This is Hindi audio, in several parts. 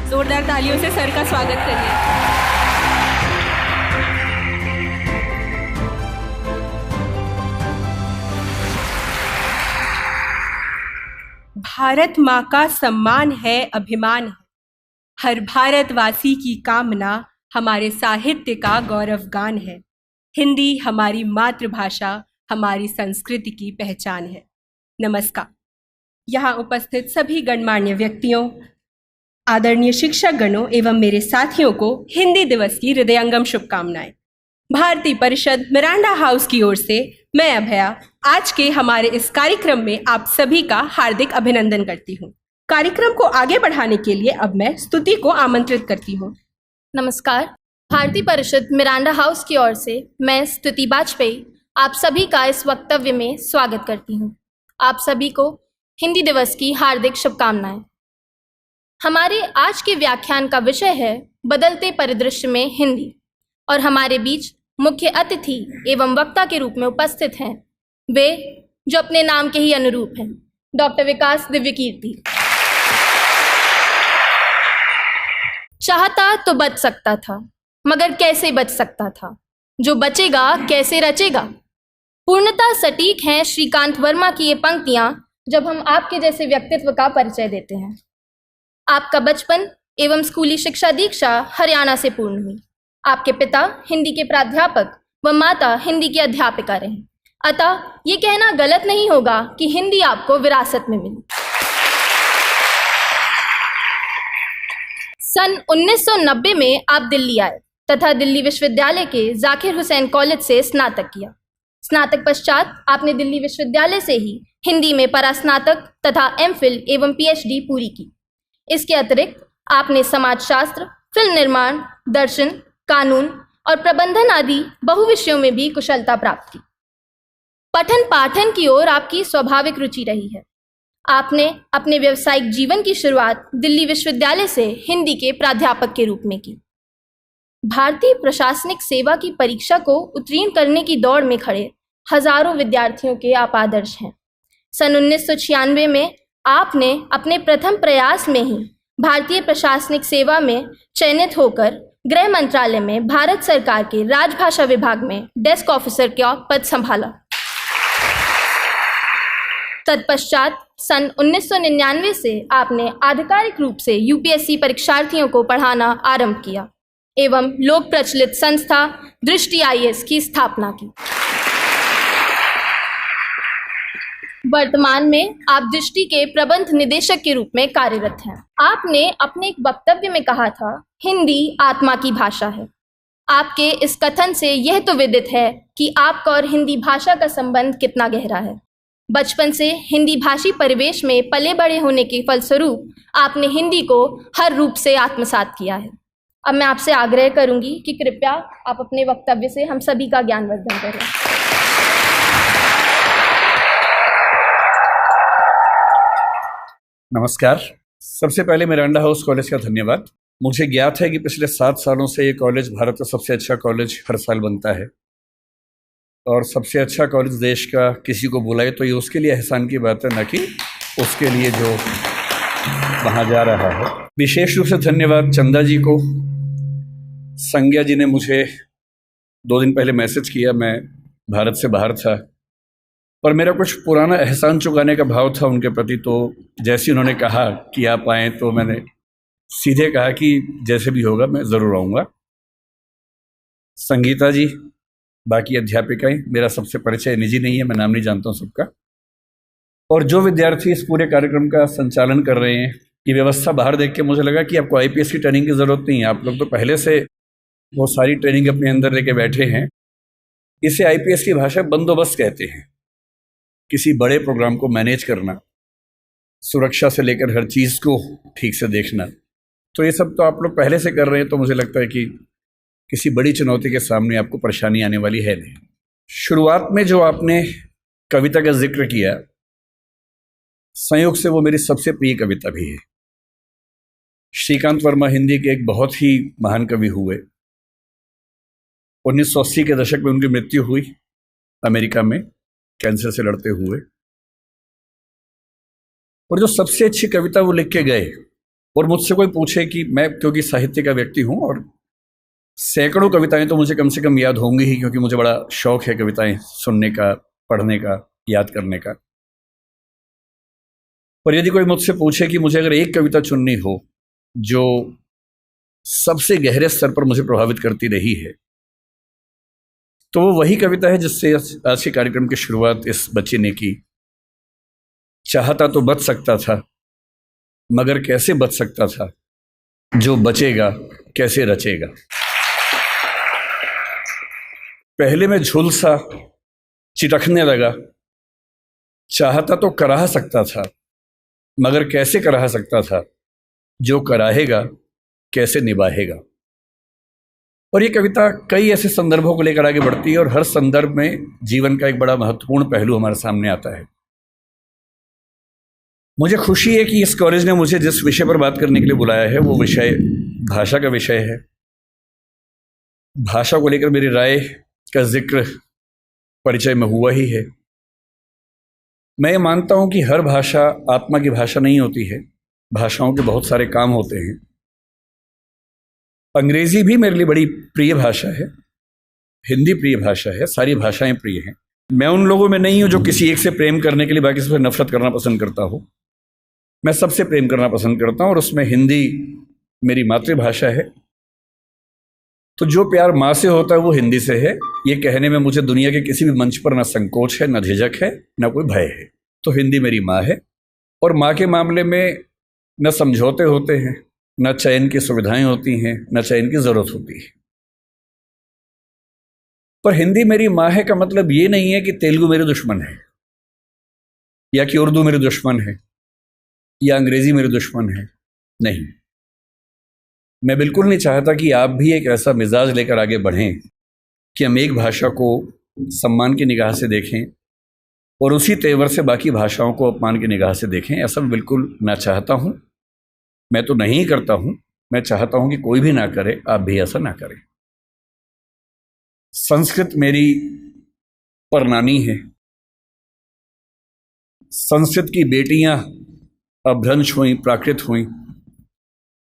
जोरदार तालियों से सर का स्वागत करिए। भारत माँ का सम्मान है, अभिमान है। हर भारतवासी की कामना हमारे साहित्य का गौरवगान है। हिंदी हमारी मातृभाषा, हमारी संस्कृति की पहचान है। नमस्कार। यहाँ उपस्थित सभी गणमान्य व्यक्तियों, आदरणीय शिक्षक गणों एवं मेरे साथियों को हिंदी दिवस की हृदयंगम शुभकामनाएं। भारती परिषद मिरांडा हाउस की ओर से मैं अभया आज के हमारे इस कार्यक्रम में आप सभी का हार्दिक अभिनंदन करती हूँ। कार्यक्रम को आगे बढ़ाने के लिए अब मैं स्तुति को आमंत्रित करती हूँ। नमस्कार। भारती परिषद मिरांडा हाउस की ओर से मैं स्तुति वाजपेयी आप सभी का इस वक्तव्य में स्वागत करती हूँ। आप सभी को हिंदी दिवस की हार्दिक शुभकामनाएं। हमारे आज के व्याख्यान का विषय है बदलते परिदृश्य में हिंदी, और हमारे बीच मुख्य अतिथि एवं वक्ता के रूप में उपस्थित हैं वे जो अपने नाम के ही अनुरूप हैं, डॉक्टर विकास दिव्यकीर्ति। चाहता तो बच सकता था, मगर कैसे बच सकता था, जो बचेगा कैसे रचेगा। पूर्णतः सटीक हैं श्रीकांत वर्मा की ये पंक्तियां जब हम आपके जैसे व्यक्तित्व का परिचय देते हैं। आपका बचपन एवं स्कूली शिक्षा दीक्षा हरियाणा से पूर्ण हुई। आपके पिता हिंदी के प्राध्यापक व माता हिंदी की अध्यापिका रहीं, अतः ये कहना गलत नहीं होगा कि हिंदी आपको विरासत में मिली। सन 1990 में आप दिल्ली आए तथा दिल्ली विश्वविद्यालय के जाकिर हुसैन कॉलेज से स्नातक किया। स्नातक पश्चात आपने दिल्ली विश्वविद्यालय से ही हिंदी में परास्नातक तथा एमफिल एवं पीएचडी पूरी की। इसके अतिरिक्त आपने समाजशास्त्र, फिल्म निर्माण, दर्शन, कानून और प्रबंधन आदि बहुविषयों में भी कुशलता प्राप्त की। पठन पाठन की ओर आपकी स्वाभाविक रुचि रही है। आपने अपने व्यावसायिक जीवन की शुरुआत दिल्ली विश्वविद्यालय से हिंदी के प्राध्यापक के रूप में की। भारतीय प्रशासनिक सेवा की परीक्षा को उत्तीर्ण करने की दौड़ में खड़े हजारों विद्यार्थियों के आप आदर्श हैं। सन 1996 में आपने अपने प्रथम प्रयास में ही भारतीय प्रशासनिक सेवा में चयनित होकर गृह मंत्रालय में भारत सरकार के राजभाषा विभाग में डेस्क ऑफिसर का पद संभाला। तत्पश्चात सन 1999 से आपने आधिकारिक रूप से यूपीएससी परीक्षार्थियों को पढ़ाना आरंभ किया एवं लोक प्रचलित संस्था दृष्टि आईएएस की स्थापना की। वर्तमान में आप दृष्टि के प्रबंध निदेशक के रूप में कार्यरत हैं। आपने अपने एक वक्तव्य में कहा था, हिंदी आत्मा की भाषा है। आपके इस कथन से यह तो विदित है कि आपका और हिंदी भाषा का संबंध कितना गहरा है। बचपन से हिंदी भाषी परिवेश में पले बड़े होने के फलस्वरूप आपने हिंदी को हर रूप से आत्मसात किया है। अब मैं आपसे आग्रह करूंगी कि कृपया आप अपने वक्तव्य से हम सभी का ज्ञानवर्धन करें। नमस्कार। सबसे पहले मिरांडा हाउस कॉलेज का धन्यवाद। मुझे ज्ञात है कि पिछले 7 सालों से ये कॉलेज भारत का सबसे अच्छा कॉलेज हर साल बनता है, और सबसे अच्छा कॉलेज देश का किसी को बुलाए तो ये उसके लिए एहसान की बात है, न कि उसके लिए जो वहाँ जा रहा है। विशेष रूप से धन्यवाद चंदा जी को। संज्ञा जी ने मुझे 2 दिन पहले मैसेज किया, मैं भारत से बाहर था और मेरा कुछ पुराना एहसान चुकाने का भाव था उनके प्रति, तो जैसे उन्होंने कहा कि आप आएँ तो मैंने सीधे कहा कि जैसे भी होगा मैं ज़रूर आऊँगा। संगीता जी, बाकी अध्यापिकाएं, मेरा सबसे परिचय निजी नहीं है, मैं नाम नहीं जानता हूँ सबका। और जो विद्यार्थी इस पूरे कार्यक्रम का संचालन कर रहे हैं, ये व्यवस्था बाहर देख के मुझे लगा कि आपको आईपीएस की ट्रेनिंग की ज़रूरत नहीं है। आप लोग तो पहले से वो सारी ट्रेनिंग अपने अंदर लेके बैठे हैं। इसे आईपीएस की भाषा बंदोबस्त कहते हैं। किसी बड़े प्रोग्राम को मैनेज करना, सुरक्षा से लेकर हर चीज़ को ठीक से देखना, तो ये सब तो आप लोग पहले से कर रहे हैं। तो मुझे लगता है कि किसी बड़ी चुनौती के सामने आपको परेशानी आने वाली है नहीं। शुरुआत में जो आपने कविता का जिक्र किया, संयोग से वो मेरी सबसे प्रिय कविता भी है। श्रीकांत वर्मा हिंदी के एक बहुत ही महान कवि हुए। 1980 के दशक में उनकी मृत्यु हुई अमेरिका में कैंसर से लड़ते हुए। और जो सबसे अच्छी कविता वो लिख के गए और मुझसे कोई पूछे कि मैं, क्योंकि साहित्य का व्यक्ति हूँ और सैकड़ों कविताएं तो मुझे कम से कम याद होंगी ही, क्योंकि मुझे बड़ा शौक है कविताएं सुनने का, पढ़ने का, याद करने का। पर यदि कोई मुझसे पूछे कि मुझे अगर एक कविता चुननी हो जो सबसे गहरे स्तर पर मुझे प्रभावित करती रही है, तो वो वही कविता है जिससे आज के कार्यक्रम की शुरुआत इस बच्चे ने की। चाहता तो बच सकता था, मगर कैसे बच सकता था, जो बचेगा कैसे रचेगा। पहले मैं झुलसा चिटकने लगा, चाहता तो कराह सकता था, मगर कैसे कराह सकता था, जो कराहेगा कैसे निभाएगा। और ये कविता कई ऐसे संदर्भों को लेकर आगे बढ़ती है और हर संदर्भ में जीवन का एक बड़ा महत्वपूर्ण पहलू हमारे सामने आता है। मुझे खुशी है कि इस कॉलेज ने मुझे जिस विषय पर बात करने के लिए बुलाया है वो विषय भाषा का विषय है। भाषा को लेकर मेरी राय का जिक्र परिचय में हुआ ही है। मैं ये मानता हूं कि हर भाषा आत्मा की भाषा नहीं होती है, भाषाओं के बहुत सारे काम होते हैं। अंग्रेजी भी मेरे लिए बड़ी प्रिय भाषा है, हिंदी प्रिय भाषा है, सारी भाषाएं प्रिय हैं। मैं उन लोगों में नहीं हूं जो किसी एक से प्रेम करने के लिए बाकी से नफरत करना पसंद करता हो। मैं सबसे प्रेम करना पसंद करता हूं और उसमें हिंदी मेरी मातृभाषा है। तो जो प्यार माँ से होता है वो हिंदी से है, ये कहने में मुझे दुनिया के किसी भी मंच पर ना संकोच है, ना झिझक है, ना कोई भय है। तो हिंदी मेरी माँ है और माँ के मामले में न समझौते होते हैं, न चयन की सुविधाएं होती हैं, न चयन की जरूरत होती है। पर हिंदी मेरी माँ है का मतलब ये नहीं है कि तेलुगु मेरे दुश्मन है, या कि उर्दू मेरे दुश्मन है, या अंग्रेजी मेरे दुश्मन है। नहीं, मैं बिल्कुल नहीं चाहता कि आप भी एक ऐसा मिजाज लेकर आगे बढ़ें कि हम एक भाषा को सम्मान की निगाह से देखें और उसी तेवर से बाकी भाषाओं को अपमान की निगाह से देखें। ऐसा मैं बिल्कुल ना चाहता हूं। मैं तो नहीं करता हूं, मैं चाहता हूं कि कोई भी ना करे, आप भी ऐसा ना करें। संस्कृत मेरी परनानी है। संस्कृत की बेटियां अपभ्रंश हुई, प्राकृत हुई।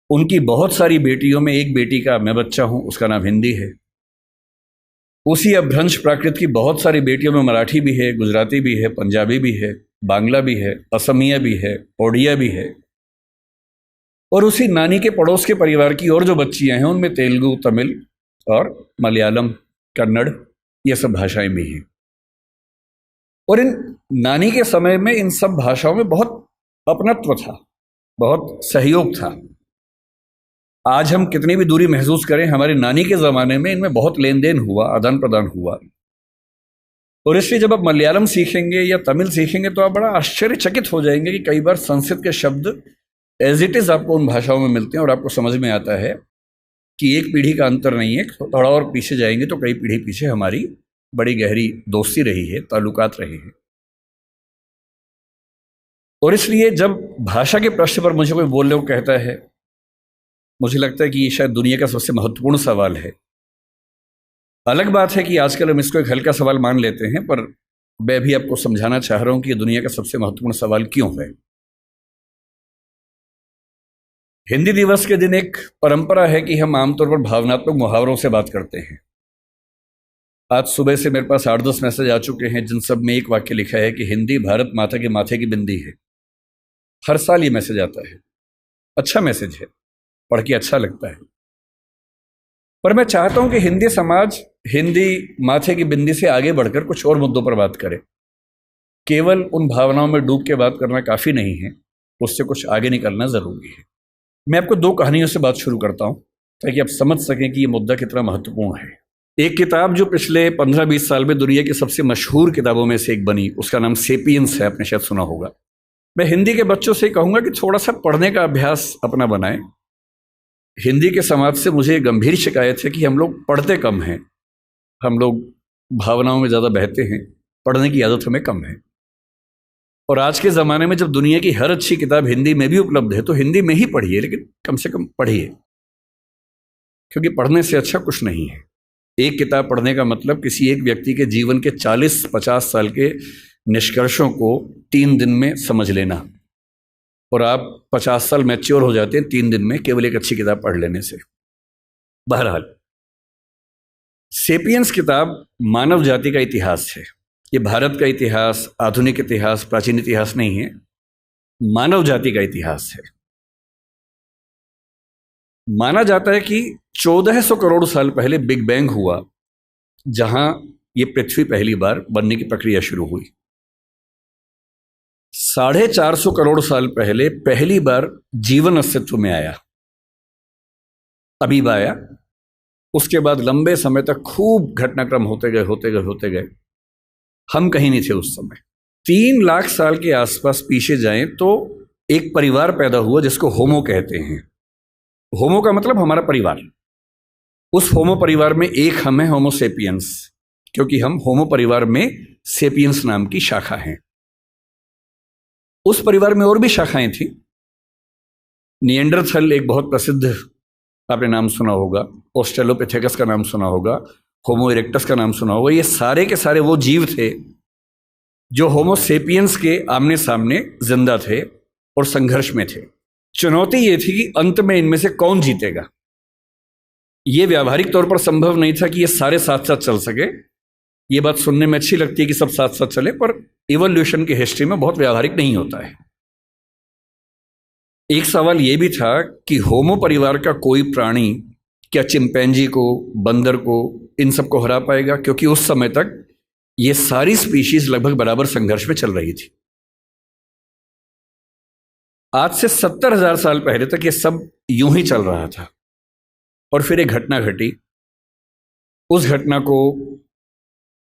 उनकी बहुत सारी बेटियों में एक बेटी का मैं बच्चा हूं, उसका नाम हिंदी है। उसी अपभ्रंश प्राकृत की बहुत सारी बेटियों में मराठी भी है, गुजराती भी है, पंजाबी भी है, बांग्ला भी है, असमिया भी है, ओडिया भी है। और उसी नानी के पड़ोस के परिवार की और जो बच्चियां हैं उनमें तेलुगु, तमिल और मलयालम, कन्नड़, ये सब भाषाएं भी हैं। और इन नानी के समय में इन सब भाषाओं में बहुत अपनत्व था, बहुत सहयोग था। आज हम कितनी भी दूरी महसूस करें, हमारी नानी के ज़माने में इनमें बहुत लेन देन हुआ, आदान प्रदान हुआ। और इसलिए जब आप मलयालम सीखेंगे या तमिल सीखेंगे तो आप बड़ा आश्चर्यचकित हो जाएंगे कि कई बार संस्कृत के शब्द एज इट इज़ आपको उन भाषाओं में मिलते हैं और आपको समझ में आता है कि एक पीढ़ी का अंतर नहीं है। थोड़ा और पीछे जाएंगे तो कई पीढ़ी पीछे हमारी बड़ी गहरी दोस्ती रही है, ताल्लुकात रहे हैं। और इसलिए जब भाषा के प्रश्न पर मुझे कोई बोलने को कहता है, मुझे लगता है कि ये शायद दुनिया का सबसे महत्वपूर्ण सवाल है। अलग बात है कि आजकल हम इसको एक हल्का सवाल मान लेते हैं, पर मैं भी आपको समझाना चाह रहा हूं कि ये दुनिया का सबसे महत्वपूर्ण सवाल क्यों है। हिंदी दिवस के दिन एक परंपरा है कि हम आमतौर पर भावनात्मक मुहावरों से बात करते हैं। आज सुबह से मेरे पास 8-10 मैसेज आ चुके हैं जिन सब में एक वाक्य लिखा है कि हिंदी भारत माता के माथे की बिंदी है। हर साल ये मैसेज आता है, अच्छा मैसेज है, पढ़ के अच्छा लगता है। पर मैं चाहता हूं कि हिंदी समाज हिंदी माथे की बिंदी से आगे बढ़कर कुछ और मुद्दों पर बात करे। केवल उन भावनाओं में डूब के बात करना काफ़ी नहीं है, उससे कुछ आगे निकलना ज़रूरी है। मैं आपको 2 कहानियों से बात शुरू करता हूं ताकि आप समझ सकें कि ये मुद्दा कितना महत्वपूर्ण है। एक किताब जो पिछले 15-20 साल में दुनिया की सबसे मशहूर किताबों में से एक बनी, उसका नाम सेपियंस है, आपने शायद सुना होगा। मैं हिंदी के बच्चों से कहूँगा कि थोड़ा सा पढ़ने का अभ्यास अपना बनाएं। हिंदी के समाज से मुझे गंभीर शिकायत है कि हम लोग पढ़ते कम हैं, हम लोग भावनाओं में ज़्यादा बहते हैं, पढ़ने की आदत हमें कम है। और आज के ज़माने में जब दुनिया की हर अच्छी किताब हिंदी में भी उपलब्ध है तो हिंदी में ही पढ़िए, लेकिन कम से कम पढ़िए, क्योंकि पढ़ने से अच्छा कुछ नहीं है। एक किताब पढ़ने का मतलब किसी एक व्यक्ति के जीवन के 40-50 साल के निष्कर्षों को 3 दिन में समझ लेना। और आप 50 साल मैच्योर हो जाते हैं 3 दिन में, केवल एक अच्छी किताब पढ़ लेने से। बहरहाल, सेपियंस किताब मानव जाति का इतिहास है। ये भारत का इतिहास, आधुनिक इतिहास, प्राचीन इतिहास नहीं है, मानव जाति का इतिहास है। माना जाता है कि 1400 करोड़ साल पहले बिग बैंग हुआ, जहां ये पृथ्वी पहली बार बनने की प्रक्रिया शुरू हुई। 450 करोड़ साल पहले पहली बार जीवन अस्तित्व में आया, अमीबा आया। उसके बाद लंबे समय तक खूब घटनाक्रम होते गए। हम कहीं नहीं थे उस समय। 3 लाख साल के आसपास पीछे जाएं तो एक परिवार पैदा हुआ जिसको होमो कहते हैं। होमो का मतलब हमारा परिवार। उस होमो परिवार में एक हम हैं, होमो सेपियंस, क्योंकि हम होमो परिवार में सेपियंस नाम की शाखा हैं। उस परिवार में और भी शाखाएं थी। निएंडरथल एक बहुत प्रसिद्ध, आपने नाम सुना होगा, ऑस्ट्रेलोपिथेकस का नाम सुना होगा, होमो इरेक्टस का नाम सुना होगा। ये सारे के सारे वो जीव थे जो होमो सेपियंस के आमने सामने जिंदा थे और संघर्ष में थे। चुनौती ये थी कि अंत में इनमें से कौन जीतेगा। ये व्यावहारिक तौर पर संभव नहीं था कि ये सारे साथ साथ चल सके। ये बात सुनने में अच्छी लगती है कि सब साथ साथ चले, पर इवोल्यूशन की हिस्ट्री में बहुत व्यावहारिक नहीं होता है। एक सवाल यह भी था कि होमो परिवार का कोई प्राणी क्या चिंपैंजी को, बंदर को, इन सब को हरा पाएगा, क्योंकि उस समय तक ये सारी स्पीशीज लगभग बराबर संघर्ष में चल रही थी। आज से 70,000 साल पहले तक ये सब यूं ही चल रहा था और फिर एक घटना घटी। उस घटना को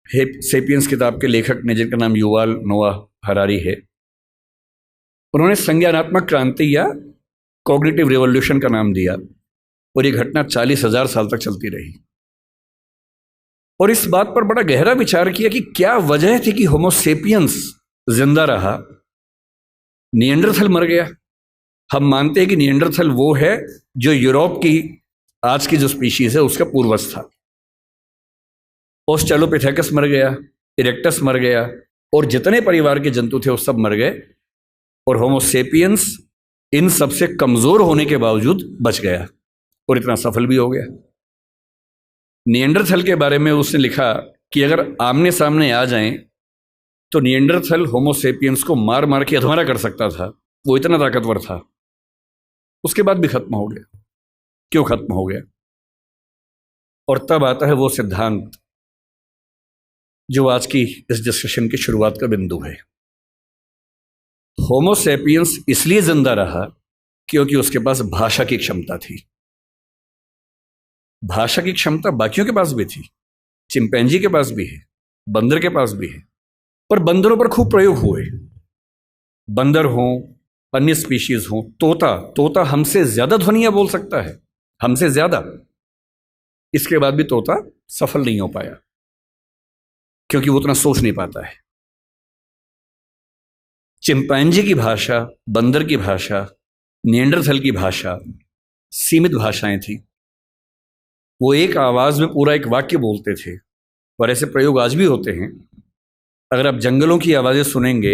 सेपियंस किताब के लेखक ने, जिनका नाम युवाल नोआ हरारी है, उन्होंने संज्ञानात्मक क्रांति या कॉग्निटिव रिवॉल्यूशन का नाम दिया। और ये घटना 40,000 साल तक चलती रही। और इस बात पर बड़ा गहरा विचार किया कि क्या वजह थी कि होमो सेपियंस जिंदा रहा, निएंडरथल मर गया। हम मानते हैं कि निएंडरथल वो है जो यूरोप की आज की जो स्पीशीज है उसका पूर्वज था। ऑस्ट्रेलोपिथेकस मर गया, इरेक्टस मर गया, और जितने परिवार के जंतु थे वो सब मर गए, और होमो सेपियंस इन सबसे कमजोर होने के बावजूद बच गया और इतना सफल भी हो गया। निएंडरथल के बारे में उसने लिखा कि अगर आमने सामने आ जाएं तो निएंडरथल होमो सेपियंस को मार मार के अधमरा कर सकता था, वो इतना ताकतवर था। उसके बाद भी खत्म हो गया। क्यों खत्म हो गया? और तब आता है वो सिद्धांत जो आज की इस डिस्कशन की शुरुआत का बिंदु है। होमो सेपियंस इसलिए जिंदा रहा क्योंकि उसके पास भाषा की क्षमता थी। भाषा की क्षमता बाकियों के पास भी थी, चिंपैंजी के पास भी है, बंदर के पास भी है, पर बंदरों पर खूब प्रयोग हुए। बंदर हों, अन्य स्पीशीज हों, तोता हमसे ज्यादा ध्वनियां बोल सकता है, हमसे ज्यादा। इसके बाद भी तोता सफल नहीं हो पाया क्योंकि वो उतना सोच नहीं पाता है। चिंपैंजी की भाषा, बंदर की भाषा, निएंडरथल की भाषा सीमित भाषाएं थी। वो एक आवाज में पूरा एक वाक्य बोलते थे, और ऐसे प्रयोग आज भी होते हैं। अगर आप जंगलों की आवाजें सुनेंगे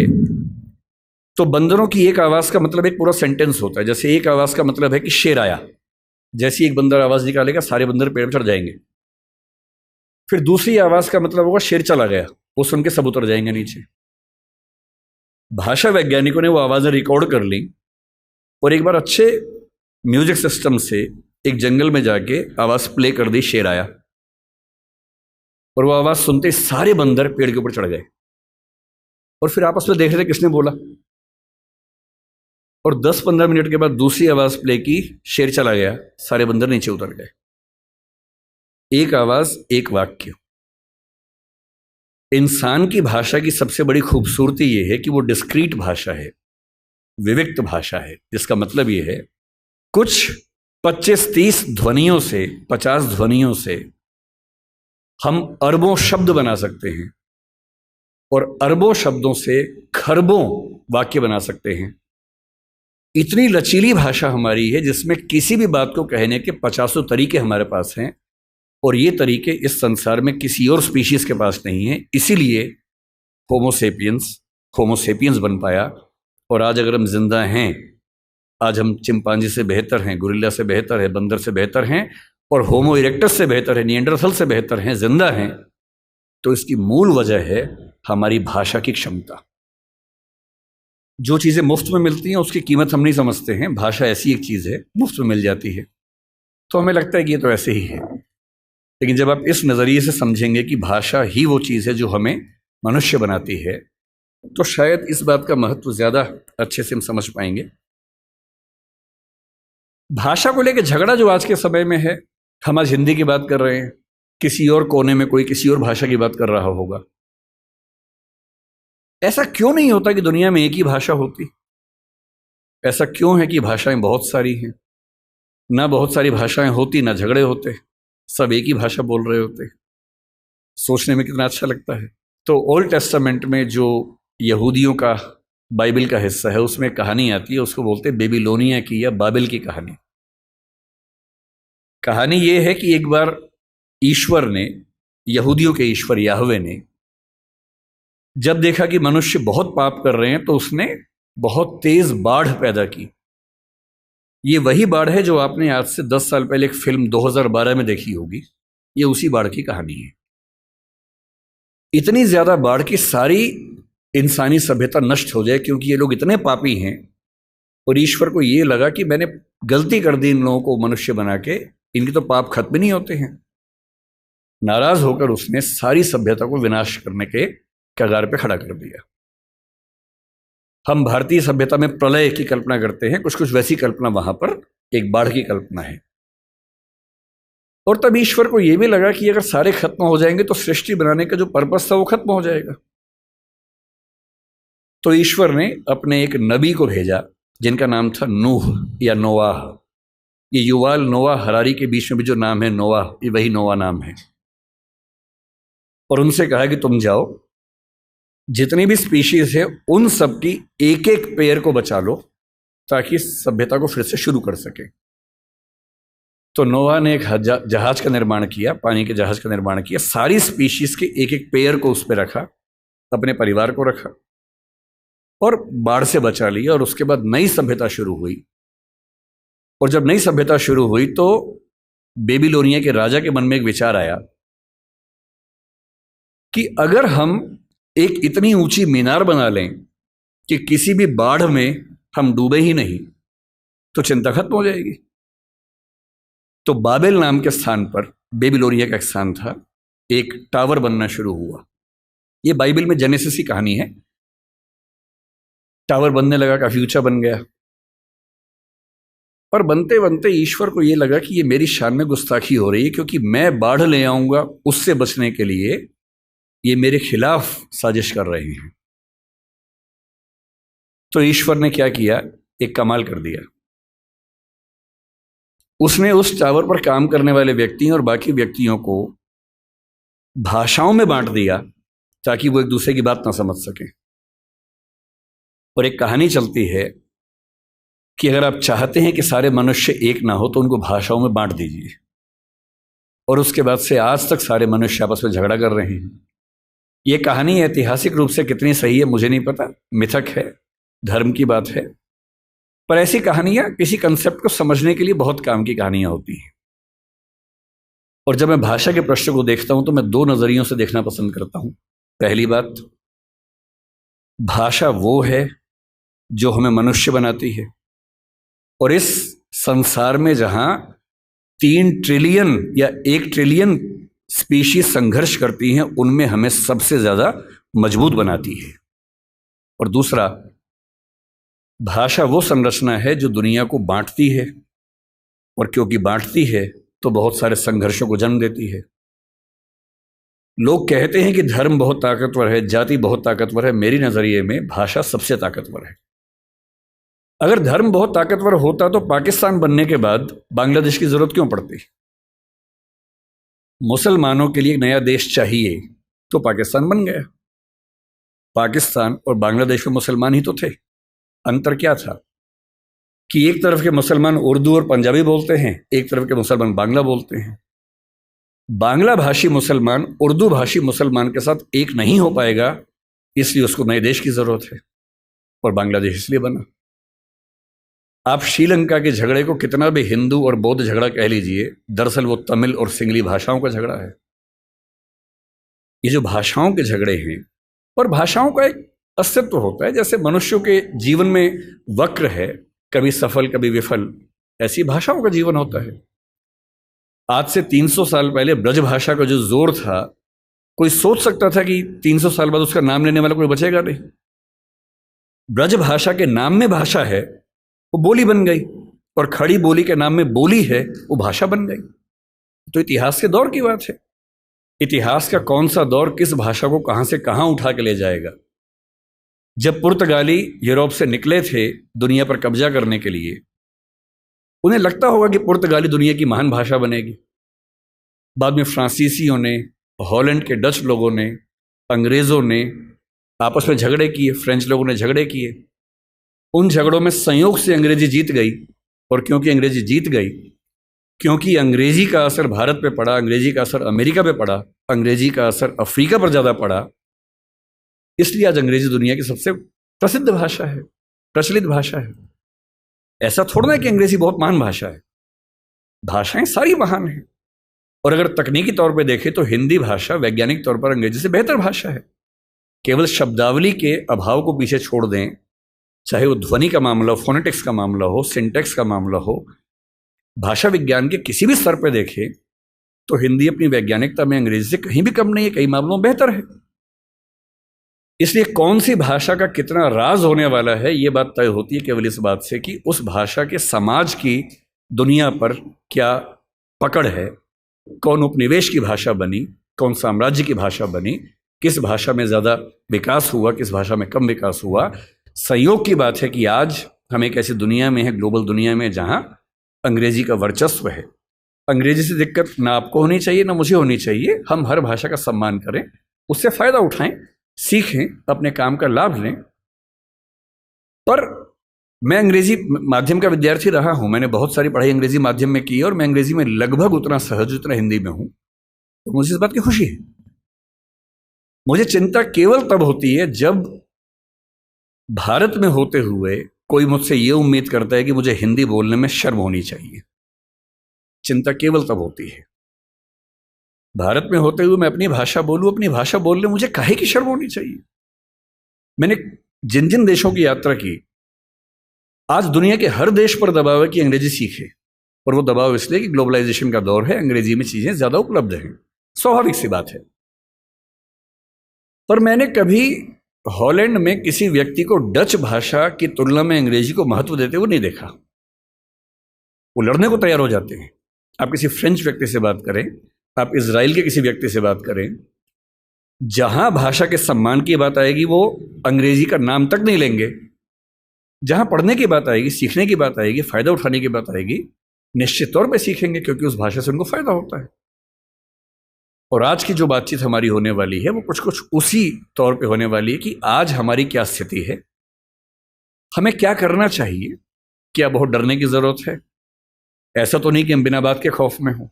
तो बंदरों की एक आवाज का मतलब एक पूरा सेंटेंस होता है। जैसे एक आवाज का मतलब है कि शेर आया, जैसे एक बंदर आवाज निकालेगा सारे बंदर पेड़ पर चढ़ जाएंगे। फिर दूसरी आवाज का मतलब होगा शेर चला गया, वो सुन के सब उतर जाएंगे नीचे। भाषा वैज्ञानिकों ने वो आवाजें रिकॉर्ड कर ली और एक बार अच्छे म्यूजिक सिस्टम से एक जंगल में जाके आवाज प्ले कर दी, शेर आया, और वो आवाज सुनते सारे बंदर पेड़ के ऊपर चढ़ गए और फिर आपस में देख रहे थे किसने बोला। और 10-15 मिनट के बाद दूसरी आवाज प्ले की, शेर चला गया, सारे बंदर नीचे उतर गए। एक आवाज, एक वाक्य। इंसान की भाषा की सबसे बड़ी खूबसूरती यह है कि वो डिस्क्रीट भाषा है, विविक्त भाषा है, जिसका मतलब यह है कुछ 25-30 ध्वनियों से, 50 ध्वनियों से हम अरबों शब्द बना सकते हैं, और अरबों शब्दों से खरबों वाक्य बना सकते हैं। इतनी लचीली भाषा हमारी है जिसमें किसी भी बात को कहने के 50 तरीके हमारे पास हैं, और ये तरीके इस संसार में किसी और स्पीशीज के पास नहीं है। इसीलिए होमो सेपियंस बन पाया। और आज अगर हम जिंदा हैं आज हम चिंपांजी से बेहतर हैं, गोरिल्ला से बेहतर है, बंदर से बेहतर हैं और होमो इरेक्टस से बेहतर है, निएंडरथल से बेहतर हैं, जिंदा हैं, तो इसकी मूल वजह है हमारी भाषा की क्षमता। जो चीज़ें मुफ्त में मिलती हैं उसकी कीमत हम नहीं समझते हैं। भाषा ऐसी एक चीज़ है, मुफ्त में मिल जाती है तो हमें लगता है कि ये तो ऐसे ही है। लेकिन जब आप इस नज़रिए से समझेंगे कि भाषा ही वो चीज़ है जो हमें मनुष्य बनाती है, तो शायद इस बात का महत्व ज़्यादा अच्छे से हम समझ पाएंगे। भाषा को लेकर झगड़ा जो आज के समय में है, हम आज हिंदी की बात कर रहे हैं, किसी और कोने में कोई किसी और भाषा की बात कर रहा होगा। ऐसा क्यों नहीं होता कि दुनिया में एक ही भाषा होती? ऐसा क्यों है कि भाषाएं बहुत सारी हैं? ना बहुत सारी भाषाएं होती ना झगड़े होते, सब एक ही भाषा बोल रहे होते। सोचने में कितना अच्छा लगता है। तो ओल्ड टेस्टामेंट में जो यहूदियों का बाइबल का हिस्सा है उसमें कहानी आती है, उसको बोलते हैं बेबीलोनिया की या बाबिल की कहानी। कहानी ये है कि एक बार ईश्वर ने, यहूदियों के ईश्वर याहवे ने, जब देखा कि मनुष्य बहुत पाप कर रहे हैं तो उसने बहुत तेज बाढ़ पैदा की। ये वही बाढ़ है जो आपने आज से 10 साल पहले एक फिल्म 2012 में देखी होगी। ये उसी बाढ़ की कहानी है। इतनी ज्यादा बाढ़ की सारी इंसानी सभ्यता नष्ट हो जाए क्योंकि ये लोग इतने पापी हैं और ईश्वर को ये लगा कि मैंने गलती कर दी इन लोगों को मनुष्य बना के, इनके तो पाप खत्म नहीं होते हैं। नाराज होकर उसने सारी सभ्यता को विनाश करने के कगार पे खड़ा कर दिया। हम भारतीय सभ्यता में प्रलय की कल्पना करते हैं, कुछ कुछ वैसी कल्पना वहां पर एक बाढ़ की कल्पना है। और तब ईश्वर को यह भी लगा कि अगर सारे खत्म हो जाएंगे तो सृष्टि बनाने का जो पर्पस था वो खत्म हो जाएगा। तो ईश्वर ने अपने एक नबी को भेजा जिनका नाम था नूह या नोआह। ये युवाल नोआह हरारी के बीच में भी जो नाम है नोआह, ये वही नोआह नाम है। और उनसे कहा कि तुम जाओ, जितनी भी स्पीशीज है उन सब की एक एक पेड़ को बचा लो ताकि सभ्यता को फिर से शुरू कर सके। तो नोआह ने एक जहाज का निर्माण किया, पानी के जहाज का निर्माण किया, सारी स्पीशीज के एक एक पेड़ को उस पर रखा, अपने परिवार को रखा और बाढ़ से बचा लिया। और उसके बाद नई सभ्यता शुरू हुई। और जब नई सभ्यता शुरू हुई तो बेबीलोनिया के राजा के मन में एक विचार आया कि अगर हम एक इतनी ऊंची मीनार बना लें कि किसी भी बाढ़ में हम डूबे ही नहीं तो चिंता खत्म हो जाएगी। तो बाबेल नाम के स्थान पर, बेबीलोनिया का एक स्थान था, एक टावर बनना शुरू हुआ। यह बाइबल में जेनेसिस की कहानी है। टावर बनने लगा, काफी ऊंचा बन गया। पर बनते बनते ईश्वर को यह लगा कि ये मेरी शान में गुस्ताखी हो रही है, क्योंकि मैं बाढ़ ले आऊंगा उससे बचने के लिए, ये मेरे खिलाफ साजिश कर रहे हैं। तो ईश्वर ने क्या किया, एक कमाल कर दिया। उसने उस टावर पर काम करने वाले व्यक्तियों और बाकी व्यक्तियों को भाषाओं में बांट दिया ताकि वो एक दूसरे की बात ना समझ सके। और एक कहानी चलती है कि अगर आप चाहते हैं कि सारे मनुष्य एक ना हो तो उनको भाषाओं में बांट दीजिए। और उसके बाद से आज तक सारे मनुष्य आपस में झगड़ा कर रहे हैं। ये कहानी ऐतिहासिक रूप से कितनी सही है मुझे नहीं पता, मिथक है, धर्म की बात है, पर ऐसी कहानियां किसी कंसेप्ट को समझने के लिए बहुत काम की कहानियां होती हैं। और जब मैं भाषा के प्रश्न को देखता हूं तो मैं दो नजरियों से देखना पसंद करता हूं। पहली बात, भाषा वो है जो हमें मनुष्य बनाती है। और इस संसार में जहां 3 ट्रिलियन या 1 ट्रिलियन स्पीशीज संघर्ष करती हैं, उनमें हमें सबसे ज्यादा मजबूत बनाती है। और दूसरा, भाषा वो संरचना है जो दुनिया को बांटती है, और क्योंकि बांटती है तो बहुत सारे संघर्षों को जन्म देती है। लोग कहते हैं कि धर्म बहुत ताकतवर है, जाति बहुत ताकतवर है। मेरी नजरिए में भाषा सबसे ताकतवर है। अगर धर्म बहुत ताकतवर होता तो पाकिस्तान बनने के बाद बांग्लादेश की जरूरत क्यों पड़ती? मुसलमानों के लिए एक नया देश चाहिए तो पाकिस्तान बन गया। पाकिस्तान और बांग्लादेश में मुसलमान ही तो थे। अंतर क्या था कि एक तरफ के मुसलमान उर्दू और पंजाबी बोलते हैं, एक तरफ के मुसलमान बांग्ला बोलते हैं। बांग्ला भाषी मुसलमान उर्दू भाषी मुसलमान के साथ एक नहीं हो पाएगा, इसलिए उसको नए देश की जरूरत है। और बांग्लादेश इसलिए बना। आप श्रीलंका के झगड़े को कितना भी हिंदू और बौद्ध झगड़ा कह लीजिए, दरअसल वो तमिल और सिंगली भाषाओं का झगड़ा है। ये जो भाषाओं के झगड़े हैं, और भाषाओं का एक अस्तित्व होता है, जैसे मनुष्यों के जीवन में वक्र है, कभी सफल कभी विफल, ऐसी भाषाओं का जीवन होता है। आज से 300 साल पहले ब्रज भाषा का जो जोर था, कोई सोच सकता था कि 300 साल बाद उसका नाम लेने वाला कोई बचेगा नहीं। ब्रज भाषा के नाम में भाषा है, वो बोली बन गई, और खड़ी बोली के नाम में बोली है, वो भाषा बन गई। तो इतिहास के दौर की बात है। इतिहास का कौन सा दौर किस भाषा को कहां से कहां उठा के ले जाएगा। जब पुर्तगाली यूरोप से निकले थे दुनिया पर कब्जा करने के लिए, उन्हें लगता होगा कि पुर्तगाली दुनिया की महान भाषा बनेगी। बाद में फ्रांसीसियों ने, हॉलैंड के डच लोगों ने, अंग्रेज़ों ने आपस में झगड़े किए, फ्रेंच लोगों ने झगड़े किए। उन झगड़ों में संयोग से अंग्रेजी जीत गई, और क्योंकि अंग्रेजी जीत गई, क्योंकि अंग्रेजी का असर भारत पे पड़ा, अंग्रेजी का असर अमेरिका पे पड़ा, अंग्रेजी का असर अफ्रीका पर ज़्यादा पड़ा, इसलिए आज अंग्रेजी दुनिया की सबसे प्रसिद्ध भाषा है, प्रचलित भाषा है। ऐसा थोड़ा ना कि अंग्रेजी बहुत महान भाषा है, भाषाएं सारी महान हैं। और अगर तकनीकी तौर पे देखें तो हिंदी भाषा वैज्ञानिक तौर पर अंग्रेजी से बेहतर भाषा है। केवल शब्दावली के अभाव को पीछे छोड़ दें, चाहे वो ध्वनि का मामला हो, फोनेटिक्स का मामला हो, सिंटैक्स का मामला हो, भाषा विज्ञान के किसी भी स्तर पर देखें तो हिंदी अपनी वैज्ञानिकता में अंग्रेजी से कहीं भी कम नहीं है, कई मामलों में बेहतर है। इसलिए कौन सी भाषा का कितना राज होने वाला है, ये बात तय होती है केवल इस बात से कि उस भाषा के समाज की दुनिया पर क्या पकड़ है, कौन उपनिवेश की भाषा बनी, कौन साम्राज्य की भाषा बनी, किस भाषा में ज़्यादा विकास हुआ, किस भाषा में कम विकास हुआ। संयोग की बात है कि आज हम एक ऐसी दुनिया में हैं, ग्लोबल दुनिया में, जहां अंग्रेजी का वर्चस्व है। अंग्रेजी से दिक्कत ना आपको होनी चाहिए ना मुझे होनी चाहिए। हम हर भाषा का सम्मान करें, उससे फ़ायदा उठाएं, सीखें, अपने काम का लाभ लें। पर मैं अंग्रेजी माध्यम का विद्यार्थी रहा हूं, मैंने बहुत सारी पढ़ाई अंग्रेजी माध्यम में की, और मैं अंग्रेजी में लगभग उतना सहज जितना हिंदी में हूं। तो मुझे इस बात की खुशी है। मुझे चिंता केवल तब होती है जब भारत में होते हुए कोई मुझसे ये उम्मीद करता है कि मुझे हिंदी बोलने में शर्म होनी चाहिए। चिंता केवल तब होती है। भारत में होते हुए मैं अपनी भाषा बोलूं, अपनी भाषा बोलने मुझे काहे की शर्म होनी चाहिए। मैंने जिन जिन देशों की यात्रा की, आज दुनिया के हर देश पर दबाव है कि अंग्रेजी सीखे, और वो दबाव इसलिए कि ग्लोबलाइजेशन का दौर है, अंग्रेजी में चीजें ज्यादा उपलब्ध हैं, स्वाभाविक सी बात है। पर मैंने कभी हॉलैंड में किसी व्यक्ति को डच भाषा की तुलना में अंग्रेजी को महत्व देते हुए नहीं देखा। वो लड़ने को तैयार हो जाते हैं। आप किसी फ्रेंच व्यक्ति से बात करें, आप इजराइल के किसी व्यक्ति से बात करें, जहां भाषा के सम्मान की बात आएगी वो अंग्रेजी का नाम तक नहीं लेंगे। जहां पढ़ने की बात आएगी, सीखने की बात आएगी, फायदा उठाने की बात आएगी, निश्चित तौर पे सीखेंगे, क्योंकि उस भाषा से उनको फायदा होता है। और आज की जो बातचीत हमारी होने वाली है वो कुछ कुछ उसी तौर पे होने वाली है कि आज हमारी क्या स्थिति है, हमें क्या करना चाहिए, क्या बहुत डरने की जरूरत है। ऐसा तो नहीं कि हम बिना बात के खौफ में हों,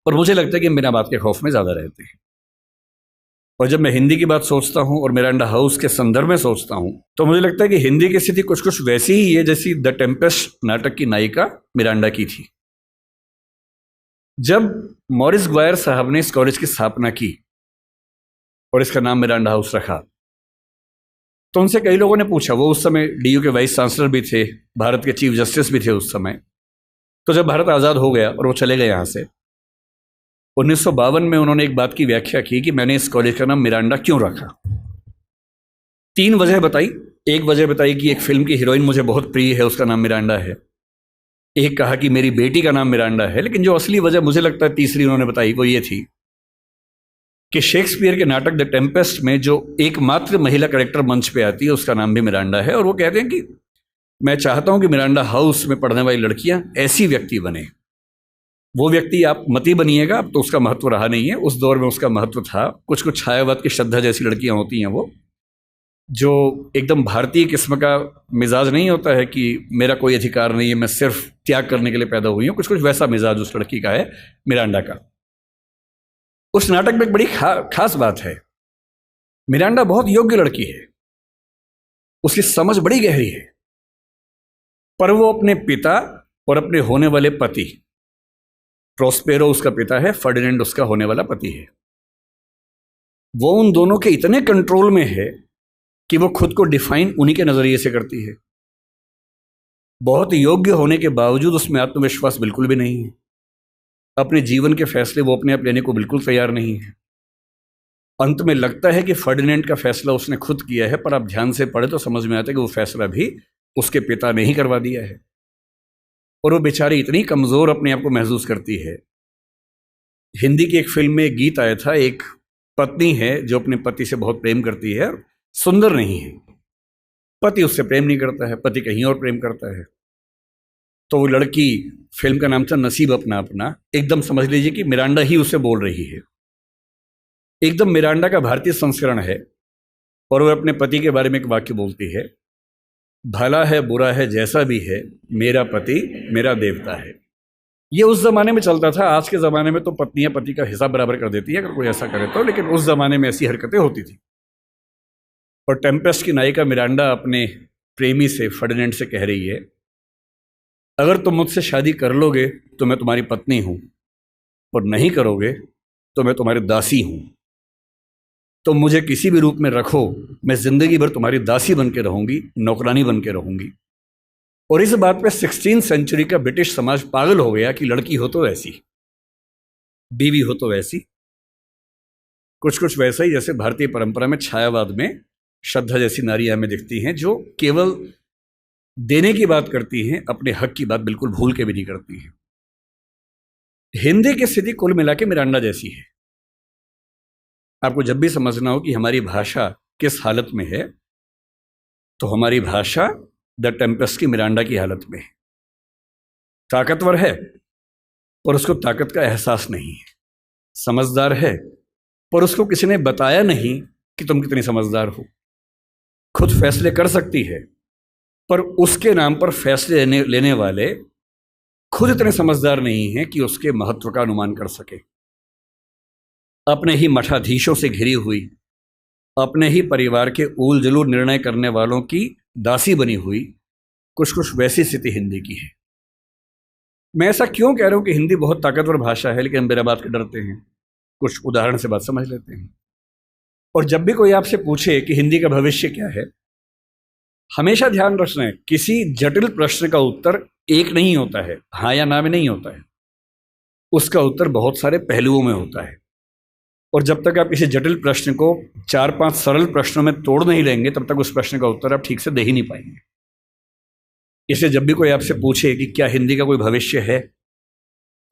पर मुझे लगता है कि हम बिना बात के खौफ में ज्यादा रहते हैं। और जब मैं हिंदी की बात सोचता हूं और मिरांडा हाउस के संदर्भ में सोचता हूं, तो मुझे लगता है कि हिंदी की स्थिति कुछ कुछ वैसी ही है जैसी द टेम्पेस्ट नाटक की नायिका मिरांडा की थी। जब मॉरिस ग्वायर साहब ने इस कॉलेज की स्थापना की और इसका नाम मिरांडा हाउस रखा, तो उनसे कई लोगों ने पूछा, वो उस समय डीयू के वाइस चांसलर भी थे, भारत के चीफ जस्टिस भी थे उस समय। तो जब भारत आज़ाद हो गया और वो चले गए यहाँ से, 1952 में उन्होंने एक बात की व्याख्या की कि मैंने इस कॉलेज का नाम मिरांडा क्यों रखा। 3 वजह बताई। एक वजह बताई कि एक फिल्म की हीरोइन मुझे बहुत प्रिय है, उसका नाम मिरांडा है। एक कहा कि मेरी बेटी का नाम मिरांडा है। लेकिन जो असली वजह मुझे लगता है तीसरी उन्होंने बताई वो ये थी कि शेक्सपियर के नाटक द टेम्पेस्ट में जो एकमात्र महिला कैरेक्टर मंच पे आती है उसका नाम भी मिरांडा है। और वो कहते हैं कि मैं चाहता हूं कि मिरांडा हाउस में पढ़ने वाली लड़कियां ऐसी व्यक्ति बने। वो व्यक्ति आप मती बनिएगा, अब तो उसका महत्व रहा नहीं है, उस दौर में उसका महत्व था। कुछ कुछ छायावाद की श्रद्धा जैसी लड़कियां होती हैं वो, जो एकदम भारतीय किस्म का मिजाज नहीं होता है कि मेरा कोई अधिकार नहीं है, मैं सिर्फ त्याग करने के लिए पैदा हुई हूं। कुछ कुछ वैसा मिजाज उस लड़की का है, मिरांडा का। उस नाटक में एक बड़ी खास बात है, मिरांडा बहुत योग्य लड़की है, उसकी समझ बड़ी गहरी है, पर वो अपने पिता और अपने होने वाले पति, प्रोस्पेरो उसका पिता है, फर्डिनेंड उसका होने वाला पति है, वो उन दोनों के इतने कंट्रोल में है कि वो खुद को डिफाइन उन्हीं के नजरिए से करती है। बहुत योग्य होने के बावजूद उसमें आत्मविश्वास बिल्कुल भी नहीं है। अपने जीवन के फैसले वो अपने आप लेने को बिल्कुल तैयार नहीं है। अंत में लगता है कि फर्डिनेंड का फैसला उसने खुद किया है, पर आप ध्यान से पढ़े तो समझ में आता है कि वो फैसला भी उसके पिता ने ही करवा दिया है। और वो बेचारी इतनी कमजोर अपने आप को महसूस करती है। हिंदी की एक फिल्म में एक गीत आया था, एक पत्नी है जो अपने पति से बहुत प्रेम करती है, सुंदर नहीं है, पति उससे प्रेम नहीं करता है, पति कहीं और प्रेम करता है। तो वो लड़की, फिल्म का नाम था नसीब अपना अपना, एकदम समझ लीजिए कि मिरांडा ही उसे बोल रही है, एकदम मिरांडा का भारतीय संस्करण है। और वो अपने पति के बारे में एक वाक्य बोलती है, भला है बुरा है जैसा भी है, मेरा पति मेरा देवता है। ये उस जमाने में चलता था। आज के ज़माने में तो पत्नियां पति का हिसाब बराबर कर देती है अगर कोई ऐसा करे तो, लेकिन उस ज़माने में ऐसी हरकतें होती थी। और टेम्पेस्ट की नायिका मिरांडा अपने प्रेमी से, फर्डिनेंड से कह रही है, अगर तुम मुझसे शादी कर लोगे तो मैं तुम्हारी पत्नी हूं, और नहीं करोगे तो मैं तुम्हारी दासी हूं। तुम मुझे किसी भी रूप में रखो, मैं जिंदगी भर तुम्हारी दासी बन के रहूंगी, नौकरानी बन के रहूंगी। और इस बात पे 16वीं सेंचुरी का ब्रिटिश समाज पागल हो गया कि लड़की हो तो वैसी, बीवी हो तो वैसी, कुछ कुछ वैसा ही जैसे भारतीय परंपरा में छायावाद में श्रद्धा जैसी नारियां हमें दिखती हैं, जो केवल देने की बात करती हैं, अपने हक की बात बिल्कुल भूल के भी नहीं करती हैं। हिंदी की स्थिति कुल मिला के मिरांडा जैसी है। आपको जब भी समझना हो कि हमारी भाषा किस हालत में है, तो हमारी भाषा द टेम्पेस्ट की मिरांडा की हालत में है। ताकतवर है पर उसको ताकत का एहसास नहीं है, समझदार है पर उसको किसी ने बताया नहीं कि तुम कितनी समझदार हो, खुद फैसले कर सकती है पर उसके नाम पर फैसले लेने वाले खुद इतने समझदार नहीं हैं कि उसके महत्व का अनुमान कर सके। अपने ही मठाधीशों से घिरी हुई, अपने ही परिवार के ऊल जलूल निर्णय करने वालों की दासी बनी हुई, कुछ कुछ वैसी स्थिति हिंदी की है। मैं ऐसा क्यों कह रहा हूं कि हिंदी बहुत ताकतवर भाषा है, लेकिन हम मेरा बात के डरते हैं। कुछ उदाहरण से बात समझ लेते हैं। और जब भी कोई आपसे पूछे कि हिंदी का भविष्य क्या है, हमेशा ध्यान रखना है, किसी जटिल प्रश्न का उत्तर एक नहीं होता है, हाँ या ना में नहीं होता है। उसका उत्तर बहुत सारे पहलुओं में होता है। और जब तक आप किसी जटिल प्रश्न को 4-5 सरल प्रश्नों में तोड़ नहीं लेंगे, तब तक उस प्रश्न का उत्तर आप ठीक से दे ही नहीं पाएंगे। इसलिए जब भी कोई आपसे पूछे कि क्या हिंदी का कोई भविष्य है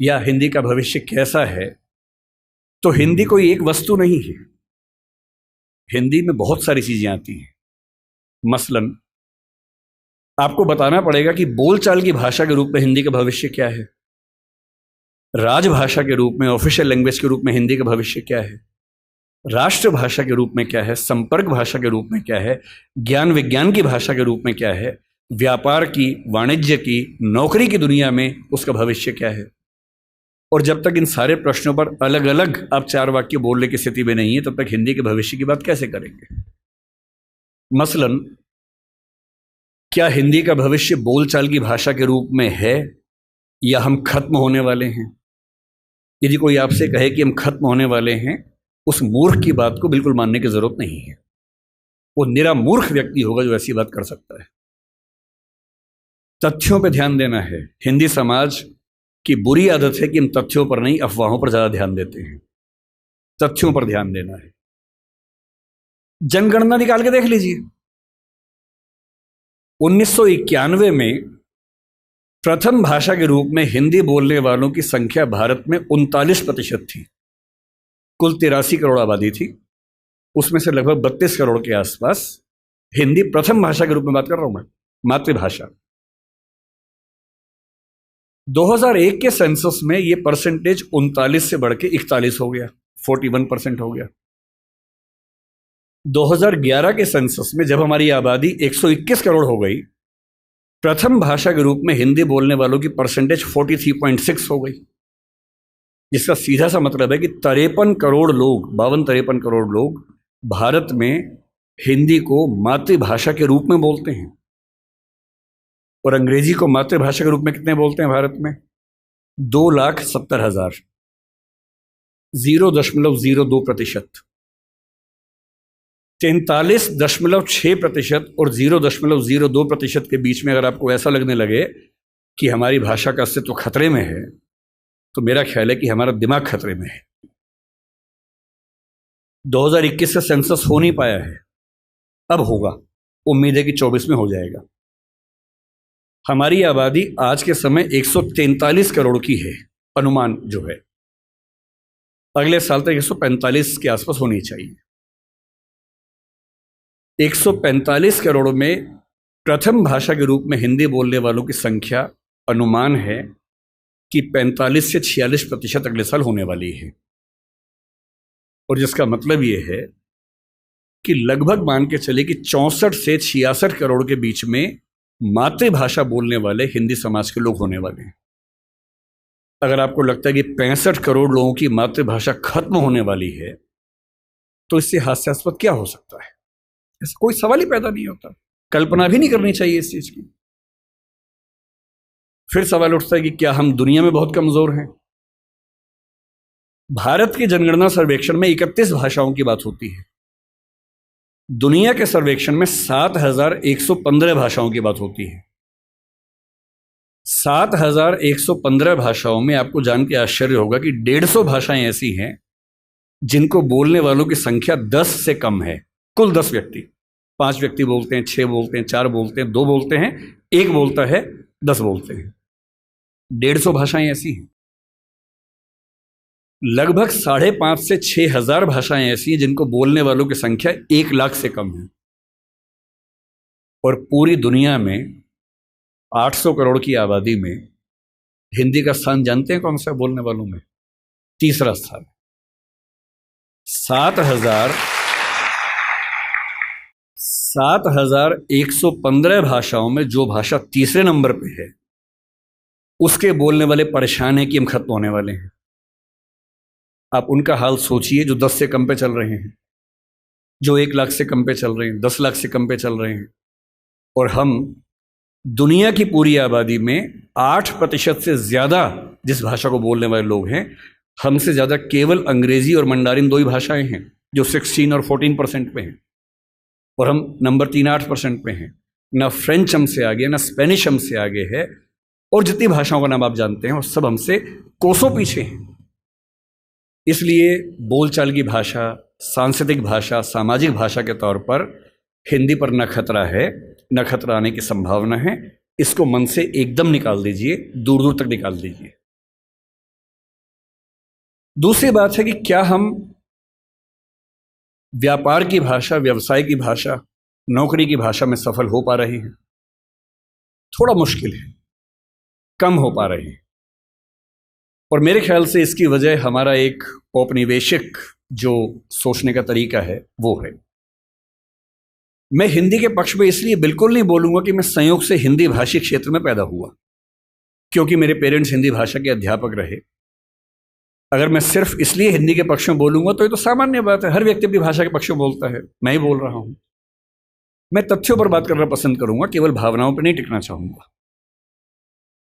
या हिंदी का भविष्य कैसा है, तो हिंदी कोई एक वस्तु नहीं है। हिंदी में बहुत सारी चीजें आती हैं। मसलन आपको बताना पड़ेगा कि बोलचाल की भाषा के रूप में हिंदी का भविष्य क्या है, राजभाषा के रूप में, ऑफिशियल लैंग्वेज के रूप में हिंदी का भविष्य क्या है, राष्ट्रभाषा के रूप में क्या है, संपर्क भाषा के रूप में क्या है, ज्ञान विज्ञान की भाषा के रूप में क्या है, व्यापार की, वाणिज्य की, नौकरी की दुनिया में उसका भविष्य क्या है। और जब तक इन सारे प्रश्नों पर अलग अलग आप 4 वाक्य बोलने की स्थिति में नहीं है, तब तक हिंदी के भविष्य की बात कैसे करेंगे। मसलन क्या हिंदी का भविष्य बोलचाल की भाषा के रूप में है या हम खत्म होने वाले हैं। यदि कोई आपसे कहे कि हम खत्म होने वाले हैं, उस मूर्ख की बात को बिल्कुल मानने की जरूरत नहीं है। वो निरा मूर्ख व्यक्ति होगा जो ऐसी बात कर सकता है। तथ्यों पर ध्यान देना है। हिंदी समाज की बुरी आदत है कि हम तथ्यों पर नहीं, अफवाहों पर ज्यादा ध्यान देते हैं। तथ्यों पर ध्यान देना है। जनगणना निकाल के देख लीजिए। 1991 में प्रथम भाषा के रूप में हिंदी बोलने वालों की संख्या भारत में 39% थी। कुल 83 करोड़ आबादी थी, उसमें से लगभग 32 करोड़ के आसपास हिंदी प्रथम भाषा के रूप में बात कर रहा हूं मैं, मातृभाषा। 2001 के सेंसस में यह परसेंटेज 39 से बढ़ के 41 हो गया, 41% हो गया। 2011 के सेंसस में जब हमारी आबादी 121 करोड़ हो गई, प्रथम भाषा के रूप में हिंदी बोलने वालों की परसेंटेज 43.6 हो गई। जिसका सीधा सा मतलब है कि 53 करोड़ लोग, 52-53 करोड़ लोग भारत में हिंदी को मातृभाषा के रूप में बोलते हैं। और अंग्रेजी को मातृभाषा के रूप में कितने बोलते हैं भारत में? 2,70,000, 0.02%। 43.6% और 0.02% के बीच में अगर आपको ऐसा लगने लगे कि हमारी भाषा का अस्तित्व खतरे में है, तो मेरा ख्याल है कि हमारा दिमाग खतरे में है। 2021 से सेंसस हो नहीं पाया है, अब होगा, उम्मीद है कि 24 में हो जाएगा। हमारी आबादी आज के समय 143 करोड़ की है, अनुमान जो है, अगले साल तक 145 के आसपास होनी चाहिए। 145 करोड़ में प्रथम भाषा के रूप में हिंदी बोलने वालों की संख्या अनुमान है कि 45 से 46% अगले साल होने वाली है, और जिसका मतलब ये है कि लगभग मान के चले कि 64 से 66 करोड़ के बीच में मातृभाषा बोलने वाले हिंदी समाज के लोग होने वाले हैं। अगर आपको लगता है कि 65 करोड़ लोगों की मातृभाषा खत्म होने वाली है, तो इससे हास्यास्पद क्या हो सकता है? ऐसा कोई सवाल ही पैदा नहीं होता, कल्पना भी नहीं करनी चाहिए इस चीज की। फिर सवाल उठता है कि क्या हम दुनिया में बहुत कमजोर हैं? भारत के जनगणना सर्वेक्षण में 31 भाषाओं की बात होती है, दुनिया के सर्वेक्षण में 7,115 भाषाओं की बात होती है। 7,115 भाषाओं में आपको जान के आश्चर्य होगा कि 150 भाषाएं ऐसी हैं जिनको बोलने वालों की संख्या 10 से कम है। कुल 10 व्यक्ति, 5 व्यक्ति बोलते हैं, 6 बोलते हैं, 4 बोलते हैं, 2 बोलते हैं, 1 बोलता है, 10 बोलते हैं। 150 भाषाएं ऐसी हैं। लगभग 5,500 से 6,000 भाषाएं ऐसी हैं जिनको बोलने वालों की संख्या 1 लाख से कम है। और पूरी दुनिया में 800 करोड़ की आबादी में हिंदी का स्थान जानते हैं कौन सा बोलने वालों में? तीसरा स्थान। 7,115 भाषाओं में जो भाषा तीसरे नंबर पे है, उसके बोलने वाले परेशान हैं कि हम खत्म होने वाले हैं। आप उनका हाल सोचिए जो 10 से कम पे चल रहे हैं, जो 1 लाख से कम पे चल रहे हैं, 10 लाख से कम पे चल रहे हैं। और हम दुनिया की पूरी आबादी में 8% से ज़्यादा जिस भाषा को बोलने वाले लोग हैं, हमसे ज़्यादा केवल अंग्रेज़ी और मंडारिन 2 ही भाषाएं हैं जो 16 और 14% पे हैं, और हम नंबर 3 8% पे हैं। ना फ्रेंच हमसे आगे, ना स्पेनिश हमसे आगे है, और जितनी भाषाओं का नाम आप जानते हैं वो सब हमसे कोसों पीछे हैं। इसलिए बोलचाल की भाषा, सांस्कृतिक भाषा, सामाजिक भाषा के तौर पर हिंदी पर न खतरा है, न खतरा आने की संभावना है। इसको मन से एकदम निकाल दीजिए, दूर दूर तक निकाल दीजिए। दूसरी बात है कि क्या हम व्यापार की भाषा, व्यवसाय की भाषा, नौकरी की भाषा में सफल हो पा रहे हैं? थोड़ा मुश्किल है, कम हो पा रहे हैं। और मेरे ख्याल से इसकी वजह हमारा एक औपनिवेशिक जो सोचने का तरीका है वो है। मैं हिंदी के पक्ष में इसलिए बिल्कुल नहीं बोलूंगा कि मैं संयोग से हिंदी भाषी क्षेत्र में पैदा हुआ, क्योंकि मेरे पेरेंट्स हिंदी भाषा के अध्यापक रहे। अगर मैं सिर्फ इसलिए हिंदी के पक्ष में बोलूंगा तो ये तो सामान्य बात है, हर व्यक्ति अपनी भाषा के पक्ष में बोलता है, मैं ही बोल रहा हूं। मैं तथ्यों पर बात करना पसंद करूंगा, केवल भावनाओं पर नहीं टिकना चाहूंगा।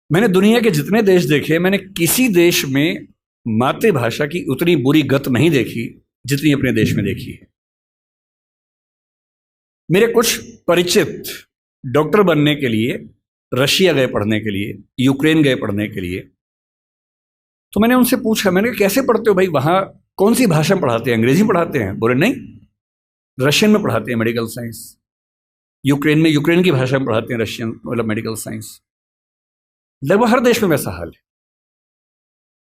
मैंने दुनिया के जितने देश देखे, मैंने किसी देश में मातृभाषा की उतनी बुरी गत नहीं देखी जितनी अपने देश में देखी है। मेरे कुछ परिचित डॉक्टर बनने के लिए रशिया गए पढ़ने के लिए, यूक्रेन गए पढ़ने के लिए। तो मैंने उनसे पूछा, मैंने कहा कैसे पढ़ते हो भाई, वहां कौन सी भाषा में पढ़ाते हैं? अंग्रेजी में पढ़ाते हैं? बोले नहीं, रशियन में पढ़ाते हैं मेडिकल साइंस। यूक्रेन में यूक्रेन की भाषा में पढ़ाते हैं रशियन मतलब मेडिकल साइंस। लगभग हर देश में वैसा हाल है।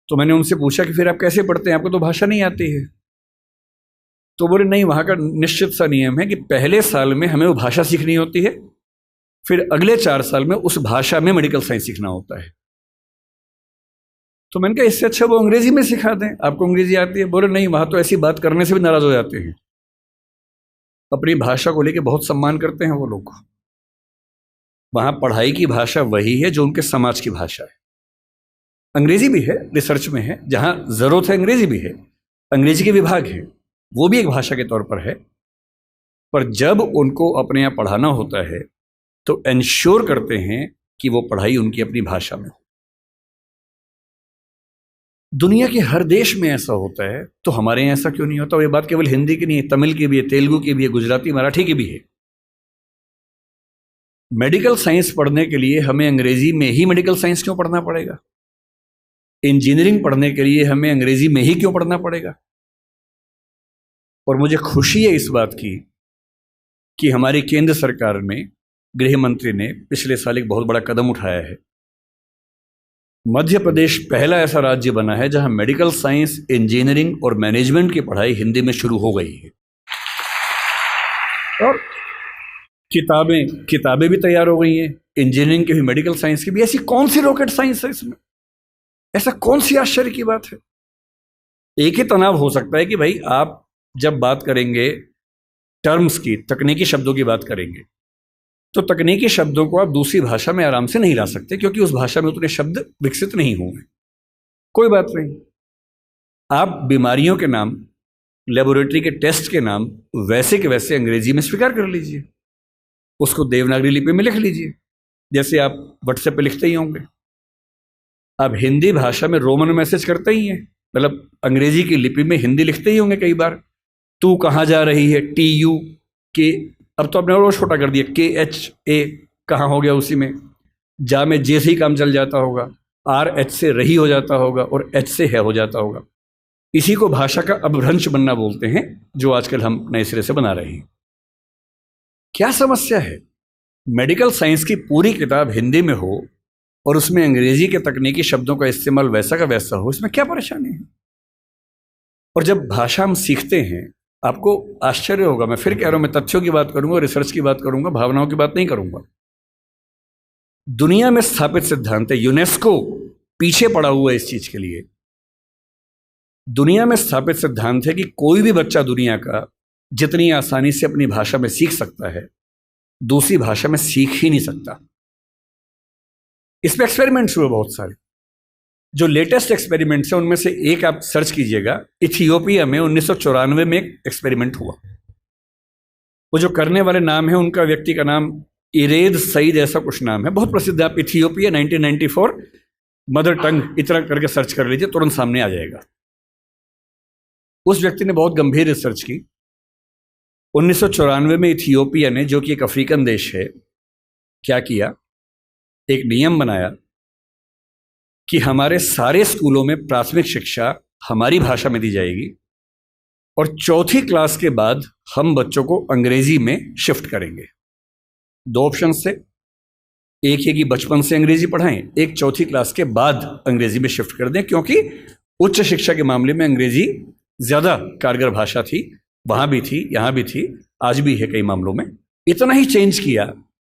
तो मैंने उनसे पूछा कि फिर आप कैसे पढ़ते हैं, आपको तो भाषा नहीं आती है? तो बोले नहीं, वहाँ का निश्चित सा नियम है कि पहले साल में हमें वो भाषा सीखनी होती है, फिर अगले 4 साल में उस भाषा में मेडिकल साइंस सीखना होता है। तो मैंने कहा इससे अच्छा वो अंग्रेजी में सिखा दें, आपको अंग्रेजी आती है। बोले नहीं, वहाँ तो ऐसी बात करने से भी नाराज हो जाते हैं। अपनी भाषा को लेकर बहुत सम्मान करते हैं वो लोग। वहाँ पढ़ाई की भाषा वही है जो उनके समाज की भाषा है। अंग्रेजी भी है, रिसर्च में है, जहाँ ज़रूरत है अंग्रेजी भी है, अंग्रेजी के विभाग है, वो भी एक भाषा के तौर पर है। पर जब उनको अपने यहाँ पढ़ाना होता है तो इंश्योर करते हैं कि वो पढ़ाई उनकी अपनी भाषा में हो। दुनिया के हर देश में ऐसा होता है, तो हमारे यहाँ ऐसा क्यों नहीं होता? और ये बात केवल हिंदी की नहीं है, तमिल की भी है, तेलुगु की भी है, गुजराती मराठी की भी है। मेडिकल साइंस पढ़ने के लिए हमें अंग्रेजी में ही मेडिकल साइंस क्यों पढ़ना पड़ेगा? इंजीनियरिंग पढ़ने के लिए हमें अंग्रेजी में ही क्यों पढ़ना पड़ेगा? और मुझे खुशी है इस बात की कि हमारी केंद्र सरकार में गृह मंत्री ने पिछले साल एक बहुत बड़ा कदम उठाया है। मध्य प्रदेश पहला ऐसा राज्य बना है जहां मेडिकल साइंस, इंजीनियरिंग और मैनेजमेंट की पढ़ाई हिंदी में शुरू हो गई है। और किताबें भी तैयार हो गई हैं, इंजीनियरिंग की भी, मेडिकल साइंस की भी। ऐसी कौन सी रॉकेट साइंस है इसमें? ऐसा कौन सी आश्चर्य की बात है? एक ही तनाव हो सकता है कि भाई आप जब बात करेंगे टर्म्स की, तकनीकी शब्दों की बात करेंगे, तो तकनीकी शब्दों को आप दूसरी भाषा में आराम से नहीं ला सकते, क्योंकि उस भाषा में उतने शब्द विकसित नहीं हुए। कोई बात नहीं, आप बीमारियों के नाम, लेबोरेटरी के टेस्ट के नाम वैसे के वैसे अंग्रेजी में स्वीकार कर लीजिए, उसको देवनागरी लिपि में लिख लीजिए, जैसे आप व्हाट्सएप पे लिखते ही होंगे। आप हिंदी भाषा में रोमन मैसेज करते ही हैं, मतलब अंग्रेजी की लिपि में हिंदी लिखते ही होंगे कई बार। तू कहाँ जा रही है, TU के, अब तो आपने और छोटा कर दिया, KHA कहाँ हो गया उसी में। जा में जे से ही काम चल जाता होगा, RH से रही हो जाता होगा, और H से है हो जाता होगा। इसी को भाषा का अपभ्रंश बनना बोलते हैं, जो आजकल हम नए सिरे से बना रहे हैं। क्या समस्या है? मेडिकल साइंस की पूरी किताब हिंदी में हो और उसमें अंग्रेजी के तकनीकी शब्दों का इस्तेमाल वैसा का वैसा हो, इसमें क्या परेशानी है? और जब भाषा हम सीखते हैं, आपको आश्चर्य होगा, मैं फिर कह रहा हूं, मैं तथ्यों की बात करूंगा, रिसर्च की बात करूंगा, भावनाओं की बात नहीं करूंगा। दुनिया में स्थापित सिद्धांत है, यूनेस्को पीछे पड़ा हुआ है इस चीज के लिए। दुनिया में स्थापित सिद्धांत है कि कोई भी बच्चा दुनिया का जितनी आसानी से अपनी भाषा में सीख सकता है, दूसरी भाषा में सीख ही नहीं सकता। इस पे एक्सपेरिमेंट्स हुए बहुत सारे। जो लेटेस्ट एक्सपेरिमेंट्स हैं उनमें से एक आप सर्च कीजिएगा, इथियोपिया में 1994 में एक एक्सपेरिमेंट हुआ। वो जो करने वाले नाम है, उनका व्यक्ति का नाम इरेद सईद ऐसा कुछ नाम है, बहुत प्रसिद्ध है। आप इथियोपिया 1994 मदर टंग इतना करके सर्च कर लीजिए, तुरंत सामने आ जाएगा। उस व्यक्ति ने बहुत गंभीर रिसर्च की। 1994 में इथियोपिया ने, जो कि एक अफ्रीकन देश है, क्या किया, एक नियम बनाया कि हमारे सारे स्कूलों में प्राथमिक शिक्षा हमारी भाषा में दी जाएगी, और चौथी क्लास के बाद हम बच्चों को अंग्रेजी में शिफ्ट करेंगे। दो ऑप्शन से, एक है कि बचपन से अंग्रेजी पढ़ाएं, एक चौथी क्लास के बाद अंग्रेजी में शिफ्ट कर दें, क्योंकि उच्च शिक्षा के मामले में अंग्रेजी ज्यादा कारगर भाषा थी, वहां भी थी, यहां भी थी, आज भी है कई मामलों में। इतना ही चेंज किया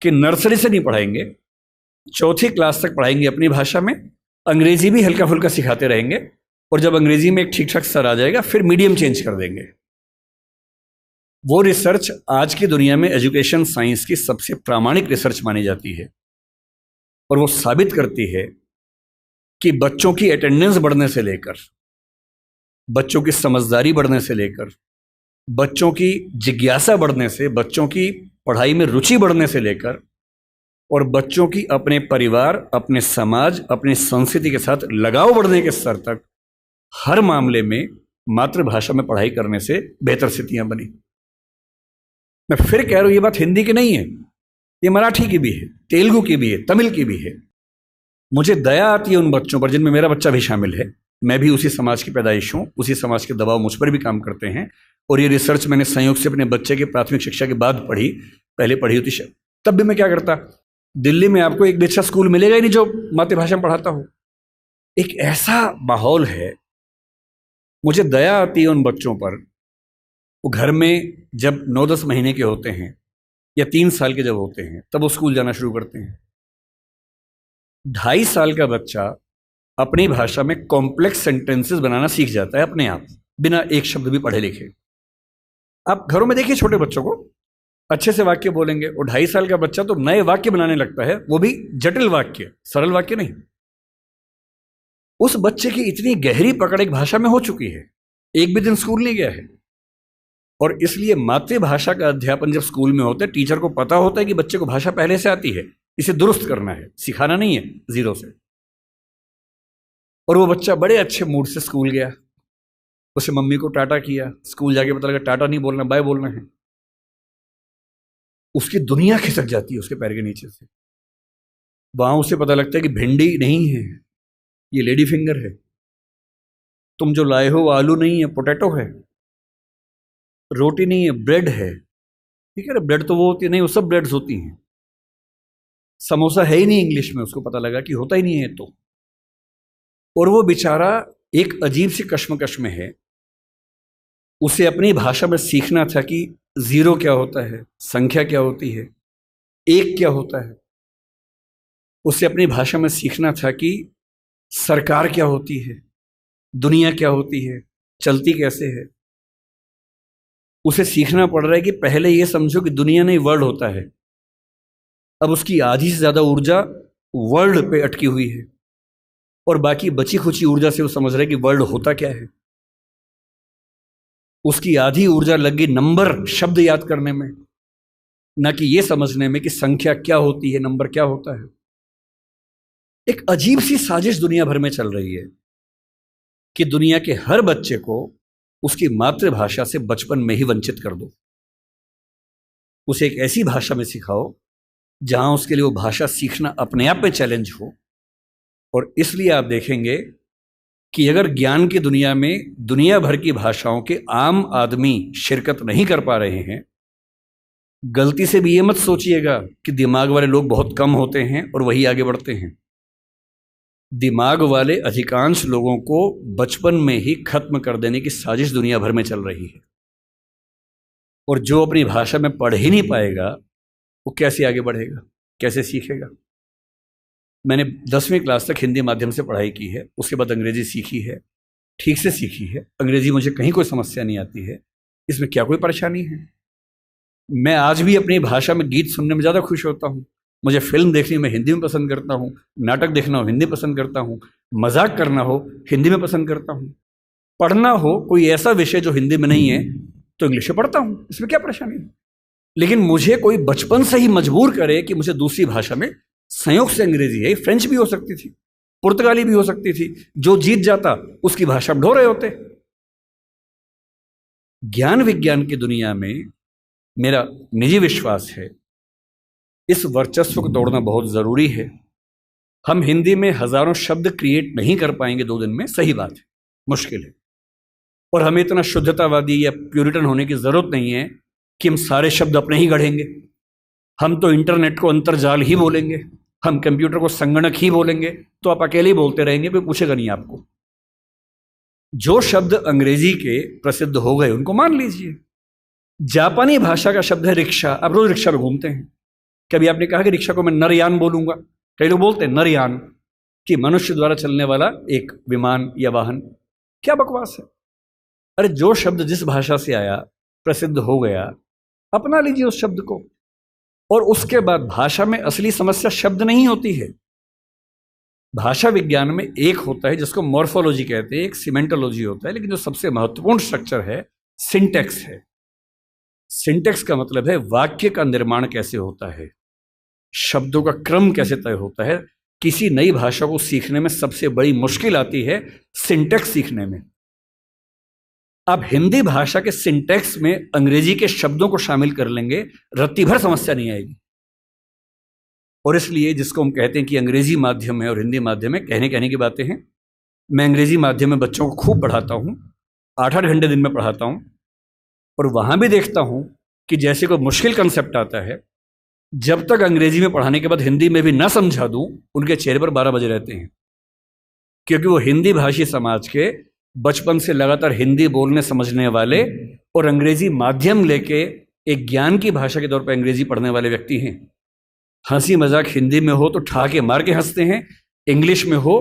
कि नर्सरी से नहीं पढ़ाएंगे, चौथी क्लास तक पढ़ाएंगे अपनी भाषा में, अंग्रेजी भी हल्का फुल्का सिखाते रहेंगे, और जब अंग्रेजी में एक ठीक ठाक स्तर आ जाएगा फिर मीडियम चेंज कर देंगे। वो रिसर्च आज की दुनिया में एजुकेशन साइंस की सबसे प्रामाणिक रिसर्च मानी जाती है, और वो साबित करती है कि बच्चों की अटेंडेंस बढ़ने से लेकर, बच्चों की समझदारी बढ़ने से लेकर, बच्चों की जिज्ञासा बढ़ने से, बच्चों की पढ़ाई में रुचि बढ़ने से लेकर, और बच्चों की अपने परिवार, अपने समाज, अपनी संस्कृति के साथ लगाव बढ़ने के स्तर तक, हर मामले में मातृभाषा में पढ़ाई करने से बेहतर स्थितियां बनी। मैं फिर कह रहा हूं, ये बात हिंदी की नहीं है, ये मराठी की भी है, तेलुगु की भी है, तमिल की भी है। मुझे दया आती है उन बच्चों पर, जिनमें मेरा बच्चा भी शामिल है। मैं भी उसी समाज की पैदाइश हूं, उसी समाज के दबाव मुझ पर भी काम करते हैं, और ये रिसर्च मैंने संयोग से अपने बच्चे के प्राथमिक शिक्षा के बाद पढ़ी, पहले पढ़ी होती तब भी मैं क्या करता, दिल्ली में आपको एक भी अच्छा स्कूल मिलेगा ही नहीं जो मातृभाषा में पढ़ाता हो। एक ऐसा माहौल है, मुझे दया आती है उन बच्चों पर। वो घर में जब 9-10 महीने के होते हैं या 3 साल के जब होते हैं, तब वो स्कूल जाना शुरू करते हैं। 2.5 साल का बच्चा अपनी भाषा में कॉम्प्लेक्स सेंटेंसेस बनाना सीख जाता है अपने आप, बिना एक शब्द भी पढ़े लिखे। आप घरों में देखिए छोटे बच्चों को, अच्छे से वाक्य बोलेंगे, और 2.5 साल का बच्चा तो नए वाक्य बनाने लगता है, वो भी जटिल वाक्य, सरल वाक्य नहीं। उस बच्चे की इतनी गहरी पकड़ एक भाषा में हो चुकी है, एक भी दिन स्कूल नहीं गया है। और इसलिए मातृभाषा का अध्यापन जब स्कूल में होता है, टीचर को पता होता है कि बच्चे को भाषा पहले से आती है, इसे दुरुस्त करना है, सिखाना नहीं है जीरो से। और वो बच्चा बड़े अच्छे मूड से स्कूल गया, उसे मम्मी को टाटा किया, स्कूल जाके पता लगा टाटा नहीं बोलना, बाय बोलना है। उसकी दुनिया खिसक जाती है उसके पैर के नीचे से। वहां उसे पता लगता है कि भिंडी नहीं है, ये लेडी फिंगर है। तुम जो लाए हो वो आलू नहीं है, पोटैटो है। रोटी नहीं है, ब्रेड है। ठीक है, ब्रेड तो वो होती है नहीं, वो सब ब्रेड्स होती हैं। समोसा है ही नहीं इंग्लिश में, उसको पता लगा कि होता ही नहीं है तो। और वो बेचारा एक अजीब सी कश्मकश में है। उसे अपनी भाषा में सीखना था कि जीरो क्या होता है, संख्या क्या होती है, एक क्या होता है। उसे अपनी भाषा में सीखना था कि सरकार क्या होती है, दुनिया क्या होती है, चलती कैसे है। उसे सीखना पड़ रहा है कि पहले यह समझो कि दुनिया नहीं वर्ल्ड होता है। अब उसकी आधी से ज्यादा ऊर्जा वर्ल्ड पे अटकी हुई है और बाकी बची खुची ऊर्जा से वो समझ रहा है कि वर्ल्ड होता क्या है। उसकी आधी ऊर्जा लगी नंबर शब्द याद करने में, ना कि यह समझने में कि संख्या क्या होती है, नंबर क्या होता है। एक अजीब सी साजिश दुनिया भर में चल रही है कि दुनिया के हर बच्चे को उसकी मातृभाषा से बचपन में ही वंचित कर दो। उसे एक ऐसी भाषा में सिखाओ जहां उसके लिए वो भाषा सीखना अपने आप में चैलेंज हो। और इसलिए आप देखेंगे कि अगर ज्ञान की दुनिया में दुनिया भर की भाषाओं के आम आदमी शिरकत नहीं कर पा रहे हैं, गलती से भी ये मत सोचिएगा कि दिमाग वाले लोग बहुत कम होते हैं और वही आगे बढ़ते हैं। दिमाग वाले अधिकांश लोगों को बचपन में ही खत्म कर देने की साजिश दुनिया भर में चल रही है। और जो अपनी भाषा में पढ़ ही नहीं पाएगा वो कैसे आगे बढ़ेगा, कैसे सीखेगा। मैंने 10वीं क्लास तक हिंदी माध्यम से पढ़ाई की है, उसके बाद अंग्रेजी सीखी है, ठीक से सीखी है। अंग्रेजी मुझे कहीं कोई समस्या नहीं आती है, इसमें क्या कोई परेशानी है। मैं आज भी अपनी भाषा में गीत सुनने में ज़्यादा खुश होता हूँ। मुझे फिल्म देखनी मैं हिंदी में पसंद करता हूँ, नाटक देखना हो हिंदी पसंद करता हूँ, मजाक करना हो हिंदी में पसंद करता हूँ, पढ़ना हो कोई ऐसा विषय जो हिंदी में नहीं है तो इंग्लिश में पढ़ता हूँ, इसमें क्या परेशानी है। लेकिन मुझे कोई बचपन से ही मजबूर करे कि मुझे दूसरी भाषा में, संयोग से अंग्रेजी है, फ्रेंच भी हो सकती थी, पुर्तगाली भी हो सकती थी, जो जीत जाता उसकी भाषा में ढो रहे होते। ज्ञान विज्ञान की दुनिया में मेरा निजी विश्वास है इस वर्चस्व को तोड़ना बहुत जरूरी है। हम हिंदी में हजारों शब्द क्रिएट नहीं कर पाएंगे 2 दिन में, सही बात है, मुश्किल है। और हमें इतना शुद्धतावादी या प्यूरिटन होने की जरूरत नहीं है कि हम सारे शब्द अपने ही गढ़ेंगे। हम तो इंटरनेट को अंतर्जाल ही बोलेंगे, हम कंप्यूटर को संगणक ही बोलेंगे, तो आप अकेले ही बोलते रहेंगे, कोई पूछेगा नहीं आपको। जो शब्द अंग्रेजी के प्रसिद्ध हो गए उनको मान लीजिए। जापानी भाषा का शब्द है रिक्शा। आप रोज रिक्शा में घूमते हैं, कभी आपने कहा कि रिक्शा को मैं नरयान बोलूंगा? कई लोग बोलते हैं नरयान, कि मनुष्य द्वारा चलने वाला एक विमान या वाहन। क्या बकवास है। अरे जो शब्द जिस भाषा से आया, प्रसिद्ध हो गया, अपना लीजिए उस शब्द को। और उसके बाद भाषा में असली समस्या शब्द नहीं होती है। भाषा विज्ञान में एक होता है जिसको मॉर्फोलॉजी कहते हैं, एक सिमेंटोलॉजी होता है, लेकिन जो सबसे महत्वपूर्ण स्ट्रक्चर है सिंटेक्स है। सिंटेक्स का मतलब है वाक्य का निर्माण कैसे होता है, शब्दों का क्रम कैसे तय होता है। किसी नई भाषा को सीखने में सबसे बड़ी मुश्किल आती है सिंटेक्स सीखने में। आप हिंदी भाषा के सिंटेक्स में अंग्रेजी के शब्दों को शामिल कर लेंगे, रत्ती भर समस्या नहीं आएगी। और इसलिए जिसको हम कहते हैं कि अंग्रेजी माध्यम है और हिंदी माध्यम है, कहने की बातें हैं। मैं अंग्रेजी माध्यम में बच्चों को खूब पढ़ाता हूँ, 8-8 घंटे दिन में पढ़ाता हूँ। और वहाँ भी देखता हूँ कि जैसे कोई मुश्किल कंसेप्ट आता है, जब तक अंग्रेजी में पढ़ाने के बाद हिंदी में भी ना समझा दूँ, उनके चेहरे पर 12 बजे रहते हैं। क्योंकि वो हिंदी भाषी समाज के बचपन से लगातार हिंदी बोलने समझने वाले और अंग्रेजी माध्यम लेके एक ज्ञान की भाषा के तौर पर अंग्रेजी पढ़ने वाले व्यक्ति हैं। हंसी मजाक हिंदी में हो तो ठाके मार के हंसते हैं, इंग्लिश में हो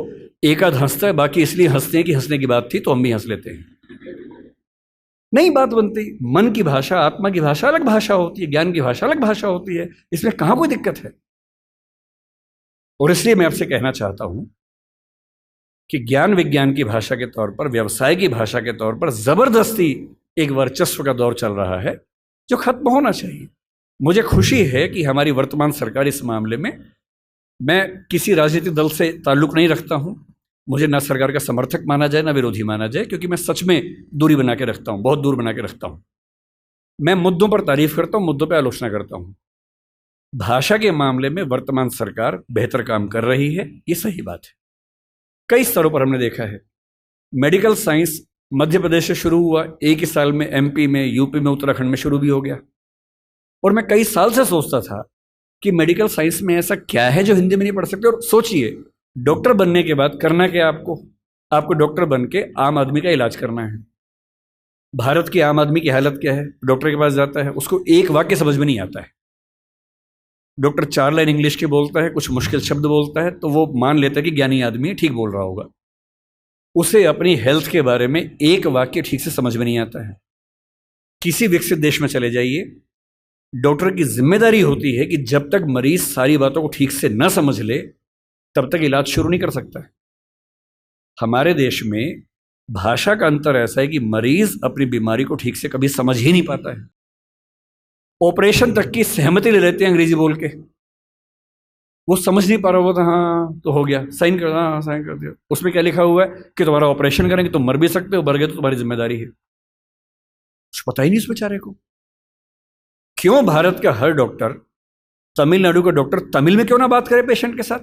एक आध हंसता है, बाकी इसलिए हंसते हैं कि हंसने की बात थी तो हम भी हंस लेते हैं। नहीं बात बनती। मन की भाषा, आत्मा की भाषा अलग भाषा होती है, ज्ञान की भाषा अलग भाषा होती है, इसमें कहां कोई दिक्कत है। और इसलिए मैं आपसे कहना चाहता हूं कि ज्ञान विज्ञान की भाषा के तौर पर, व्यवसाय की भाषा के तौर पर जबरदस्ती एक वर्चस्व का दौर चल रहा है जो खत्म होना चाहिए। मुझे खुशी है कि हमारी वर्तमान सरकार इस मामले में मैं किसी राजनीतिक दल से ताल्लुक़ नहीं रखता हूँ, मुझे ना सरकार का समर्थक माना जाए ना विरोधी माना जाए, क्योंकि मैं सच में दूरी बना के रखता हूँ, बहुत दूर बना के रखता हूँ। मैं मुद्दों पर तारीफ करता हूँ, मुद्दों पर आलोचना करता हूँ। भाषा के मामले में वर्तमान सरकार बेहतर काम कर रही है, ये सही बात है। कई स्तरों पर हमने देखा है। मेडिकल साइंस मध्य प्रदेश से शुरू हुआ, एक ही साल में MP में, यूपी में, उत्तराखंड में शुरू भी हो गया। और मैं कई साल से सोचता था कि मेडिकल साइंस में ऐसा क्या है जो हिंदी में नहीं पढ़ सकते। और सोचिए, डॉक्टर बनने के बाद करना क्या आपको डॉक्टर बन के आम आदमी का इलाज करना है। भारत के आम आदमी की हालत क्या है? डॉक्टर के पास जाता है, उसको एक वाक्य समझ में नहीं आता है। डॉक्टर 4 लाइन इंग्लिश के बोलता है, कुछ मुश्किल शब्द बोलता है, तो वो मान लेता है कि ज्ञानी आदमी ठीक बोल रहा होगा। उसे अपनी हेल्थ के बारे में एक वाक्य ठीक से समझ में नहीं आता है। किसी विकसित देश में चले जाइए, डॉक्टर की जिम्मेदारी होती है कि जब तक मरीज सारी बातों को ठीक से न समझ ले तब तक इलाज शुरू नहीं कर सकता है। हमारे देश में भाषा का अंतर ऐसा है कि मरीज अपनी बीमारी को ठीक से कभी समझ ही नहीं पाता है। ऑपरेशन तक की सहमति ले लेते हैं अंग्रेजी बोल के, वो समझ नहीं पा रहा होता, हाँ तो हो गया, साइन कर, हाँ साइन कर दिया। उसमें क्या लिखा हुआ है कि तुम्हारा ऑपरेशन करेंगे, तुम मर भी सकते हो, मर गए तो तुम्हारी जिम्मेदारी है। कुछ पता ही नहीं उस बेचारे को। क्यों भारत का हर डॉक्टर, तमिलनाडु का डॉक्टर तमिल में क्यों ना बात करे पेशेंट के साथ,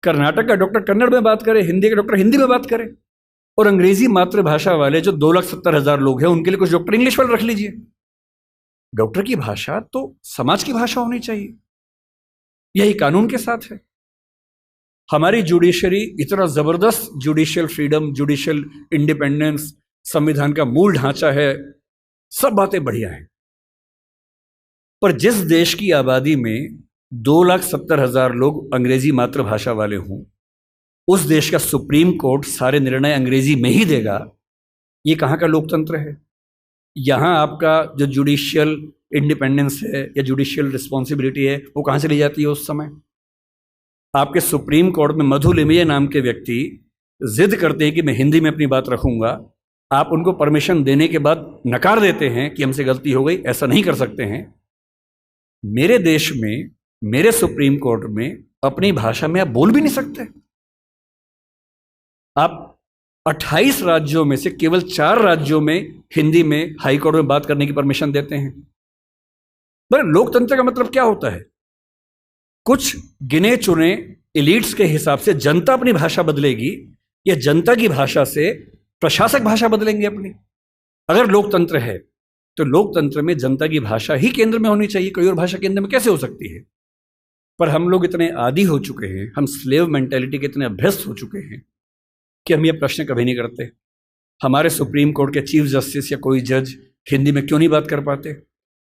कर्नाटक का डॉक्टर कन्नड़ में बात करे, हिंदी का डॉक्टर हिंदी में बात करे, और अंग्रेजी मातृभाषा वाले जो 2,70,000 लोग हैं उनके लिए कुछ डॉक्टर इंग्लिश वाले रख लीजिए। डॉक्टर की भाषा तो समाज की भाषा होनी चाहिए, यही कानून के साथ है। हमारी जुडिशरी इतना जबरदस्त जुडिशियल फ्रीडम, जुडिशियल इंडिपेंडेंस, संविधान का मूल ढांचा है, सब बातें बढ़िया हैं। पर जिस देश की आबादी में 2,70,000 लोग अंग्रेजी मातृभाषा वाले हों, उस देश का सुप्रीम कोर्ट सारे निर्णय अंग्रेजी में ही देगा, ये कहाँ का लोकतंत्र है? यहाँ आपका जो जुडिशियल इंडिपेंडेंस है या जुडिशियल रिस्पॉन्सिबिलिटी है वो कहाँ से ली जाती है? उस समय आपके सुप्रीम कोर्ट में मधु लिमये नाम के व्यक्ति जिद करते हैं कि मैं हिंदी में अपनी बात रखूंगा, आप उनको परमिशन देने के बाद नकार देते हैं कि हमसे गलती हो गई, ऐसा नहीं कर सकते हैं। मेरे देश में, मेरे सुप्रीम कोर्ट में अपनी भाषा में आप बोल भी नहीं सकते। आप 28 राज्यों में से केवल 4 राज्यों में हिंदी में हाई कोर्ट में बात करने की परमिशन देते हैं। पर लोकतंत्र का मतलब क्या होता है? कुछ गिने चुने एलिट्स के हिसाब से जनता अपनी भाषा बदलेगी या जनता की भाषा से प्रशासक भाषा बदलेंगे अपनी? अगर लोकतंत्र है तो लोकतंत्र में जनता की भाषा ही केंद्र में होनी चाहिए, कोई और भाषा केंद्र में कैसे हो सकती है? पर हम लोग इतने आदी हो चुके हैं, हम स्लेव मेंटेलिटी के इतने अभ्यस्त हो चुके हैं कि हम ये प्रश्न कभी नहीं करते। हमारे सुप्रीम कोर्ट के चीफ जस्टिस या कोई जज हिंदी में क्यों नहीं बात कर पाते?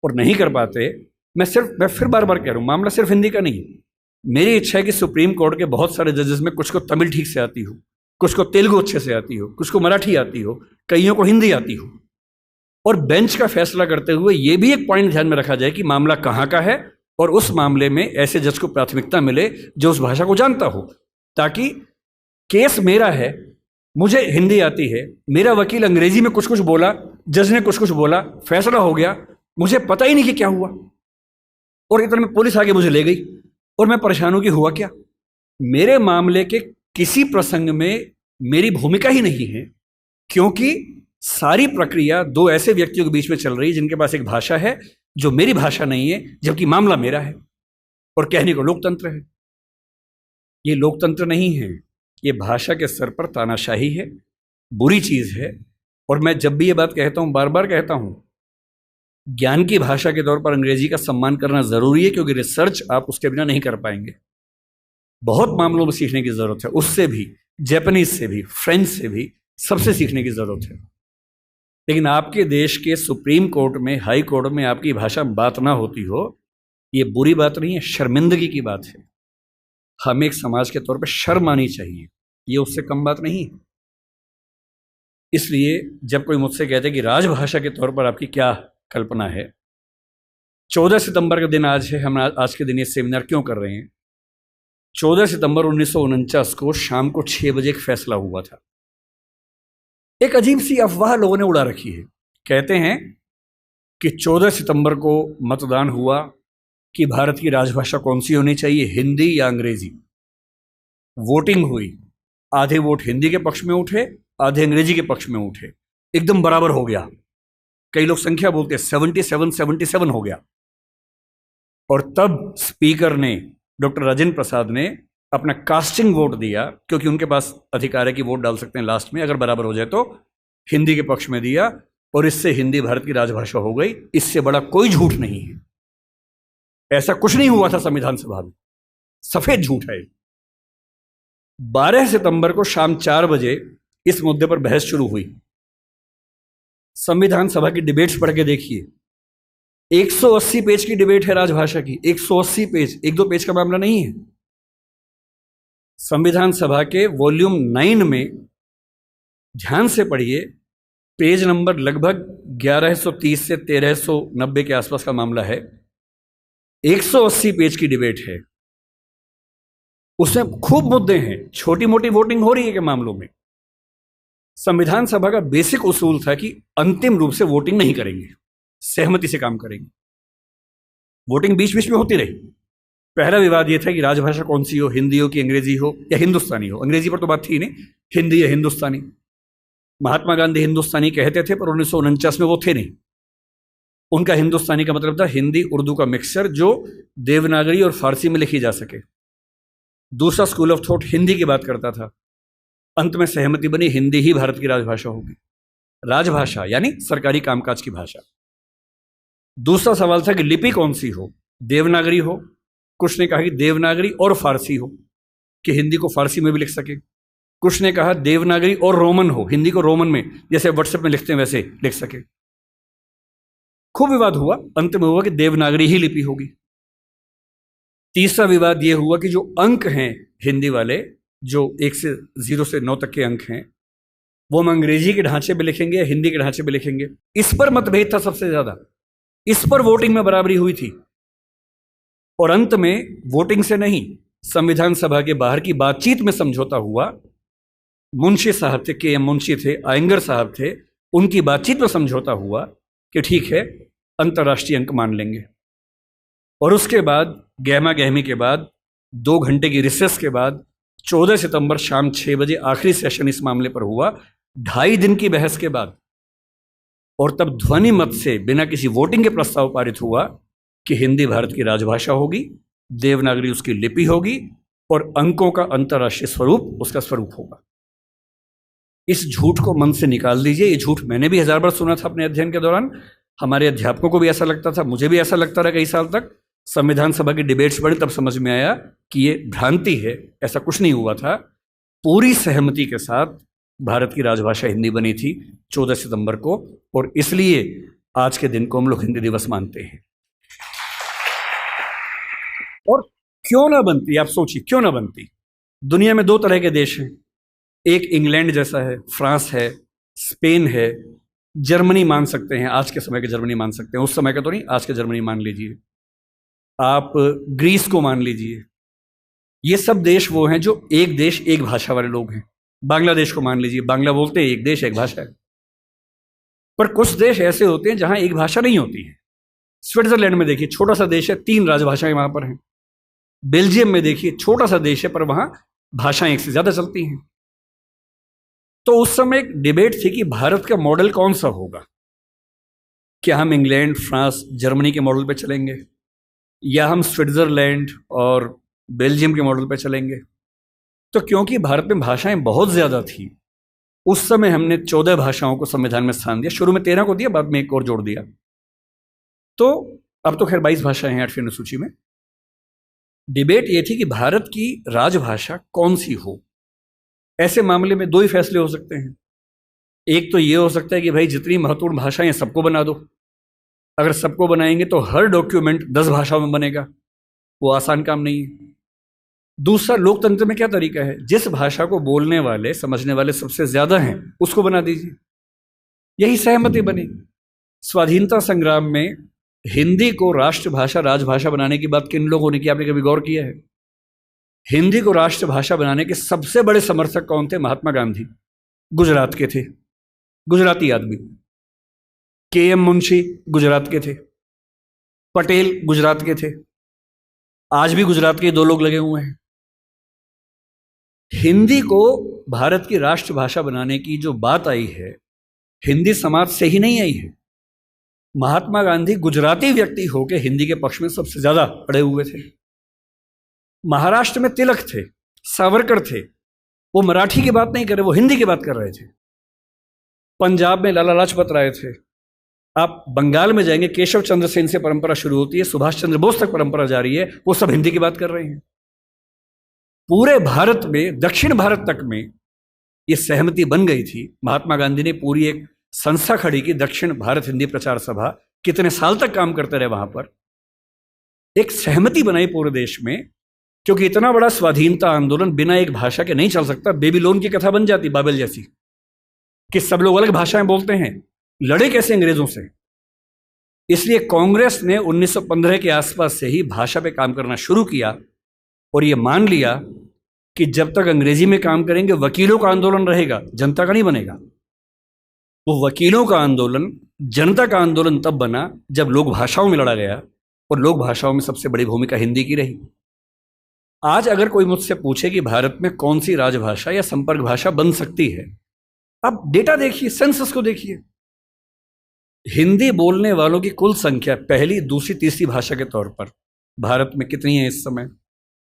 और नहीं कर पाते, मैं फिर बार बार कह रहा हूँ, मामला सिर्फ हिंदी का नहीं। मेरी इच्छा है कि सुप्रीम कोर्ट के बहुत सारे जजेस में कुछ को तमिल ठीक से आती हो, कुछ को तेलुगु अच्छे से आती हो, कुछ को मराठी आती हो, कईयों को हिंदी आती हो। और बेंच का फैसला करते हुए ये भी एक पॉइंट ध्यान में रखा जाए कि मामला कहाँ का है और उस मामले में ऐसे जज को प्राथमिकता मिले जो उस भाषा को जानता हो, ताकि केस मेरा है, मुझे हिंदी आती है, मेरा वकील अंग्रेजी में कुछ कुछ बोला, जज ने कुछ कुछ बोला, फैसला हो गया, मुझे पता ही नहीं कि क्या हुआ, और इतने में पुलिस आगे मुझे ले गई और मैं परेशान हूं कि हुआ क्या। मेरे मामले के किसी प्रसंग में मेरी भूमिका ही नहीं है, क्योंकि सारी प्रक्रिया 2 ऐसे व्यक्तियों के बीच में चल रही है जिनके पास एक भाषा है जो मेरी भाषा नहीं है, जबकि मामला मेरा है, और कहने को लोकतंत्र है। ये लोकतंत्र नहीं है, ये भाषा के स्तर पर तानाशाही है, बुरी चीज है। और मैं जब भी ये बात कहता हूं, बार बार कहता हूं, ज्ञान की भाषा के तौर पर अंग्रेजी का सम्मान करना जरूरी है, क्योंकि रिसर्च आप उसके बिना नहीं कर पाएंगे। बहुत मामलों में सीखने की जरूरत है, उससे भी, जापानीज से भी, फ्रेंच से भी, सबसे सीखने की जरूरत है। लेकिन आपके देश के सुप्रीम कोर्ट में, हाई कोर्ट में आपकी भाषा में बात ना होती हो, ये बुरी बात नहीं है, शर्मिंदगी की बात है। हमें एक समाज के तौर पर शर्म आनी चाहिए, ये उससे कम बात नहीं है। इसलिए जब कोई मुझसे कहते हैं कि राजभाषा के तौर पर आपकी क्या कल्पना है, 14 सितंबर का दिन आज है, हम आज के दिन ये सेमिनार क्यों कर रहे हैं? 14 सितंबर 1949 को शाम को 6 बजे एक फैसला हुआ था। एक अजीब सी अफवाह लोगों ने उड़ा रखी है। कहते हैं कि 14 सितंबर को मतदान हुआ कि भारत की राजभाषा कौन सी होनी चाहिए, हिंदी या अंग्रेजी। वोटिंग हुई, आधे वोट हिंदी के पक्ष में उठे, आधे अंग्रेजी के पक्ष में उठे, एकदम बराबर हो गया। कई लोग संख्या बोलते 77-77 हो गया। और तब स्पीकर ने, डॉक्टर राजेंद्र प्रसाद ने अपना कास्टिंग वोट दिया, क्योंकि उनके पास अधिकार है कि वोट डाल सकते हैं लास्ट में, अगर बराबर हो जाए तो, हिंदी के पक्ष में दिया, और इससे हिंदी भारत की राजभाषा हो गई। इससे बड़ा कोई झूठ नहीं है। ऐसा कुछ नहीं हुआ था संविधान सभा में, सफेद झूठ है। 12 सितंबर को शाम 4 बजे इस मुद्दे पर बहस शुरू हुई। संविधान सभा की डिबेट्स पढ़ के देखिए, 180 पेज की डिबेट है राजभाषा की, 180 पेज, 1-2 पेज का मामला नहीं है। संविधान सभा के वॉल्यूम 9 में ध्यान से पढ़िए, पेज नंबर लगभग 1130 से 1390 के आसपास का मामला है। 180 पेज की डिबेट है, उसमें खूब मुद्दे हैं, छोटी मोटी वोटिंग हो रही है के मामलों में। संविधान सभा का बेसिक उसूल था कि अंतिम रूप से वोटिंग नहीं करेंगे, सहमति से काम करेंगे। वोटिंग बीच बीच में होती रही। पहला विवाद यह था कि राजभाषा कौन सी हो, हिंदी हो कि अंग्रेजी हो या हिंदुस्तानी हो। अंग्रेजी पर तो बात थी नहीं, हिंदी या हिंदुस्तानी। महात्मा गांधी हिंदुस्तानी कहते थे, पर 1949 में वो थे नहीं। उनका हिंदुस्तानी का मतलब था हिंदी उर्दू का मिक्सचर, जो देवनागरी और फारसी में लिखी जा सके। दूसरा स्कूल ऑफ थॉट हिंदी की बात करता था। अंत में सहमति बनी, हिंदी ही भारत की राजभाषा होगी। राजभाषा यानी सरकारी कामकाज की भाषा। दूसरा सवाल था कि लिपि कौन सी हो, देवनागरी हो, कुछ ने कहा कि देवनागरी और फारसी हो, कि हिंदी को फारसी में भी लिख सके। कुछ ने कहा देवनागरी और रोमन हो, हिंदी को रोमन में, जैसे व्हाट्सएप में लिखते हैं वैसे लिख सके। खूब विवाद हुआ, अंत में हुआ कि देवनागरी ही लिपि होगी। तीसरा विवाद यह हुआ कि जो अंक हैं हिंदी वाले, जो 1 से 0 से 9 तक के अंक हैं, वो हम अंग्रेजी के ढांचे में लिखेंगे या हिंदी के ढांचे में लिखेंगे। इस पर मतभेद था सबसे ज्यादा। इस पर वोटिंग में बराबरी हुई थी। और अंत में वोटिंग से नहीं, संविधान सभा के बाहर की बातचीत में समझौता हुआ। मुंशी साहब थे, के एम मुंशी थे, आयंगर साहब थे, उनकी बातचीत में समझौता हुआ कि ठीक है, अंतर्राष्ट्रीय अंक मान लेंगे। और उसके बाद गहमा गहमी के बाद 2 घंटे की रिसेस के बाद 14 सितंबर शाम 6 बजे आखिरी सेशन इस मामले पर हुआ, 2.5 दिन की बहस के बाद। और तब ध्वनि मत से, बिना किसी वोटिंग के प्रस्ताव पारित हुआ कि हिंदी भारत की राजभाषा होगी, देवनागरी उसकी लिपि होगी, और अंकों का अंतर्राष्ट्रीय स्वरूप उसका स्वरूप होगा। इस झूठ को मन से निकाल दीजिए। ये झूठ मैंने भी 1000 बार सुना था अपने अध्ययन के दौरान। हमारे अध्यापकों को भी ऐसा लगता था, मुझे भी ऐसा लगता रहा कई साल तक। संविधान सभा की डिबेट्स बढ़ी, तब समझ में आया कि ये भ्रांति है, ऐसा कुछ नहीं हुआ था। पूरी सहमति के साथ भारत की राजभाषा हिंदी बनी थी 14 सितंबर को, और इसलिए आज के दिन को हम लोग हिंदी दिवस मानते हैं। और क्यों ना बनती, आप सोचिए क्यों ना बनती। दुनिया में 2 तरह के देश हैं, एक इंग्लैंड जैसा है, फ्रांस है, स्पेन है, जर्मनी मान सकते हैं, आज के समय के जर्मनी मान सकते हैं, उस समय का तो नहीं, आज के जर्मनी मान लीजिए, आप ग्रीस को मान लीजिए। ये सब देश वो हैं जो एक देश एक भाषा वाले लोग हैं। बांग्लादेश को मान लीजिए, बांग्ला बोलते हैं, एक देश एक भाषा है। पर कुछ देश ऐसे होते हैं जहां एक भाषा नहीं होती है। स्विट्जरलैंड में देखिए, छोटा सा देश है, 3 राजभाषाएं वहां पर हैं। बेल्जियम में देखिए, छोटा सा देश है, पर वहां भाषाएं 1 से ज्यादा चलती हैं। तो उस समय एक डिबेट थी कि भारत का मॉडल कौन सा होगा। क्या हम इंग्लैंड, फ्रांस, जर्मनी के मॉडल पे चलेंगे, या हम स्विट्जरलैंड और बेल्जियम के मॉडल पे चलेंगे। तो क्योंकि भारत में भाषाएं बहुत ज़्यादा थी, उस समय हमने 14 भाषाओं को संविधान में स्थान दिया। शुरू में 13 को दिया, बाद में एक और जोड़ दिया। तो अब तो खैर 22 भाषाएं हैं 8वीं अनुसूची में। डिबेट ये थी कि भारत की राजभाषा कौन सी हो। ऐसे मामले में 2 ही फैसले हो सकते हैं। एक तो ये हो सकता है कि भाई जितनी महत्वपूर्ण भाषाएं सबको बना दो। अगर सबको बनाएंगे तो हर डॉक्यूमेंट 10 भाषाओं में बनेगा, वो आसान काम नहीं है। दूसरा, लोकतंत्र में क्या तरीका है, जिस भाषा को बोलने वाले, समझने वाले सबसे ज्यादा हैं, उसको बना दीजिए। यही सहमति बनी। स्वाधीनता संग्राम में हिंदी को राष्ट्रभाषा, राजभाषा बनाने की बात किन लोगों ने की, आपने कभी गौर किया है? हिंदी को राष्ट्रभाषा बनाने के सबसे बड़े समर्थक कौन थे? महात्मा गांधी, गुजरात के थे, गुजराती आदमी। के एम मुंशी गुजरात के थे, पटेल गुजरात के थे, आज भी गुजरात के 2 लोग लगे हुए हैं। हिंदी को भारत की राष्ट्रभाषा बनाने की जो बात आई है, हिंदी समाज से ही नहीं आई है। महात्मा गांधी गुजराती व्यक्ति होकर हिंदी के पक्ष में सबसे ज्यादा अड़े हुए थे। महाराष्ट्र में तिलक थे, सावरकर थे, वो मराठी की बात नहीं कर रहे, वो हिंदी की बात कर रहे थे। पंजाब में लाला लाजपत राय थे। आप बंगाल में जाएंगे, केशव चंद्र सेन से परंपरा शुरू होती है, सुभाष चंद्र बोस तक परंपरा जारी है, वो सब हिंदी की बात कर रहे हैं। पूरे भारत में, दक्षिण भारत तक में ये सहमति बन गई थी। महात्मा गांधी ने पूरी एक संस्था खड़ी की, दक्षिण भारत हिंदी प्रचार सभा। कितने साल तक काम करते रहे वहां पर, एक सहमति बनाई पूरे देश में, क्योंकि इतना बड़ा स्वाधीनता आंदोलन बिना एक भाषा के नहीं चल सकता। बेबीलोन की कथा बन जाती, बाबेल जैसी, कि सब लोग अलग भाषाएं बोलते हैं, लड़े कैसे अंग्रेजों से। इसलिए कांग्रेस ने 1915 के आसपास से ही भाषा पे काम करना शुरू किया और ये मान लिया कि जब तक अंग्रेजी में काम करेंगे वकीलों का आंदोलन रहेगा, जनता का नहीं बनेगा। वो वकीलों का आंदोलन जनता का आंदोलन तब बना जब लोक भाषाओं में लड़ा गया, और लोक भाषाओं में सबसे बड़ी भूमिका हिंदी की रही। आज अगर कोई मुझसे पूछे कि भारत में कौन सी राजभाषा या संपर्क भाषा बन सकती है, आप डेटा देखिए, सेंसस को देखिए। हिंदी बोलने वालों की कुल संख्या पहली, दूसरी, तीसरी भाषा के तौर पर भारत में कितनी है इस समय?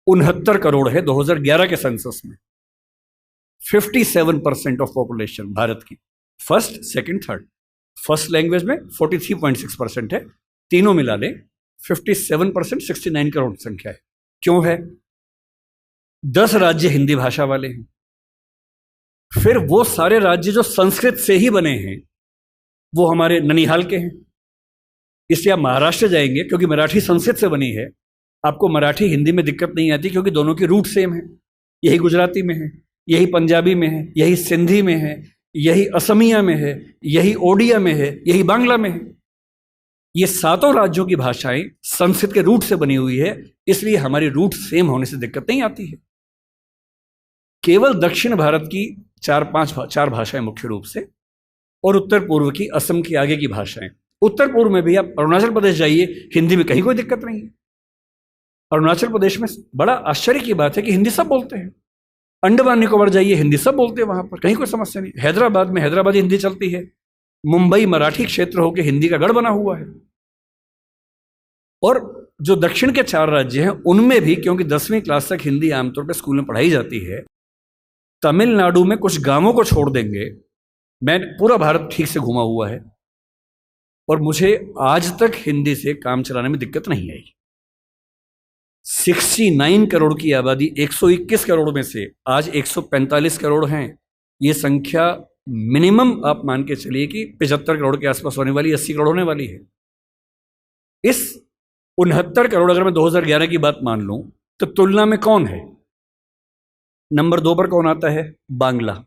69 करोड़ है 2011 के सेंसस में। 57% ऑफ पॉपुलेशन भारत की, first, second, third. First language में 43.6% है, तीनों मिला ले 57%, 69 करोड़ संख्या है। क्यों है? 10 राज्य हिंदी भाषा वाले हैं। फिर वो सारे राज्य जो संस्कृत से ही बने हैं, वो हमारे ननिहाल के हैं। इसलिए आप महाराष्ट्र जाएंगे, क्योंकि मराठी संस्कृत से बनी है, आपको मराठी हिंदी में दिक्कत नहीं आती, क्योंकि दोनों की रूट सेम है। यही गुजराती में है, यही पंजाबी में है, यही सिंधी में है, यही असमिया में है, यही ओडिया में है, यही बांग्ला में है। ये 7 राज्यों की भाषाएं संस्कृत के रूट से बनी हुई है, इसलिए हमारी रूट सेम होने से दिक्कत नहीं आती है। केवल दक्षिण भारत की 4 भाषाएं मुख्य रूप से, और उत्तर पूर्व की, असम की आगे की भाषाएं। उत्तर पूर्व में भी आप अरुणाचल प्रदेश जाइए, हिंदी में कहीं कोई दिक्कत नहीं है। अरुणाचल प्रदेश में बड़ा आश्चर्य की बात है कि हिंदी सब बोलते हैं। अंडमान निकोबार जाइए, हिंदी सब बोलते हैं, वहां पर कहीं कोई समस्या नहीं। हैदराबाद में हैदराबादी हिंदी चलती है। मुंबई मराठी क्षेत्र होकर हिंदी का गढ़ बना हुआ है। और जो दक्षिण के 4 राज्य हैं, उनमें भी, क्योंकि 10वीं क्लास तक हिंदी आमतौर पर स्कूल में पढ़ाई जाती है, तमिलनाडु में कुछ गांवों को छोड़ देंगे, मैं पूरा भारत ठीक से घुमा हुआ है, और मुझे आज तक हिंदी से काम चलाने में दिक्कत नहीं आई। 69 करोड़ की आबादी 121 करोड़ में से आज 145 करोड़ हैं। ये संख्या मिनिमम आप मान के चलिए कि 75 करोड़ के आसपास होने वाली, 80 करोड़ होने वाली है। इस 69 करोड़ अगर मैं 2011 की बात मान लूं, तो तुलना में कौन है? नंबर 2 पर कौन आता है? बांग्ला।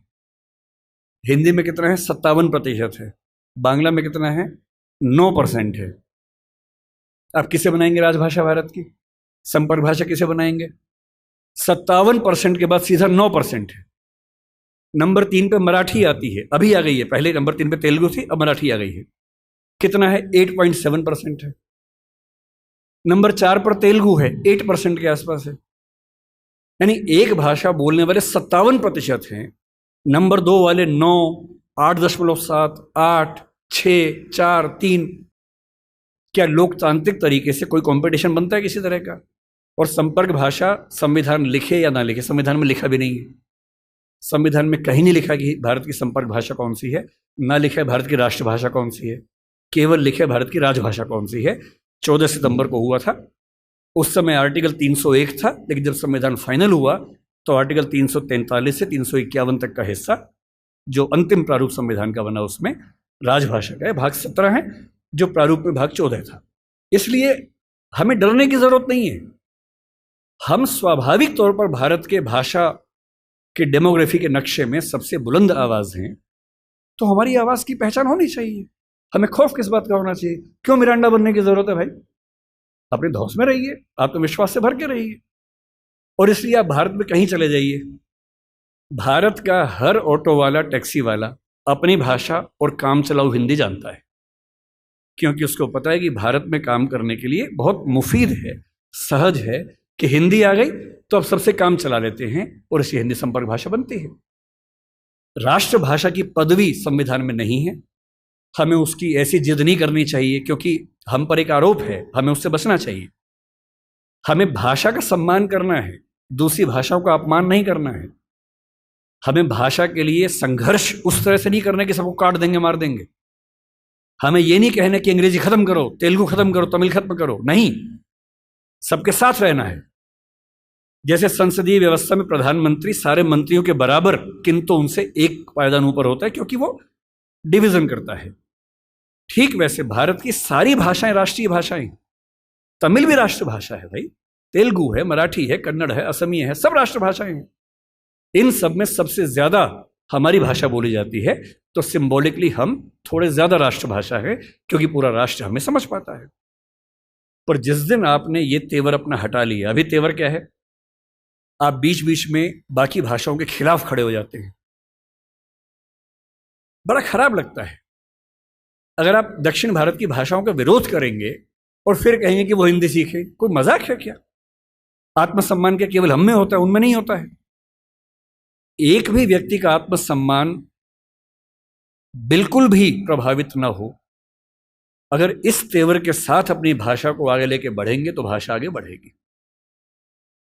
हिंदी में कितना है? 57% है। बांग्ला में कितना है? 9% है। आप किसे बनाएंगे राजभाषा भारत की? संपर्क भाषा किसे बनाएंगे? 57% के बाद सीधा 9% है। नंबर 3 पे मराठी आती है, अभी आ गई है। पहले नंबर 3 पे तेलुगु थी, अब मराठी आ गई है। कितना है? 8.7% है। नंबर 4 पर तेलुगु है, 8% के आसपास है। यानी एक भाषा बोलने वाले 57% हैं, नंबर 2 वाले 9, 8.7, 8, 6, 4, 3। क्या लोकतांत्रिक तरीके से कोई कंपटीशन बनता है किसी तरह का? और संपर्क भाषा संविधान लिखे या ना लिखे, संविधान में लिखा भी नहीं है। संविधान में कहीं नहीं लिखा कि भारत की संपर्क भाषा कौन सी है, ना लिखा है भारत की राष्ट्रभाषा कौन सी है, केवल लिखे भारत की राजभाषा कौन सी है। 14 सितंबर को हुआ था, उस समय आर्टिकल 301 था, लेकिन जब संविधान फाइनल हुआ तो आर्टिकल 343 से 351 तक का हिस्सा जो अंतिम प्रारूप संविधान का बना, उसमें राजभाषा का है। भाग 17 है, जो प्रारूप में भाग 14 था। इसलिए हमें डरने की जरूरत नहीं है। हम स्वाभाविक तौर पर भारत के भाषा के डेमोग्राफी के नक्शे में सबसे बुलंद आवाज हैं, तो हमारी आवाज की पहचान होनी चाहिए। हमें खौफ किस बात का होना चाहिए? क्यों मिरांडा बनने की जरूरत है भाई? अपने धौस में रहिए, आत्मविश्वास से भर के रहिए। और इसलिए आप भारत में कहीं चले जाइए, भारत का हर ऑटो वाला, टैक्सी वाला अपनी भाषा और काम चलाऊ हिंदी जानता है, क्योंकि उसको पता है कि भारत में काम करने के लिए बहुत मुफीद है। सहज है कि हिंदी आ गई तो अब सबसे काम चला लेते हैं और इसी हिंदी संपर्क भाषा बनती है। राष्ट्रभाषा की पदवी संविधान में नहीं है। हमें उसकी ऐसी जिद नहीं करनी चाहिए, क्योंकि हम पर एक आरोप है, हमें उससे बचना चाहिए। हमें भाषा का सम्मान करना है, दूसरी भाषाओं का अपमान नहीं करना है। हमें भाषा के लिए संघर्ष उस तरह से नहीं करना कि सबको काट देंगे, मार देंगे। हमें यह नहीं कहना कि अंग्रेजी खत्म करो, तेलुगु खत्म करो, तमिल खत्म करो, नहीं, सबके साथ रहना है। जैसे संसदीय व्यवस्था में प्रधानमंत्री सारे मंत्रियों के बराबर, किंतु उनसे एक पायदान ऊपर होता है, क्योंकि वो डिवीजन करता है। ठीक वैसे भारत की सारी भाषाएं राष्ट्रीय भाषाएं। तमिल भी राष्ट्रभाषा है भाई, तेलुगु है, मराठी है, कन्नड़ है, असमिया है, सब राष्ट्रभाषाएं हैं। इन सब में सबसे ज्यादा हमारी भाषा बोली जाती है, तो सिंबॉलिकली हम थोड़े ज्यादा राष्ट्रभाषा है, क्योंकि पूरा राष्ट्र हमें समझ पाता है। पर जिस दिन आपने ये तेवर अपना हटा लिया, अभी तेवर क्या है, आप बीच बीच में बाकी भाषाओं के खिलाफ खड़े हो जाते हैं। बड़ा खराब लगता है। अगर आप दक्षिण भारत की भाषाओं का विरोध करेंगे और फिर कहेंगे कि वो हिंदी सीखे, कोई मजाक है क्या? आत्मसम्मान क्या केवल हम में होता है, उनमें नहीं होता है? एक भी व्यक्ति का आत्मसम्मान बिल्कुल भी प्रभावित ना हो, अगर इस तेवर के साथ अपनी भाषा को आगे लेके बढ़ेंगे तो भाषा आगे बढ़ेगी।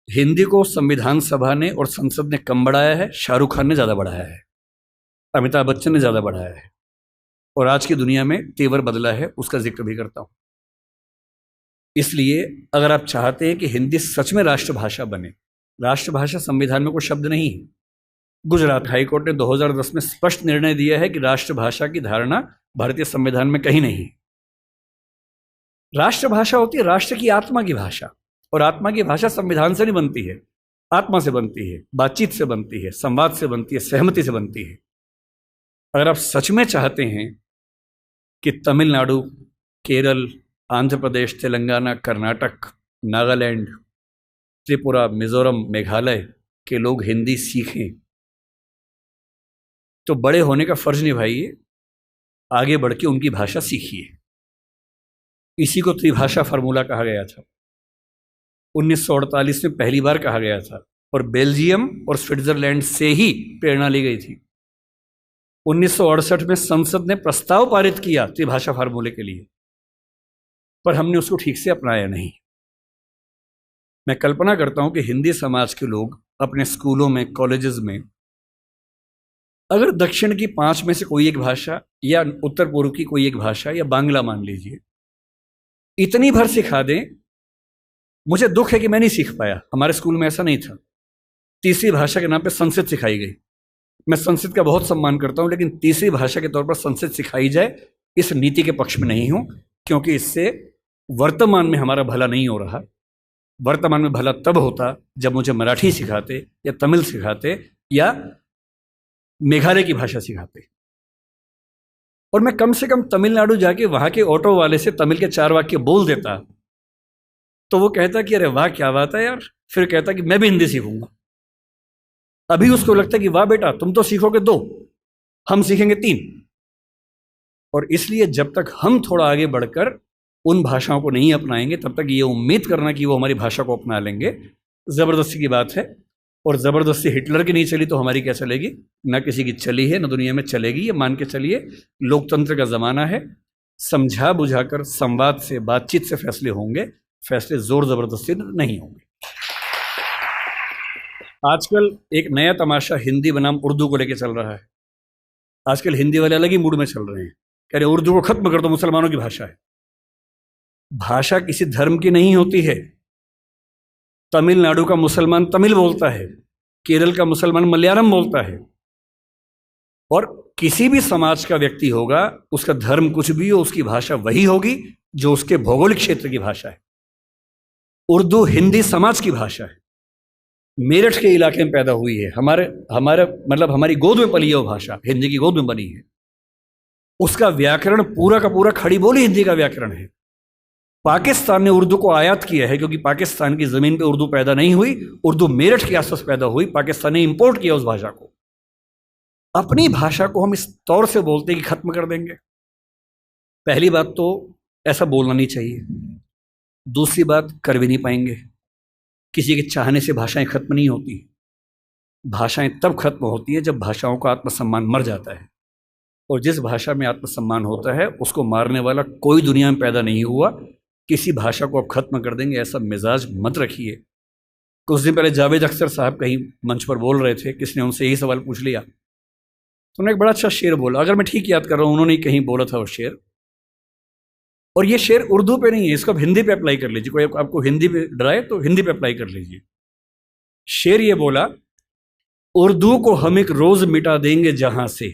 हिंदी को संविधान सभा ने और संसद ने कम बढ़ाया है, शाहरुख खान ने ज्यादा बढ़ाया है, अमिताभ बच्चन ने ज्यादा बढ़ाया है, और आज की दुनिया में तेवर बदला है, उसका जिक्र भी करता हूं। इसलिए अगर आप चाहते हैं कि हिंदी सच में राष्ट्रभाषा बने, राष्ट्रभाषा संविधान में कोई शब्द नहीं है। गुजरात हाईकोर्ट ने 2010 में स्पष्ट निर्णय दिया है कि राष्ट्रभाषा की धारणा भारतीय संविधान में कहीं नहीं है। राष्ट्रभाषा होती है राष्ट्र की आत्मा की भाषा, और आत्मा की भाषा संविधान से नहीं बनती है, आत्मा से बनती है, बातचीत से बनती है, संवाद से बनती है, सहमति से बनती है। अगर आप सच में चाहते हैं कि तमिलनाडु, केरल, आंध्र प्रदेश, तेलंगाना, कर्नाटक, नागालैंड, त्रिपुरा, मिजोरम, मेघालय के लोग हिंदी सीखें, तो बड़े होने का फर्ज निभाइए, आगे बढ़ के उनकी भाषा सीखिए। इसी को त्रिभाषा फार्मूला कहा गया था, 1948 में पहली बार कहा गया था, और बेल्जियम और स्विट्जरलैंड से ही प्रेरणा ली गई थी। 1968 में संसद ने प्रस्ताव पारित किया त्रिभाषा फार्मूले के लिए, पर हमने उसको ठीक से अपनाया नहीं। मैं कल्पना करता हूं कि हिंदी समाज के लोग अपने स्कूलों में, कॉलेजेस में, अगर दक्षिण की 5 में से कोई एक भाषा, या उत्तर पूर्व की कोई एक भाषा, या बांग्ला मान लीजिए, इतनी भर सिखा दें। मुझे दुख है कि मैं नहीं सीख पाया, हमारे स्कूल में ऐसा नहीं था। तीसरी भाषा के नाम पे संस्कृत सिखाई गई। मैं संस्कृत का बहुत सम्मान करता हूं, लेकिन तीसरी भाषा के तौर पर संस्कृत सिखाई जाए, इस नीति के पक्ष में नहीं हूं, क्योंकि इससे वर्तमान में हमारा भला नहीं हो रहा। वर्तमान में भला तब होता जब मुझे मराठी सिखाते, या तमिल सिखाते, या मेघालय की भाषा सिखाते, और मैं कम से कम तमिलनाडु जाके वहां के ऑटो वाले से तमिल के 4 वाक्य बोल देता, तो वो कहता कि अरे वाह क्या बात है यार, फिर कहता कि मैं भी हिंदी सीखूंगा। अभी उसको लगता कि वाह बेटा तुम तो सीखोगे 2, हम सीखेंगे 3। और इसलिए जब तक हम थोड़ा आगे बढ़कर उन भाषाओं को नहीं अपनाएंगे, तब तक ये उम्मीद करना कि वो हमारी भाषा को अपना लेंगे, जबरदस्ती की बात है। और जबरदस्ती हिटलर की नहीं चली तो हमारी क्या चलेगी? ना किसी की चली है, ना दुनिया में चलेगी। ये मान के चलिए, लोकतंत्र का जमाना है, समझा बुझाकर, संवाद से, बातचीत से फैसले होंगे, फैसले जोर जबरदस्ती नहीं होंगे। आजकल एक नया तमाशा हिंदी बनाम उर्दू को लेकर चल रहा है। आजकल हिंदी वाले अलग ही मूड में चल रहे हैं, कह रहे उर्दू को खत्म कर दो, मुसलमानों की भाषा है। भाषा किसी धर्म की नहीं होती है। तमिलनाडु का मुसलमान तमिल बोलता है, केरल का मुसलमान मलयालम बोलता है, और किसी भी समाज का व्यक्ति होगा, उसका धर्म कुछ भी हो, उसकी भाषा वही होगी जो उसके भौगोलिक क्षेत्र की भाषा है। उर्दू हिंदी समाज की भाषा है, मेरठ के इलाके में पैदा हुई है, हमारी गोद में पली है वो भाषा, हिंदी की गोद में बनी है। उसका व्याकरण पूरा का पूरा खड़ी बोली हिंदी का व्याकरण है। पाकिस्तान ने उर्दू को आयात किया है, क्योंकि पाकिस्तान की जमीन पे उर्दू पैदा नहीं हुई, उर्दू मेरठ के आसपास पैदा हुई, पाकिस्तान ने इंपोर्ट किया उस भाषा को। अपनी भाषा को हम इस तौर से बोलते हैं कि खत्म कर देंगे। पहली बात तो ऐसा बोलना नहीं चाहिए। दूसरी बात, कर भी नहीं पाएंगे। किसी के चाहने से भाषाएं खत्म नहीं होती। भाषाएं तब खत्म होती है जब भाषाओं का आत्मसम्मान मर जाता है, और जिस भाषा में आत्मसम्मान होता है उसको मारने वाला कोई दुनिया में पैदा नहीं हुआ। किसी भाषा को आप खत्म कर देंगे ऐसा मिजाज मत रखिए। कुछ दिन पहले जावेद अख्तर साहब कहीं मंच पर बोल रहे थे, किसने उनसे यही सवाल पूछ लिया, तो उन्होंने एक बड़ा अच्छा शेर बोला, अगर मैं ठीक याद कर रहा हूँ उन्होंने कहीं बोला था वो शेर, और ये शेर उर्दू पे नहीं है, इसको आप हिंदी पे अप्लाई कर लीजिए। कोई आपको हिंदी पे डराए तो हिंदी पे अप्लाई कर लीजिए। शेर ये बोला, उर्दू को हम एक रोज मिटा देंगे जहां से।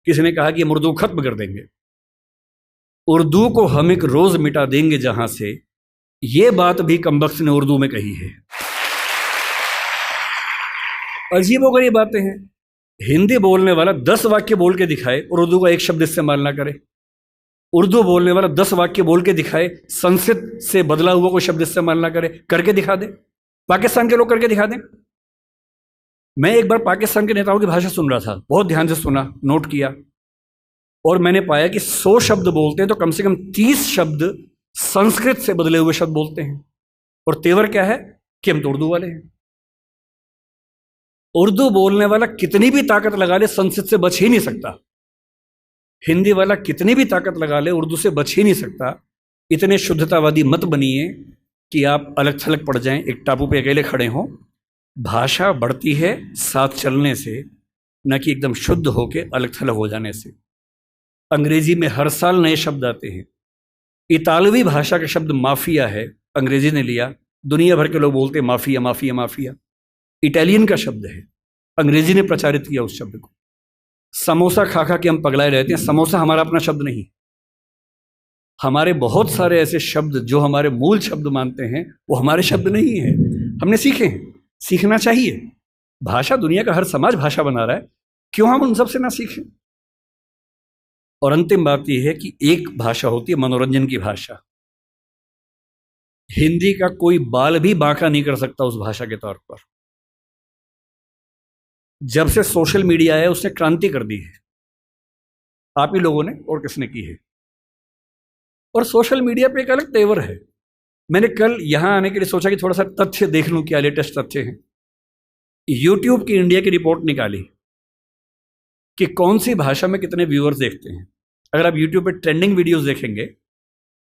किसी ने कहा कि हम उर्दू खत्म कर देंगे। उर्दू को हम एक रोज मिटा देंगे जहां से, ये बात भी कमबख्त ने उर्दू में कही है। अजीबोगरीब बातें हैं। हिंदी बोलने वाला 10 वाक्य बोल के दिखाए और उर्दू का एक शब्द इस्तेमाल ना करे। उर्दू बोलने वाला 10 वाक्य बोल के दिखाए, संस्कृत से बदला हुआ कोई शब्द इस्तेमाल ना करे, करके दिखा दे। पाकिस्तान के लोग करके दिखा दें। मैं एक बार पाकिस्तान के नेताओं की भाषा सुन रहा था, बहुत ध्यान से सुना, नोट किया, और मैंने पाया कि 100 शब्द बोलते हैं तो कम से कम 30 शब्द संस्कृत से बदले हुए शब्द बोलते हैं। और तेवर क्या है कि हम तो उर्दू वाले हैं। उर्दू बोलने वाला कितनी भी ताकत लगा ले संस्कृत से बच ही नहीं सकता। हिंदी वाला कितनी भी ताकत लगा ले उर्दू से बच ही नहीं सकता। इतने शुद्धतावादी मत बनिए कि आप अलग थलग पड़ जाएं, एक टापू पे अकेले खड़े हों। भाषा बढ़ती है साथ चलने से, न कि एकदम शुद्ध होके अलग थलग हो जाने से। अंग्रेजी में हर साल नए शब्द आते हैं। इतालवी भाषा का शब्द माफिया है, अंग्रेजी ने लिया, दुनिया भर के लोग बोलते हैं माफिया माफिया माफिया। इटालियन का शब्द है, अंग्रेजी ने प्रचारित किया उस शब्द को। समोसा खा खा के हम पगलाए रहते हैं। समोसा हमारा अपना शब्द नहीं। हमारे बहुत सारे ऐसे शब्द जो हमारे मूल शब्द मानते हैं वो हमारे शब्द नहीं है, हमने सीखे हैं। सीखना चाहिए। भाषा दुनिया का हर समाज भाषा बना रहा है, क्यों हम उन सबसे ना सीखें। और अंतिम बात यह है कि एक भाषा होती है मनोरंजन की भाषा। हिंदी का कोई बाल भी बांका नहीं कर सकता उस भाषा के तौर पर। जब से सोशल मीडिया आया उसने क्रांति कर दी है, आप ही लोगों ने, और किसने की है। और सोशल मीडिया पे एक अलग तेवर है। मैंने कल यहां आने के लिए सोचा कि थोड़ा सा तथ्य देख लूं, क्या लेटेस्ट तथ्य हैं। यूट्यूब की इंडिया की रिपोर्ट निकाली कि कौन सी भाषा में कितने व्यूअर्स देखते हैं। अगर आप यूट्यूब पे ट्रेंडिंग वीडियोस देखेंगे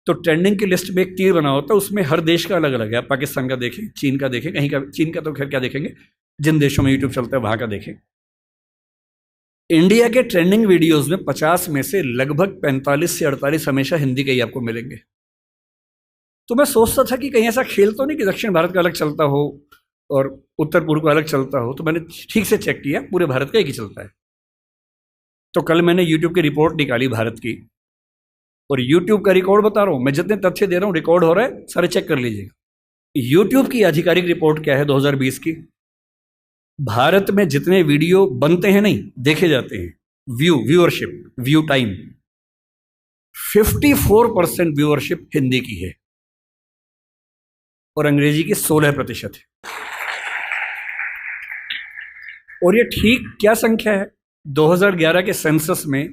तो ट्रेंडिंग की लिस्ट में एक तीर बना होता है, उसमें हर देश का अलग अलग है। आप पाकिस्तान का देखें, चीन का देखें, कहीं का, चीन का तो खैर क्या देखेंगे, जिन देशों में यूट्यूब चलता है वहां का देखें। इंडिया के ट्रेंडिंग वीडियोस में 50 में से लगभग 45 से 48 हमेशा हिंदी के ही आपको मिलेंगे। तो मैं सोचता था कि कहीं ऐसा खेल तो नहीं कि दक्षिण भारत का अलग चलता हो और उत्तर पूर्व का अलग चलता हो। तो मैंने ठीक से चेक किया, पूरे भारत का एक ही चलता है। तो कल मैंने यूट्यूब की रिपोर्ट निकाली भारत की, और यूट्यूब का रिकॉर्ड बता रहा हूं मैं, जितने तथ्य दे रहा हूं रिकॉर्ड हो रहा है, सारे चेक कर लीजिएगा। यूट्यूब की आधिकारिक रिपोर्ट क्या है 2020 की। भारत में जितने वीडियो बनते हैं, नहीं देखे जाते हैं, viewership, view time, 54% viewership Hindi की है और अंग्रेजी की 16% है। और ये ठीक क्या संख्या है? 2011 के सेंसस में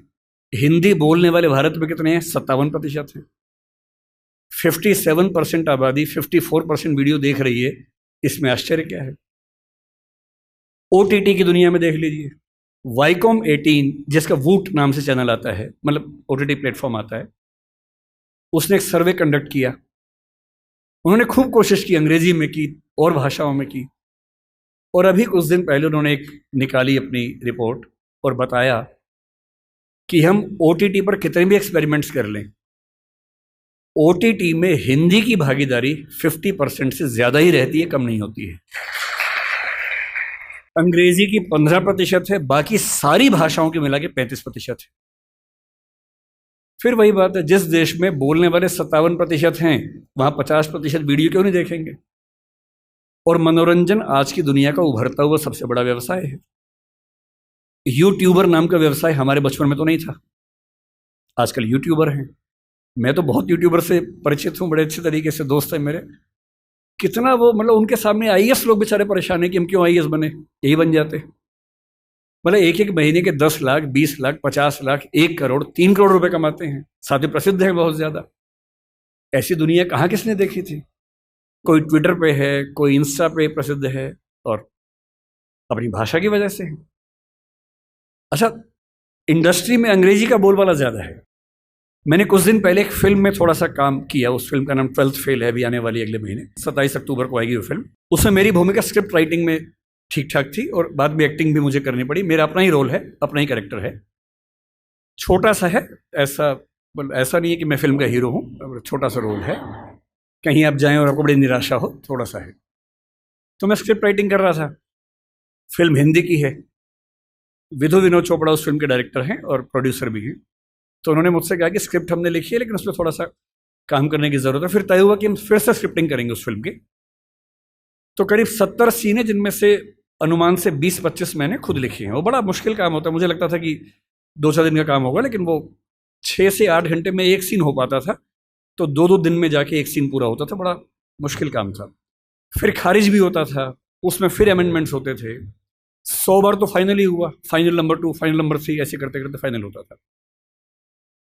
हिंदी बोलने वाले भारत में कितने हैं? 57% हैं। 57% आबादी 54% वीडियो देख रही है, इसमें आश्चर्य क्या है? ओटीटी की दुनिया में देख लीजिए, वाईकॉम 18 जिसका वूट नाम से चैनल आता है, मतलब ओटीटी प्लेटफॉर्म आता है, उसने एक सर्वे कंडक्ट किया। उन्होंने खूब कोशिश की, अंग्रेजी में की और भाषाओं में की, और अभी कुछ दिन पहले उन्होंने एक निकाली अपनी रिपोर्ट और बताया कि हम ओटीटी पर कितने भी एक्सपेरिमेंट्स कर लें, ओटीटी में हिंदी की भागीदारी 50% से ज़्यादा ही रहती है, कम नहीं होती है। अंग्रेजी की 15% है, बाकी सारी भाषाओं के मिला के 35% है। फिर वही बात है, जिस देश में बोलने वाले 57% हैं वहां 50% वीडियो क्यों नहीं देखेंगे? और मनोरंजन आज की दुनिया का उभरता हुआ सबसे बड़ा व्यवसाय है। यूट्यूबर नाम का व्यवसाय हमारे बचपन में तो नहीं था, आजकल यूट्यूबर हैं। मैं तो बहुत यूट्यूबर से परिचित हूँ, बड़े अच्छे तरीके से दोस्त हैं मेरे। कितना वो, मतलब उनके सामने आईएएस लोग बेचारे परेशान है कि हम क्यों आईएएस बने, यही बन जाते। मतलब एक एक महीने के 10 लाख, 20 लाख, 50 लाख, 1 करोड़, 3 करोड़ रुपए कमाते हैं, साथ ही प्रसिद्ध है बहुत ज्यादा। ऐसी दुनिया कहाँ किसने देखी थी? कोई ट्विटर पे है, कोई इंस्टा पे प्रसिद्ध है, और अपनी भाषा की वजह से है। अच्छा, इंडस्ट्री में अंग्रेजी का बोलबाला ज़्यादा है। मैंने कुछ दिन पहले एक फिल्म में थोड़ा सा काम किया, उस फिल्म का नाम 12th फेल है, अभी आने वाली अगले महीने 27 अक्टूबर को आएगी वो फिल्म। उसमें मेरी भूमिका स्क्रिप्ट राइटिंग में ठीक ठाक थी और बाद में एक्टिंग भी मुझे करनी पड़ी। मेरा अपना ही रोल है, अपना ही कैरेक्टर है, छोटा सा है, ऐसा नहीं है कि मैं फिल्म का हीरो हूँ, छोटा सा रोल है। कहीं आप जाएं और आपको बड़ी निराशा हो, थोड़ा सा है। तो मैं स्क्रिप्ट राइटिंग कर रहा था, फिल्म हिंदी की है, विधु विनोद चोपड़ा उस फिल्म के डायरेक्टर हैं और प्रोड्यूसर भी हैं। तो उन्होंने मुझसे कहा कि स्क्रिप्ट हमने लिखी है लेकिन उसमें थोड़ा सा काम करने की ज़रूरत है। फिर तय हुआ कि हम फिर से स्क्रिप्टिंग करेंगे उस फिल्म की। तो करीब 70 सीन है, जिनमें से अनुमान से 20-25 मैंने खुद लिखी हैं। वो बड़ा मुश्किल काम होता है। मुझे लगता था कि 2-4 दिन का काम होगा, लेकिन वो 6 से 8 घंटे में एक सीन हो पाता था, तो 2-2 दिन में जाके एक सीन पूरा होता था। बड़ा मुश्किल काम था। फिर खारिज भी होता था, उसमें फिर अमेंडमेंट्स होते थे। 100 बार तो फाइनल ही हुआ, फाइनल नंबर 2, फाइनल नंबर 3, ऐसे करते करते फाइनल होता था।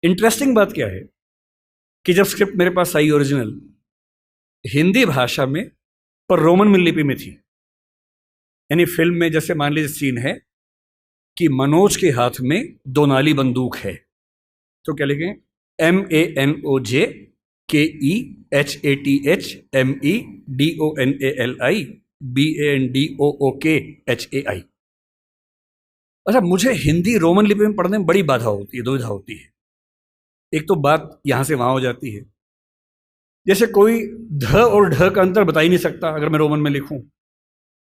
इंटरेस्टिंग बात क्या है कि जब स्क्रिप्ट मेरे पास आई ओरिजिनल, हिंदी भाषा में पर रोमन लिपि में थी। यानी फिल्म में जैसे मान लीजिए सीन है कि मनोज के हाथ में 2 नाली बंदूक है, तो क्या लिखें? MANOJKEHATHMEDONALI BANDOOKHAI। अच्छा, मुझे हिंदी रोमन लिपि में पढ़ने में बड़ी बाधा होती है, दुविधा होती है। एक तो बात यहां से वहां हो जाती है, जैसे कोई ध और ढ का अंतर बता ही नहीं सकता अगर मैं रोमन में लिखूं।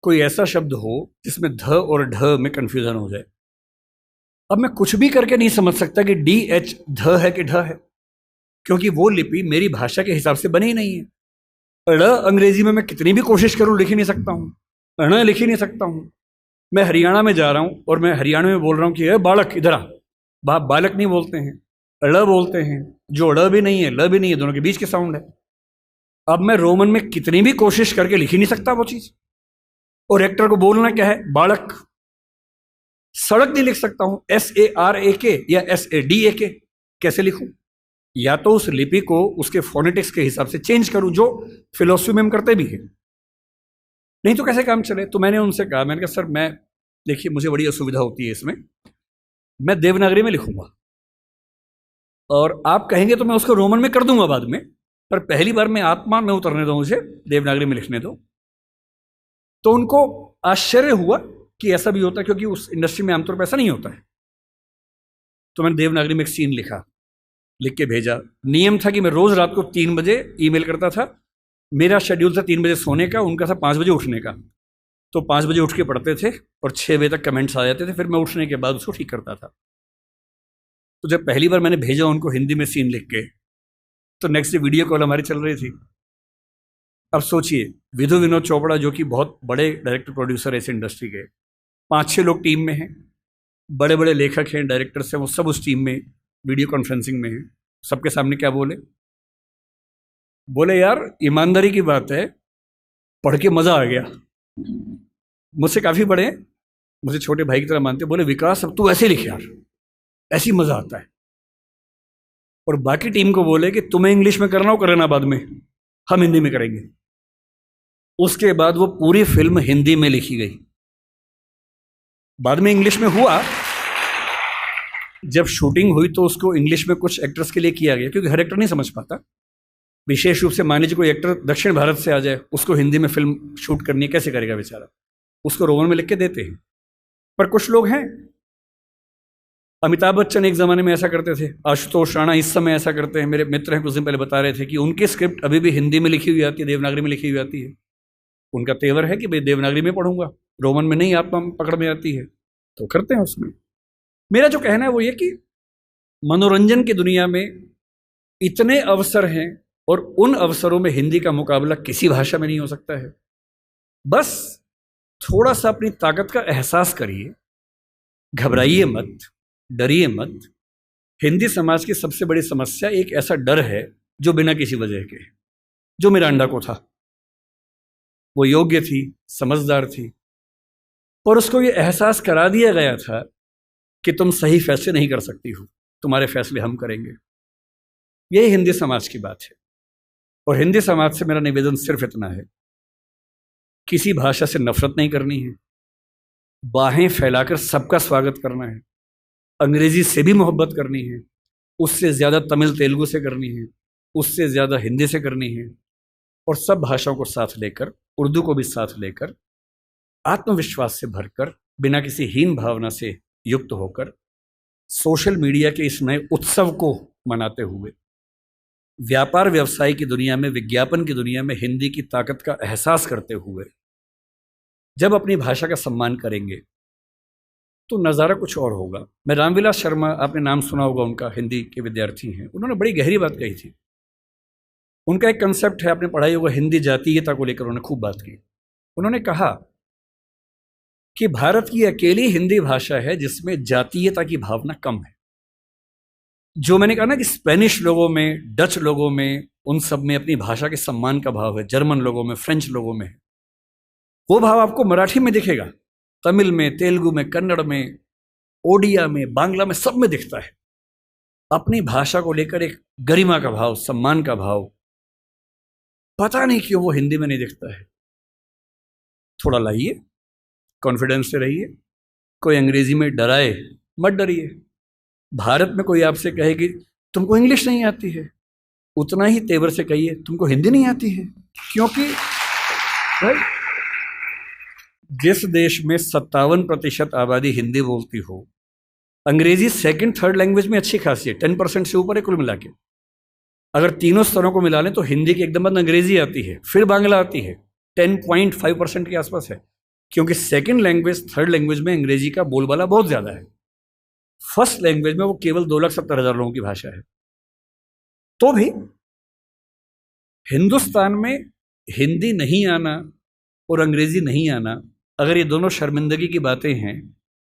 कोई ऐसा शब्द हो जिसमें ध और ढ में कंफ्यूजन हो जाए। अब मैं कुछ भी करके नहीं समझ सकता कि DH ध है कि ढ है, क्योंकि वो लिपि मेरी भाषा के हिसाब से बनी ही नहीं है। ड़ अंग्रेजी में मैं कितनी भी कोशिश करूं लिख ही नहीं सकता हूं, ण लिख ही नहीं सकता हूं। मैं हरियाणा में जा रहा हूं और मैं हरियाणा में बोल रहा हूं कि बालक इधर आ, बालक नहीं बोलते हैं, ड़ बोलते हैं, जो ड़ भी नहीं है ल भी नहीं है, दोनों के बीच के साउंड है। अब मैं रोमन में कितनी भी कोशिश करके लिख ही नहीं सकता वो चीज। और एक्टर को बोलना क्या है? बालक। सड़क नहीं लिख सकता हूं, SARAK या SADAK कैसे लिखूं? या तो उस लिपि को उसके फोनेटिक्स के हिसाब से चेंज करूं, जो फिलोसफी में हम करते भी हैं, नहीं तो कैसे काम चले। तो मैंने उनसे कहा, मैंने कहा सर मैं, देखिए मुझे बड़ी असुविधा होती है इसमें, मैं देवनागरी में लिखूंगा और आप कहेंगे तो मैं उसको रोमन में कर दूंगा बाद में, पर पहली बार मैं आत्मा में उतरने दो, मुझे देवनागरी में लिखने दो। तो उनको आश्चर्य हुआ कि ऐसा भी होता है, क्योंकि उस इंडस्ट्री में आमतौर पर ऐसा नहीं होता है। तो मैंने देवनागरी में एक सीन लिखा, लिख के भेजा। नियम था कि मैं रोज रात को 3 बजे ईमेल करता था। मेरा शेड्यूल था 3 बजे सोने का, उनका था 5 बजे उठने का। तो 5 बजे उठ के पढ़ते थे और 6 बजे तक कमेंट्स आ जाते थे, फिर मैं उठने के बाद उसको ठीक करता था। तो जब पहली बार मैंने भेजा उनको हिंदी में सीन लिख के, तो नेक्स्ट डे वीडियो कॉल हमारी चल रही थी। अब सोचिए, विधु विनोद चोपड़ा जो कि बहुत बड़े डायरेक्टर प्रोड्यूसर है इस इंडस्ट्री के, 5-6 लोग टीम में हैं, बड़े बड़े लेखक हैं, डायरेक्टर्स हैं, वो सब उस टीम में वीडियो कॉन्फ्रेंसिंग में हैं। सबके सामने क्या बोले यार ईमानदारी की बात है, पढ़ के मज़ा आ गया। मुझसे काफ़ी बड़े हैं, मुझे छोटे भाई की तरह मानते, बोले विकास अब तू ऐसे लिख यार, ऐसी मज़ा आता है। और बाकी टीम को बोले कि तुम्हें इंग्लिश में करना हो कर लेना, बाद में हम हिंदी में करेंगे। उसके बाद वो पूरी फिल्म हिंदी में लिखी गई। बाद में इंग्लिश में हुआ, जब शूटिंग हुई तो उसको इंग्लिश में कुछ एक्टर्स के लिए किया गया, क्योंकि हर एक्टर नहीं समझ पाता। विशेष रूप से मान लीजिए कोई एक्टर दक्षिण भारत से आ जाए, उसको हिंदी में फिल्म शूट करनी है, कैसे करेगा बेचारा? उसको रोमन में लिख के देते हैं। पर कुछ लोग हैं, अमिताभ बच्चन एक ज़माने में ऐसा करते थे, आशुतोष राणा इस समय ऐसा करते हैं। मेरे मित्र हैं, कुछ दिन पहले बता रहे थे कि उनकी स्क्रिप्ट अभी भी हिंदी में लिखी हुई आती है, देवनागरी में लिखी हुई आती है। उनका तेवर है कि भाई देवनागरी में पढ़ूंगा, रोमन में नहीं आत्मा पकड़ में आती है, तो करते हैं उसमें। मेरा जो कहना है वो ये कि मनोरंजन की दुनिया में इतने अवसर हैं और उन अवसरों में हिंदी का मुकाबला किसी भाषा में नहीं हो सकता है। बस थोड़ा सा अपनी ताकत का एहसास करिए, घबराइए मत, डरिए मत। हिंदी समाज की सबसे बड़ी समस्या एक ऐसा डर है जो बिना किसी वजह के, जो मिरांडा को था। वो योग्य थी, समझदार थी, पर उसको ये एहसास करा दिया गया था कि तुम सही फैसले नहीं कर सकती हो, तुम्हारे फैसले हम करेंगे। यही हिंदी समाज की बात है। और हिंदी समाज से मेरा निवेदन सिर्फ इतना है, किसी भाषा से नफरत नहीं करनी है, बाहें फैलाकर सबका स्वागत करना है। अंग्रेजी से भी मोहब्बत करनी है, उससे ज़्यादा तमिल तेलुगु से करनी है, उससे ज़्यादा हिंदी से करनी है, और सब भाषाओं को साथ लेकर, उर्दू को भी साथ लेकर, आत्मविश्वास से भरकर, बिना किसी हीन भावना से युक्त होकर, सोशल मीडिया के इस नए उत्सव को मनाते हुए, व्यापार व्यवसाय की दुनिया में, विज्ञापन की दुनिया में हिंदी की ताकत का एहसास करते हुए जब अपनी भाषा का सम्मान करेंगे तो नज़ारा कुछ और होगा। मैं रामविलास शर्मा, आपने नाम सुना होगा उनका, हिंदी के विद्यार्थी हैं, उन्होंने बड़ी गहरी बात कही थी। उनका एक कंसेप्ट है, आपने पढ़ाई होगा, हिंदी जातीयता को लेकर उन्होंने खूब बात की। उन्होंने कहा कि भारत की अकेली हिंदी भाषा है जिसमें जातीयता की भावना कम है। जो मैंने कहा ना कि स्पेनिश लोगों में, डच लोगों में, उन सब में अपनी भाषा के सम्मान का भाव है, जर्मन लोगों में, फ्रेंच लोगों में है, वो भाव आपको मराठी में दिखेगा, तमिल में, तेलुगु में, कन्नड़ में, ओडिया में, बांग्ला में, सब में दिखता है। अपनी भाषा को लेकर एक गरिमा का भाव, सम्मान का भाव, पता नहीं क्यों वो हिंदी में नहीं दिखता है। थोड़ा लाइए, कॉन्फिडेंस से रहिए। कोई अंग्रेजी में डराए, मत डरिए। भारत में कोई आपसे कहे कि तुमको इंग्लिश नहीं आती है, उतना ही तेवर से कहिए तुमको हिंदी नहीं आती है। क्योंकि भाई, जिस देश में 57% आबादी हिंदी बोलती हो, अंग्रेजी सेकंड थर्ड लैंग्वेज में अच्छी खासी है, 10% से ऊपर है कुल मिला के। अगर तीनों स्तरों को मिला लें तो हिंदी की एकदम बाद अंग्रेजी आती है, फिर बांग्ला आती है, 10.5% के आसपास है। क्योंकि सेकंड लैंग्वेज, थर्ड लैंग्वेज में अंग्रेजी का बोलबाला बहुत ज़्यादा है। फर्स्ट लैंग्वेज में वो केवल 2,70,000 लोगों की भाषा है। तो भी हिंदुस्तान में हिंदी नहीं आना और अंग्रेजी नहीं आना, अगर ये दोनों शर्मिंदगी की बातें हैं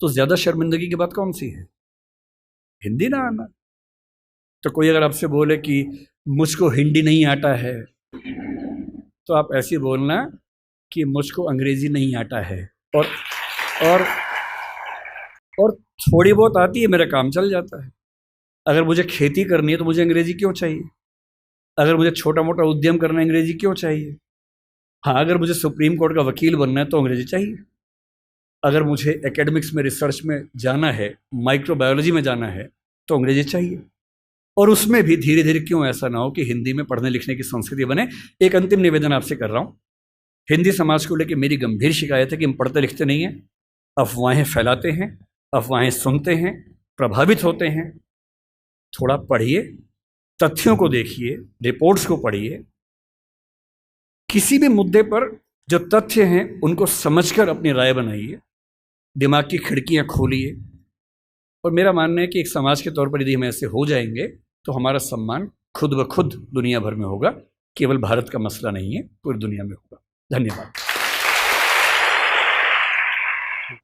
तो ज़्यादा शर्मिंदगी की बात कौन सी है? हिंदी ना आना। तो कोई अगर आपसे बोले कि मुझको हिंदी नहीं आता है, तो आप ऐसे बोलना कि मुझको अंग्रेजी नहीं आता है, और थोड़ी बहुत आती है, मेरा काम चल जाता है। अगर मुझे खेती करनी है तो मुझे अंग्रेजी क्यों चाहिए? अगर मुझे छोटा मोटा उद्यम करना है, अंग्रेजी क्यों चाहिए? हाँ, अगर मुझे सुप्रीम कोर्ट का वकील बनना है तो अंग्रेजी चाहिए। अगर मुझे एकेडमिक्स में, रिसर्च में जाना है, माइक्रोबायोलॉजी में जाना है, तो अंग्रेजी चाहिए। और उसमें भी धीरे धीरे क्यों ऐसा ना हो कि हिंदी में पढ़ने लिखने की संस्कृति बने। एक अंतिम निवेदन आपसे कर रहा हूँ। हिंदी समाज को लेकर मेरी गंभीर शिकायत है कि हम पढ़ते लिखते नहीं हैं, अफवाहें फैलाते हैं, अफवाहें सुनते हैं, प्रभावित होते हैं। थोड़ा पढ़िए, तथ्यों को देखिए, रिपोर्ट्स को पढ़िए, किसी भी मुद्दे पर जो तथ्य हैं उनको समझकर अपनी राय बनाइए, दिमाग की खिड़कियां खोलिए। और मेरा मानना है कि एक समाज के तौर पर यदि हम ऐसे हो जाएंगे तो हमारा सम्मान खुद ब खुद दुनिया भर में होगा। केवल भारत का मसला नहीं है, पूरी दुनिया में होगा। धन्यवाद।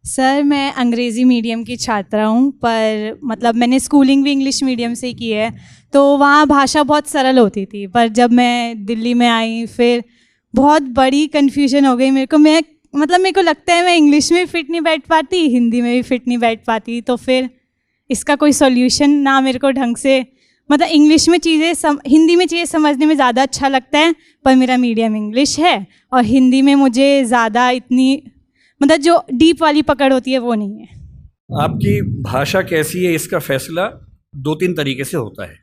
सर, मैं अंग्रेज़ी मीडियम की छात्रा हूँ, पर मतलब मैंने स्कूलिंग भी इंग्लिश मीडियम से की है, तो वहाँ भाषा बहुत सरल होती थी। पर जब मैं दिल्ली में आई, फिर बहुत बड़ी कन्फ्यूजन हो गई मेरे को। मेरे को लगता है मैं इंग्लिश में फिट नहीं बैठ पाती, हिंदी में भी फिट नहीं बैठ पाती। तो फिर इसका कोई सॉल्यूशन ना मेरे को ढंग से, मतलब इंग्लिश में चीज़ें हिंदी में चीज़ें समझने में ज़्यादा अच्छा लगता है, पर मेरा मीडियम इंग्लिश है और हिंदी में मुझे ज़्यादा इतनी मतलब जो डीप वाली पकड़ होती है वो नहीं है। आपकी भाषा कैसी है इसका फैसला 2-3 तरीके से होता है।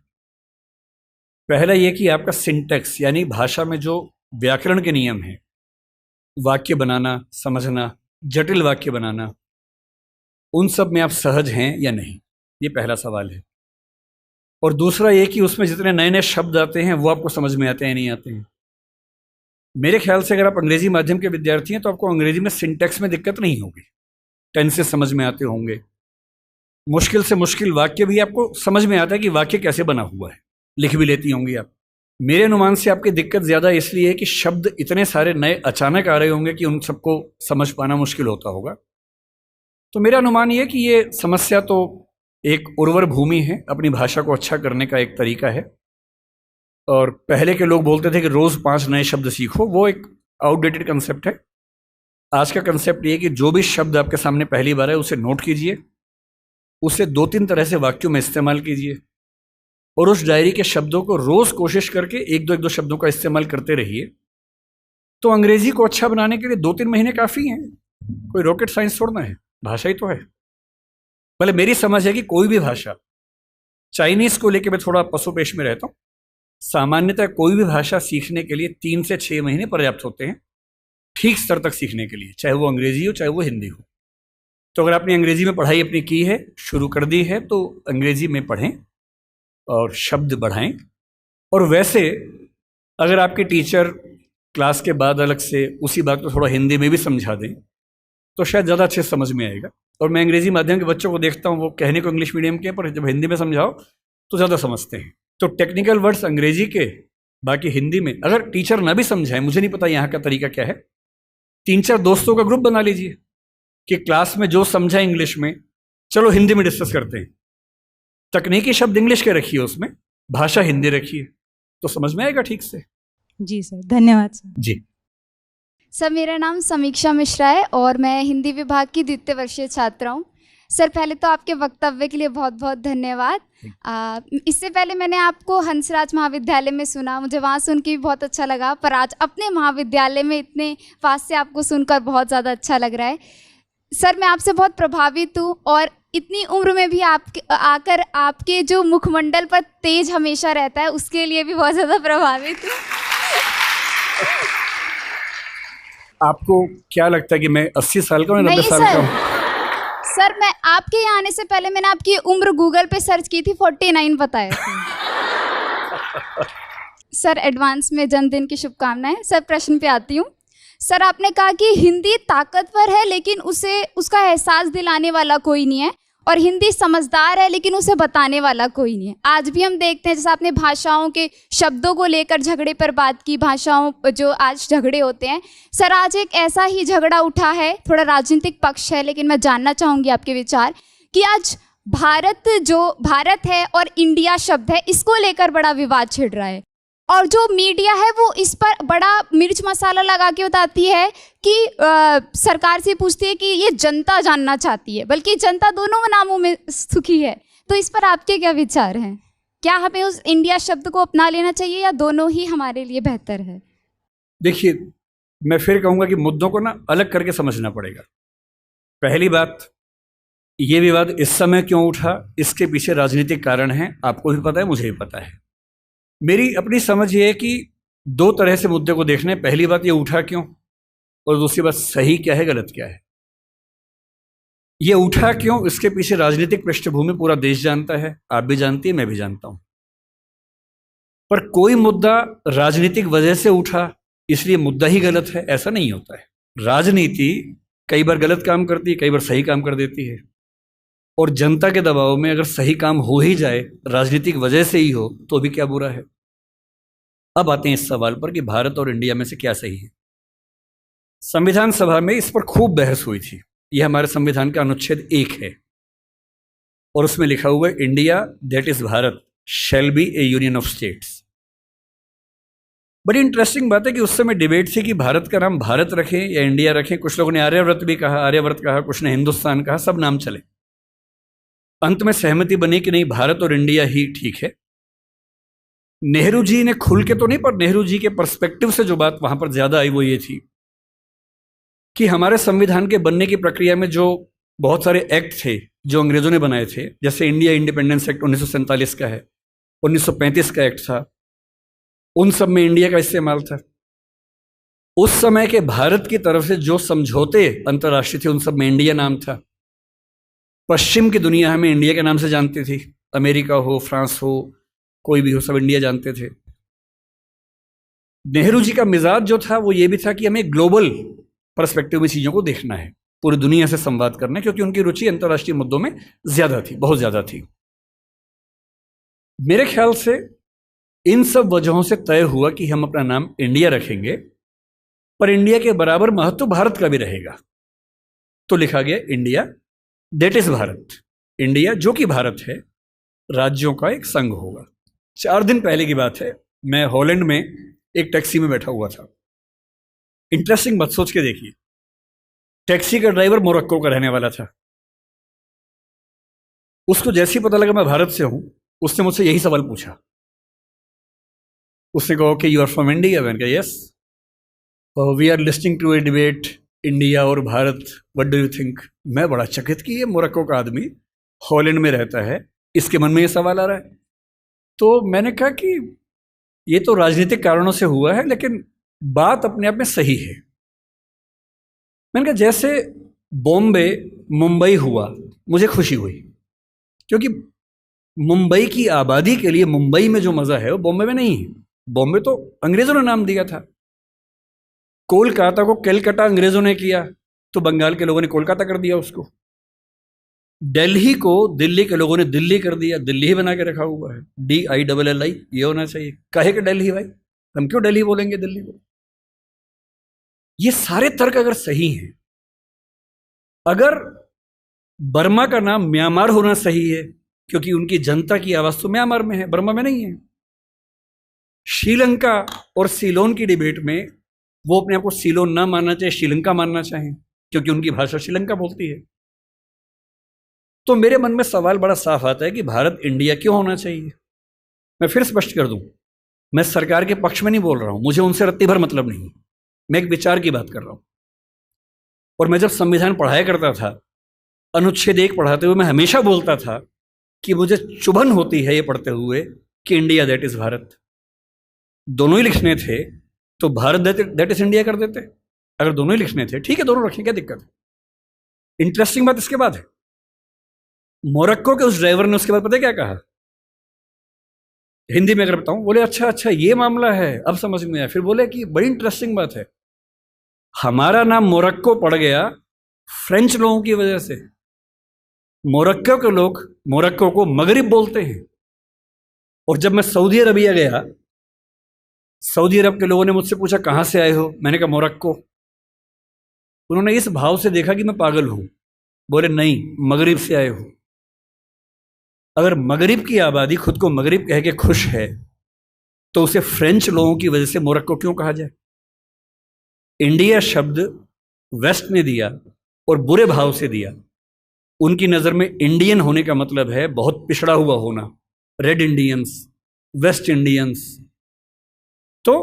पहला ये कि आपका सिंटैक्स, यानी भाषा में जो व्याकरण के नियम हैं, वाक्य बनाना, समझना, जटिल वाक्य बनाना, उन सब में आप सहज हैं या नहीं, ये पहला सवाल है। और दूसरा ये कि उसमें जितने नए नए शब्द आते हैं वो आपको समझ में आते हैं नहीं आते हैं। मेरे ख्याल से अगर आप अंग्रेजी माध्यम के विद्यार्थी हैं तो आपको अंग्रेजी में सिंटैक्स में दिक्कत नहीं होगी, टेंसेस समझ में आते होंगे, मुश्किल से मुश्किल वाक्य भी आपको समझ में आता है कि वाक्य कैसे बना हुआ है, लिख भी लेती होंगी आप। मेरे अनुमान से आपकी दिक्कत ज़्यादा इसलिए है कि शब्द इतने सारे नए अचानक आ रहे होंगे कि उन सबको समझ पाना मुश्किल होता होगा। तो मेरा अनुमान ये कि ये समस्या तो एक उर्वर भूमि है, अपनी भाषा को अच्छा करने का एक तरीका है। और पहले के लोग बोलते थे कि रोज़ 5 नए शब्द सीखो, वो एक आउटडेटेड कंसेप्ट है। आज का कंसेप्ट ये है कि जो भी शब्द आपके सामने पहली बार है उसे नोट कीजिए, उसे 2-3 तरह से वाक्यों में इस्तेमाल कीजिए, और उस डायरी के शब्दों को रोज कोशिश करके एक दो शब्दों का इस्तेमाल करते रहिए, तो अंग्रेजी को अच्छा बनाने के लिए 2-3 महीने काफी हैं। कोई रॉकेट साइंस थोड़ा ना है, भाषा ही तो है। भले मेरी समझ है कि कोई भी भाषा, चाइनीज को लेकर मैं थोड़ा पसोपेश में रहता हूं, सामान्यतः कोई भी भाषा सीखने के लिए 3 से 6 महीने पर्याप्त होते हैं ठीक स्तर तक सीखने के लिए, चाहे वो अंग्रेजी हो चाहे वो हिंदी हो। तो अगर आपने अंग्रेजी में पढ़ाई अपनी की है, शुरू कर दी है, तो अंग्रेजी में पढ़ें और शब्द बढ़ाएं। और वैसे अगर आपके टीचर क्लास के बाद अलग से उसी बात को थोड़ा हिंदी में भी समझा दें तो शायद ज़्यादा अच्छे समझ में आएगा। और मैं अंग्रेजी माध्यम के बच्चों को देखता हूँ, वो कहने को इंग्लिश मीडियम के, पर जब हिंदी में समझाओ तो ज़्यादा समझते हैं। तो टेक्निकल वर्ड्स अंग्रेजी के, बाकी हिंदी में। अगर टीचर ना भी समझाए, मुझे नहीं पता यहाँ का तरीका क्या है, 3-4 दोस्तों का ग्रुप बना लीजिए कि क्लास में जो समझा इंग्लिश में, चलो हिंदी में डिस्कस करते हैं। तकनीकी शब्द इंग्लिश के रखिए, उसमें भाषा हिंदी रखिए, तो समझ में आएगा ठीक से। जी सर, धन्यवाद सर। जी सर, मेरा नाम समीक्षा मिश्रा है और मैं हिंदी विभाग की द्वितीय वर्षीय छात्रा हूँ। सर, पहले तो आपके वक्तव्य के लिए बहुत बहुत धन्यवाद। इससे पहले मैंने आपको हंसराज महाविद्यालय में सुना, मुझे वहाँ सुन के भी बहुत अच्छा लगा, पर आज अपने महाविद्यालय में इतने पास से आपको सुनकर बहुत ज़्यादा अच्छा लग रहा है। सर, मैं आपसे बहुत प्रभावित हूँ और इतनी उम्र में भी आकर आपके जो मुखमंडल पर तेज हमेशा रहता है, उसके लिए भी बहुत ज़्यादा प्रभावित हूँ। आपको क्या लगता है कि मैं 80 साल का हूँ, 90 साल का हूँ? सर, मैं आपके यहाँ आने से पहले मैंने आपकी उम्र गूगल पे सर्च की थी, 49 बताया था। सर, एडवांस में जन्मदिन की शुभकामनाएं। सर, प्रश्न पे आती हूँ। सर, आपने कहा कि हिंदी ताकतवर है लेकिन उसका एहसास दिलाने वाला कोई नहीं है, और हिंदी समझदार है लेकिन उसे बताने वाला कोई नहीं है। आज भी हम देखते हैं, जैसे आपने भाषाओं के शब्दों को लेकर झगड़े पर बात की, भाषाओं जो आज झगड़े होते हैं। सर, आज एक ऐसा ही झगड़ा उठा है, थोड़ा राजनीतिक पक्ष है, लेकिन मैं जानना चाहूँगी आपके विचार कि आज भारत है और इंडिया शब्द है, इसको लेकर बड़ा विवाद छिड़ रहा है, और जो मीडिया है वो इस पर बड़ा मिर्च मसाला लगा के बताती है कि सरकार से पूछती है कि ये जनता जानना चाहती है, बल्कि जनता दोनों नामों में सुखी है। तो इस पर आपके क्या विचार हैं? क्या हमें उस इंडिया शब्द को अपना लेना चाहिए या दोनों ही हमारे लिए बेहतर है? देखिए, मैं फिर कहूँगा कि मुद्दों को ना अलग करके समझना पड़ेगा। पहली बात, ये विवाद इस समय क्यों उठा, इसके पीछे राजनीतिक कारण हैं, आपको भी पता है, मुझे भी पता है। मेरी अपनी समझ ये है कि 2 तरह से मुद्दे को देखने। पहली बात, ये उठा क्यों, और दूसरी बात, सही क्या है, गलत क्या है। ये उठा क्यों, इसके पीछे राजनीतिक पृष्ठभूमि पूरा देश जानता है, आप भी जानती है, मैं भी जानता हूं। पर कोई मुद्दा राजनीतिक वजह से उठा इसलिए मुद्दा ही गलत है, ऐसा नहीं होता है। राजनीति कई बार गलत काम करती है, कई बार सही काम कर देती है, और जनता के दबाव में अगर सही काम हो ही जाए, राजनीतिक वजह से ही हो, तो भी क्या बुरा है। अब आते हैं इस सवाल पर कि भारत और इंडिया में से क्या सही है। संविधान सभा में इस पर खूब बहस हुई थी। यह हमारे संविधान का अनुच्छेद 1 है और उसमें लिखा हुआ है, India that is Bharat shall be A union of states. बड़ी इंटरेस्टिंग बात है कि उस समय डिबेट थी कि भारत का नाम भारत रखें या इंडिया रखें। कुछ लोगों ने आर्यव्रत भी कहा, आर्यव्रत कहा, कुछ ने हिंदुस्तान कहा, सब नाम चले। अंत में सहमति बनी कि नहीं, भारत और इंडिया ही ठीक है। नेहरू जी ने खुल के तो नहीं, पर नेहरू जी के पर्सपेक्टिव से जो बात वहां पर ज्यादा आई वो ये थी कि हमारे संविधान के बनने की प्रक्रिया में जो बहुत सारे एक्ट थे जो अंग्रेजों ने बनाए थे, जैसे इंडिया इंडिपेंडेंस एक्ट 1947 का है, 1935 का एक्ट था, उन सब में इंडिया का इस्तेमाल था। उस समय के भारत की तरफ से जो समझौते अंतर्राष्ट्रीय थे, उन सब में इंडिया नाम था। पश्चिम की दुनिया हमें इंडिया के नाम से जानती थी, अमेरिका हो, फ्रांस हो, कोई भी हो, सब इंडिया जानते थे। नेहरू जी का मिजाज जो था वो ये भी था कि हमें ग्लोबल पर्सपेक्टिव में चीजों को देखना है, पूरी दुनिया से संवाद करना है, क्योंकि उनकी रुचि अंतर्राष्ट्रीय मुद्दों में ज्यादा थी, बहुत ज्यादा थी। मेरे ख्याल से इन सब वजहों से तय हुआ कि हम अपना नाम इंडिया रखेंगे, पर इंडिया के बराबर महत्व भारत का भी रहेगा। तो लिखा गया India that is Bharat. India जो कि भारत है, राज्यों का एक संघ होगा। 4 दिन पहले की बात है, मैं हॉलैंड में एक टैक्सी में बैठा हुआ था। इंटरेस्टिंग बात सोच के देखिए, टैक्सी का ड्राइवर मोरक्को का रहने वाला था। उसको जैसे ही पता लगा मैं भारत से हूं, उसने मुझसे यही सवाल पूछा। उसने कहा कि यू आर फ्रॉम इंडिया? मैंने कहा yes. We are listing to a debate India और Bharat, what do you think? मैं बड़ा चकित कि ये मोरक्को का आदमी हॉलैंड में रहता है, इसके मन में ये सवाल आ रहा है। तो मैंने कहा कि ये तो राजनीतिक कारणों से हुआ है, लेकिन बात अपने आप में सही है। मैंने कहा जैसे बॉम्बे मुंबई हुआ, मुझे खुशी हुई, क्योंकि मुंबई की आबादी के लिए मुंबई में जो मज़ा है वो बॉम्बे में नहीं है। बॉम्बे तो अंग्रेज़ों ने नाम दिया था। कोलकाता को कैलकाटा अंग्रेज़ों ने किया, तो बंगाल के लोगों ने कोलकाता कर दिया उसको। दिल्ली को दिल्ली के लोगों ने दिल्ली कर दिया, दिल्ली ही बना के रखा हुआ है, DILLI, ये होना चाहिए। कहे कि दिल्ली भाई, हम क्यों दिल्ली बोलेंगे दिल्ली को? ये सारे तर्क अगर सही हैं, अगर बर्मा का नाम म्यांमार होना सही है क्योंकि उनकी जनता की आवाज तो म्यांमार में है, बर्मा में नहीं है। श्रीलंका और सीलोन की डिबेट में वो अपने आप को सीलोन ना मानना चाहे, श्रीलंका मानना चाहें, क्योंकि उनकी भाषा श्रीलंका बोलती है। तो मेरे मन में सवाल बड़ा साफ आता है कि भारत इंडिया क्यों होना चाहिए। मैं फिर स्पष्ट कर दूं, मैं सरकार के पक्ष में नहीं बोल रहा हूं, मुझे उनसे रत्ती भर मतलब नहीं, मैं एक विचार की बात कर रहा हूं। और मैं जब संविधान पढ़ाया करता था, अनुच्छेद 1 पढ़ाते हुए मैं हमेशा बोलता था कि मुझे चुभन होती है ये पढ़ते हुए कि इंडिया दैट इज भारत। दोनों ही लिखने थे तो भारत दैट इज इंडिया कर देते। अगर दोनों ही लिखने थे, ठीक है, दोनों रखें, क्या दिक्कत है। इंटरेस्टिंग बात इसके बाद है, मोरक्को के उस ड्राइवर ने उसके बाद पता है क्या कहा, हिंदी में अगर बताऊं, बोले अच्छा अच्छा ये मामला है, अब समझ में आया। फिर बोले कि बड़ी इंटरेस्टिंग बात है, हमारा नाम मोरक्को पड़ गया फ्रेंच लोगों की वजह से। मोरक्को के लोग मोरक्को को मगरिब बोलते हैं। और जब मैं सऊदी अरबिया गया, सऊदी अरब के लोगों ने मुझसे पूछा कहां से आए हो, मैंने कहा मोरक्को। उन्होंने इस भाव से देखा कि मैं पागल हूं, बोले नहीं, मगरिब से आए हो। अगर मगरिब की आबादी खुद को मगरिब कह के खुश है, तो उसे फ्रेंच लोगों की वजह से मोरक्को क्यों कहा जाए। इंडिया शब्द वेस्ट ने दिया और बुरे भाव से दिया। उनकी नज़र में इंडियन होने का मतलब है बहुत पिछड़ा हुआ होना, रेड इंडियंस, वेस्ट इंडियंस। तो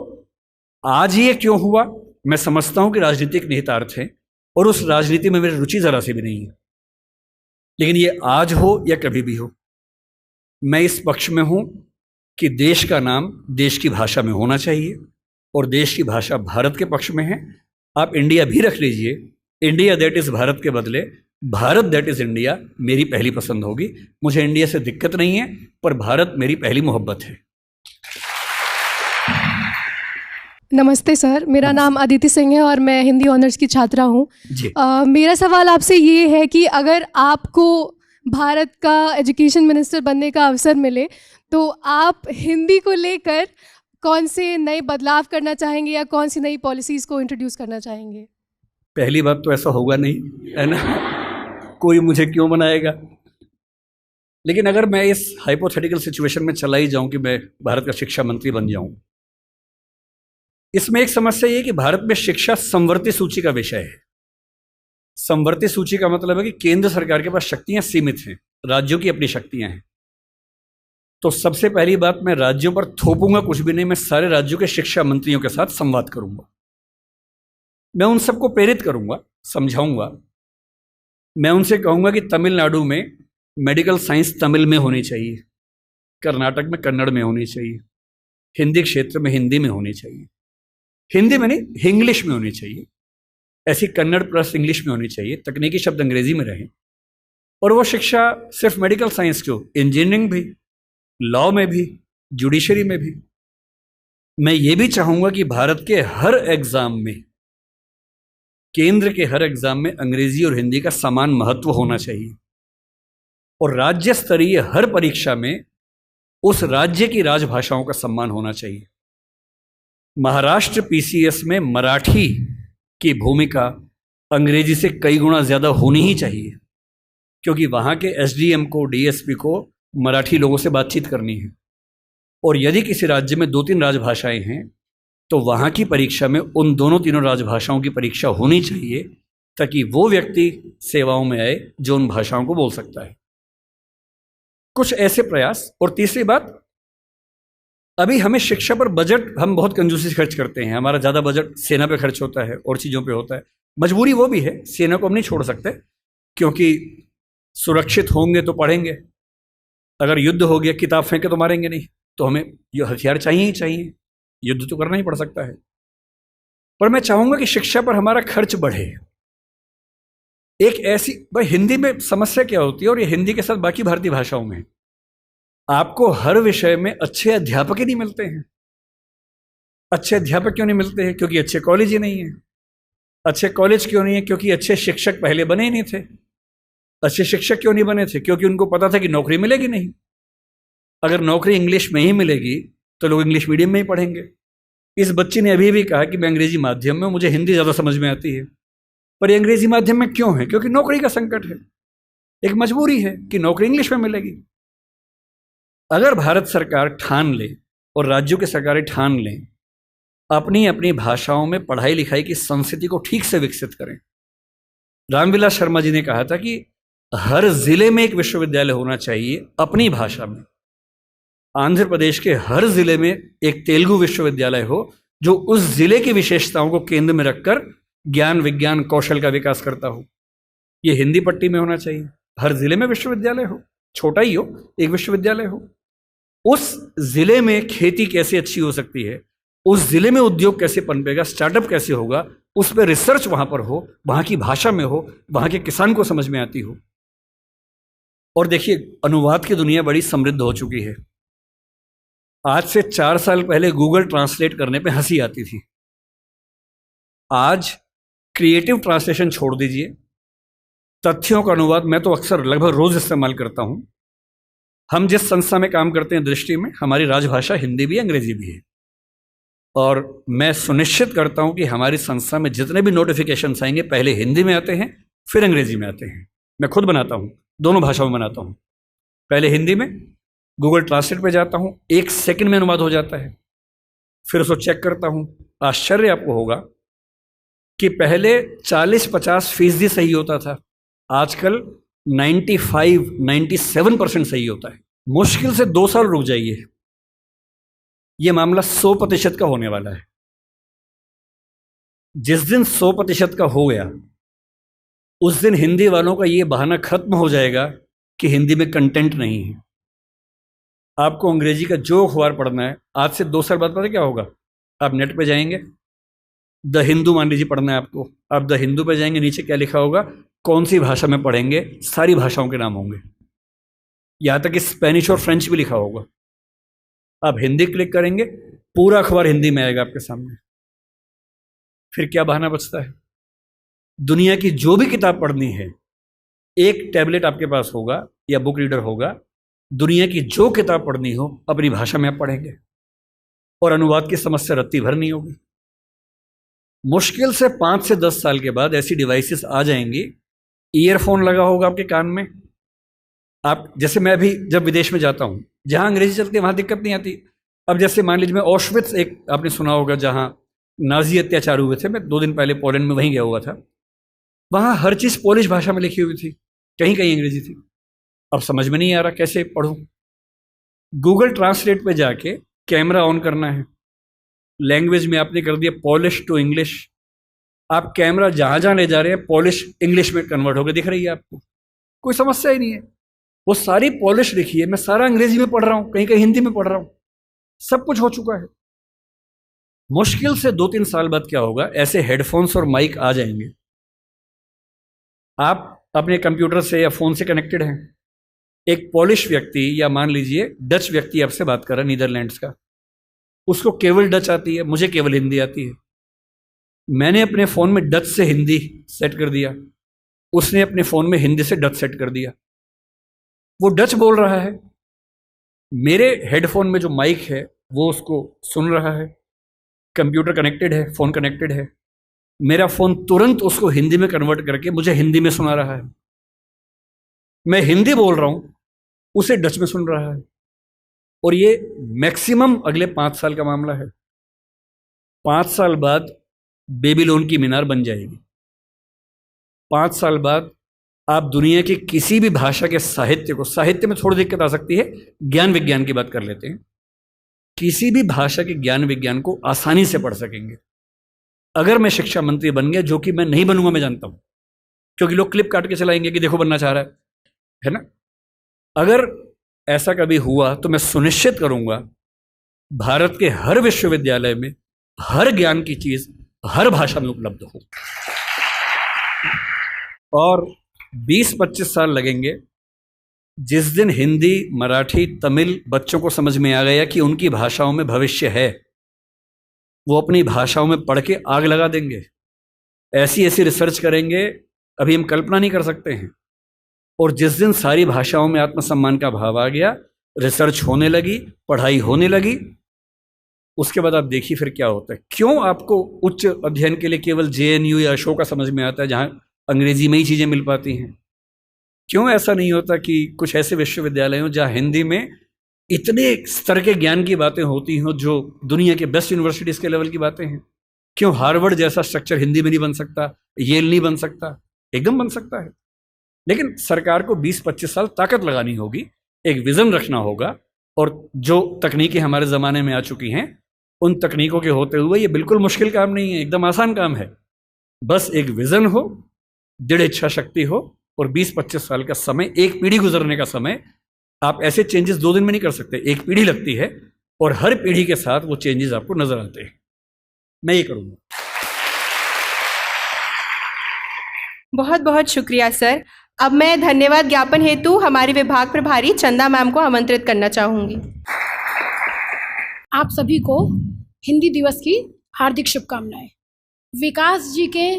आज ये क्यों हुआ, मैं समझता हूं कि राजनीतिक निहितार्थ है और उस राजनीति में मेरी रुचि जरा सी भी नहीं है। लेकिन ये आज हो या कभी भी हो, मैं इस पक्ष में हूं कि देश का नाम देश की भाषा में होना चाहिए और देश की भाषा भारत के पक्ष में है। आप इंडिया भी रख लीजिए, इंडिया दैट इज भारत के बदले भारत दैट इज इंडिया मेरी पहली पसंद होगी। मुझे इंडिया से दिक्कत नहीं है, पर भारत मेरी पहली मोहब्बत है। नमस्ते सर, मेरा नाम अदिति सिंह है और मैं हिंदी ऑनर्स की छात्रा हूँ। जी। मेरा सवाल आपसे ये है कि अगर आपको भारत का एजुकेशन मिनिस्टर बनने का अवसर मिले तो आप हिंदी को लेकर कौन से नए बदलाव करना चाहेंगे या कौन सी नई पॉलिसीज़ को इंट्रोड्यूस करना चाहेंगे? पहली बात तो ऐसा होगा नहीं, है ना, कोई मुझे क्यों बनाएगा। लेकिन अगर मैं इस हाइपोथेटिकल सिचुएशन में चला ही जाऊं कि मैं भारत का शिक्षा मंत्री बन जाऊं, इसमें एक समस्या ये कि भारत में शिक्षा समवर्ती सूची का विषय है। समवर्ती सूची का मतलब है कि केंद्र सरकार के पास शक्तियां सीमित हैं, राज्यों की अपनी शक्तियां हैं। तो सबसे पहली बात, मैं राज्यों पर थोपूंगा कुछ भी नहीं, मैं सारे राज्यों के शिक्षा मंत्रियों के साथ संवाद करूंगा। मैं उन सबको प्रेरित करूंगा, समझाऊंगा। मैं उनसे कहूंगा कि तमिलनाडु में मेडिकल साइंस तमिल में होनी चाहिए, कर्नाटक में कन्नड़ में होनी चाहिए, हिंदी क्षेत्र में हिंदी में होनी चाहिए, हिंदी में नहीं इंग्लिश में होनी चाहिए, ऐसी कन्नड़ प्लस इंग्लिश में होनी चाहिए, तकनीकी शब्द अंग्रेजी में रहें। और वो शिक्षा सिर्फ मेडिकल साइंस क्यों, इंजीनियरिंग भी, लॉ में भी, जुडिशरी में भी। मैं ये भी चाहूंगा कि भारत के हर एग्जाम में, केंद्र के हर एग्जाम में अंग्रेजी और हिंदी का समान महत्व होना चाहिए और राज्य स्तरीय हर परीक्षा में उस राज्य की राजभाषाओं का सम्मान होना चाहिए। महाराष्ट्र PCS में मराठी की भूमिका अंग्रेजी से कई गुना ज़्यादा होनी ही चाहिए, क्योंकि वहाँ के SDM को, DSP को मराठी लोगों से बातचीत करनी है। और यदि किसी राज्य में 2-3 राजभाषाएं हैं तो वहाँ की परीक्षा में उन दोनों तीनों राजभाषाओं की परीक्षा होनी चाहिए, ताकि वो व्यक्ति सेवाओं में आए जो उन भाषाओं को बोल सकता है। कुछ ऐसे प्रयास। और तीसरी बात, अभी हमें शिक्षा पर बजट हम बहुत कंजूसी से खर्च करते हैं। हमारा ज़्यादा बजट सेना पे खर्च होता है और चीज़ों पे होता है। मजबूरी वो भी है, सेना को हम नहीं छोड़ सकते, क्योंकि सुरक्षित होंगे तो पढ़ेंगे, अगर युद्ध हो गया किताब फेंके तो मारेंगे नहीं, तो हमें ये हथियार चाहिए ही चाहिए, युद्ध तो करना ही पड़ सकता है। पर मैं चाहूँगा कि शिक्षा पर हमारा खर्च बढ़े। एक ऐसी, भाई हिंदी में समस्या क्या होती है, और ये हिंदी के साथ बाकी भारतीय भाषाओं में, आपको हर विषय में अच्छे अध्यापक ही नहीं मिलते हैं। अच्छे अध्यापक क्यों नहीं मिलते हैं? क्योंकि अच्छे कॉलेज ही नहीं है। अच्छे कॉलेज क्यों नहीं है? क्योंकि अच्छे शिक्षक पहले बने ही नहीं थे। अच्छे शिक्षक क्यों नहीं बने थे? क्योंकि उनको पता था कि नौकरी मिलेगी नहीं। अगर नौकरी इंग्लिश में ही मिलेगी तो लोग इंग्लिश मीडियम में ही पढ़ेंगे। इस बच्ची ने अभी भी कहा कि मैं अंग्रेजी माध्यम में, मुझे हिंदी ज़्यादा समझ में आती है। पर ये अंग्रेजी माध्यम में क्यों है? क्योंकि नौकरी का संकट है, एक मजबूरी है कि नौकरी इंग्लिश में मिलेगी। अगर भारत सरकार ठान ले और राज्यों की सरकारें ठान लें, अपनी अपनी भाषाओं में पढ़ाई लिखाई की संस्कृति को ठीक से विकसित करें। रामविलास शर्मा जी ने कहा था कि हर जिले में एक विश्वविद्यालय होना चाहिए अपनी भाषा में। आंध्र प्रदेश के हर जिले में एक तेलुगु विश्वविद्यालय हो, जो उस जिले की विशेषताओं को केंद्र में रखकर ज्ञान विज्ञान कौशल का विकास करता हो। ये हिंदी पट्टी में होना चाहिए, हर जिले में विश्वविद्यालय हो, छोटा ही हो, एक विश्वविद्यालय हो। उस जिले में खेती कैसे अच्छी हो सकती है, उस जिले में उद्योग कैसे पनपेगा, स्टार्टअप कैसे होगा, उस पर रिसर्च वहां पर हो, वहां की भाषा में हो, वहां के किसान को समझ में आती हो। और देखिए, अनुवाद की दुनिया बड़ी समृद्ध हो चुकी है। आज से 4 साल पहले गूगल ट्रांसलेट करने पे हंसी आती थी। आज क्रिएटिव ट्रांसलेशन छोड़ दीजिए, तथ्यों का अनुवाद मैं तो अक्सर लगभग रोज इस्तेमाल करता हूं। हम जिस संस्था में काम करते हैं दृष्टि में, हमारी राजभाषा हिंदी भी है, अंग्रेजी भी है। और मैं सुनिश्चित करता हूं कि हमारी संस्था में जितने भी नोटिफिकेशंस आएंगे पहले हिंदी में आते हैं, फिर अंग्रेजी में आते हैं। मैं खुद बनाता हूं, दोनों भाषाओं में बनाता हूं। पहले हिंदी में, गूगल ट्रांसलेट पे जाता हूं, 1 सेकंड में अनुवाद हो जाता है। फिर उसको चेक करता हूं। आश्चर्य आपको होगा कि पहले 40-50% सही होता था, आजकल 95-97% सही होता है। मुश्किल से 2 साल रुक जाइए, यह मामला 100% का होने वाला है। जिस दिन 100% का हो गया, उस दिन हिंदी वालों का ये बहाना खत्म हो जाएगा कि हिंदी में कंटेंट नहीं है। आपको अंग्रेजी का जो अखबार पढ़ना है, आज से 2 साल बाद पता क्या होगा? आप नेट पे जाएंगे, द हिंदू मान लीजिए पढ़ना है आपको, आप द हिंदू पे जाएंगे, नीचे क्या लिखा होगा, कौन सी भाषा में पढ़ेंगे, सारी भाषाओं के नाम होंगे, यहां तक कि स्पेनिश और फ्रेंच भी लिखा होगा। आप हिंदी क्लिक करेंगे, पूरा अखबार हिंदी में आएगा आपके सामने। फिर क्या बहाना बचता है? दुनिया की जो भी किताब पढ़नी है, एक टैबलेट आपके पास होगा या बुक रीडर होगा, दुनिया की जो किताब पढ़नी हो अपनी भाषा में आप पढ़ेंगे और अनुवाद की समस्या रत्ती भर नहीं होगी। मुश्किल से 5 से 10 साल के बाद ऐसी डिवाइसेस आ जाएंगी, ईयरफोन लगा होगा आपके कान में। आप जैसे, मैं भी जब विदेश में जाता हूं, जहां अंग्रेजी चलती है वहां दिक्कत नहीं आती। अब जैसे मान लीजिए मैं ऑशविट्स, एक आपने सुना होगा जहां नाजी अत्याचार हुए थे, मैं 2 दिन पहले पोलैंड में वहीं गया हुआ था। वहां हर चीज पोलिश भाषा में लिखी हुई थी, कहीं कहीं अंग्रेजी थी। अब समझ में नहीं आ रहा कैसे पढ़ूं। गूगल ट्रांसलेट पे जाके कैमरा ऑन करना है, लैंग्वेज में आपने कर दिया पॉलिश टू इंग्लिश, आप कैमरा जहां जहां ले जा रहे हैं पॉलिश इंग्लिश में कन्वर्ट होकर दिख रही है आपको, कोई समस्या ही नहीं है। वो सारी पॉलिश लिखी है, मैं सारा अंग्रेजी में पढ़ रहा हूं, कहीं कहीं हिंदी में पढ़ रहा हूं, सब कुछ हो चुका है। मुश्किल से 2-3 साल बाद क्या होगा, ऐसे हेडफोन्स और माइक आ जाएंगे। आप अपने कंप्यूटर से या फोन से कनेक्टेड हैं, एक पॉलिश व्यक्ति या मान लीजिए डच व्यक्ति आपसे बात कर रहा है, नीदरलैंड्स का, उसको केवल डच आती है, मुझे केवल हिंदी आती है। मैंने अपने फ़ोन में डच से हिंदी सेट कर दिया, उसने अपने फ़ोन में हिंदी से डच सेट कर दिया। वो डच बोल रहा है, मेरे हेडफोन में जो माइक है वो उसको सुन रहा है, कंप्यूटर कनेक्टेड है, फ़ोन कनेक्टेड है, मेरा फ़ोन तुरंत उसको हिंदी में कन्वर्ट करके मुझे हिंदी में सुना रहा है। मैं हिंदी बोल रहा हूँ, उसे डच में सुन रहा है। और ये मैक्सिमम अगले 5 साल का मामला है। 5 साल बाद बेबीलोन की मीनार बन जाएगी। 5 साल बाद आप दुनिया की किसी भी भाषा के साहित्य को, साहित्य में थोड़ी दिक्कत आ सकती है, ज्ञान विज्ञान की बात कर लेते हैं, किसी भी भाषा के ज्ञान विज्ञान को आसानी से पढ़ सकेंगे। अगर मैं शिक्षा मंत्री बन गया, जो कि मैं नहीं बनूंगा, मैं जानता हूं, क्योंकि लोग क्लिप काट के चलाएंगे कि देखो बनना चाह रहा है ना। अगर ऐसा कभी हुआ तो मैं सुनिश्चित करूंगा भारत के हर विश्वविद्यालय में हर ज्ञान की चीज हर भाषा में उपलब्ध हो। और 20-25 साल लगेंगे। जिस दिन हिंदी, मराठी, तमिल बच्चों को समझ में आ गया कि उनकी भाषाओं में भविष्य है, वो अपनी भाषाओं में पढ़ के आग लगा देंगे। ऐसी ऐसी रिसर्च करेंगे, अभी हम कल्पना नहीं कर सकते हैं। और जिस दिन सारी भाषाओं में आत्मसम्मान का भाव आ गया, रिसर्च होने लगी, पढ़ाई होने लगी, उसके बाद आप देखिए फिर क्या होता है। क्यों आपको उच्च अध्ययन के लिए केवल JNU या अशोका समझ में आता है, जहां अंग्रेजी में ही चीज़ें मिल पाती हैं? क्यों ऐसा नहीं होता कि कुछ ऐसे विश्वविद्यालय हों जहाँ हिंदी में इतने स्तर के ज्ञान की बातें होती हों जो दुनिया के बेस्ट यूनिवर्सिटीज के लेवल की बातें हैं? क्यों हार्वर्ड जैसा स्ट्रक्चर हिंदी में नहीं बन सकता, येल नहीं बन सकता? एकदम बन सकता है। लेकिन सरकार को 20-25 साल ताकत लगानी होगी, एक विजन रखना होगा। और जो तकनीकें हमारे ज़माने में आ चुकी हैं, उन तकनीकों के होते हुए ये बिल्कुल मुश्किल काम नहीं है, एकदम आसान काम है। बस एक विजन हो, दृढ़ इच्छा शक्ति हो, और 20-25 साल का समय, एक पीढ़ी गुजरने का समय। आप ऐसे चेंजेस 2 दिन में नहीं कर सकते, एक पीढ़ी लगती है, और हर पीढ़ी के साथ वो चेंजेस आपको नजर आते हैं। मैं ये करूँगा। बहुत बहुत शुक्रिया सर। अब मैं धन्यवाद ज्ञापन हेतु हमारे विभाग प्रभारी चंदा मैम को आमंत्रित करना चाहूँगी। आप सभी को हिंदी दिवस की हार्दिक शुभकामनाएं। विकास जी के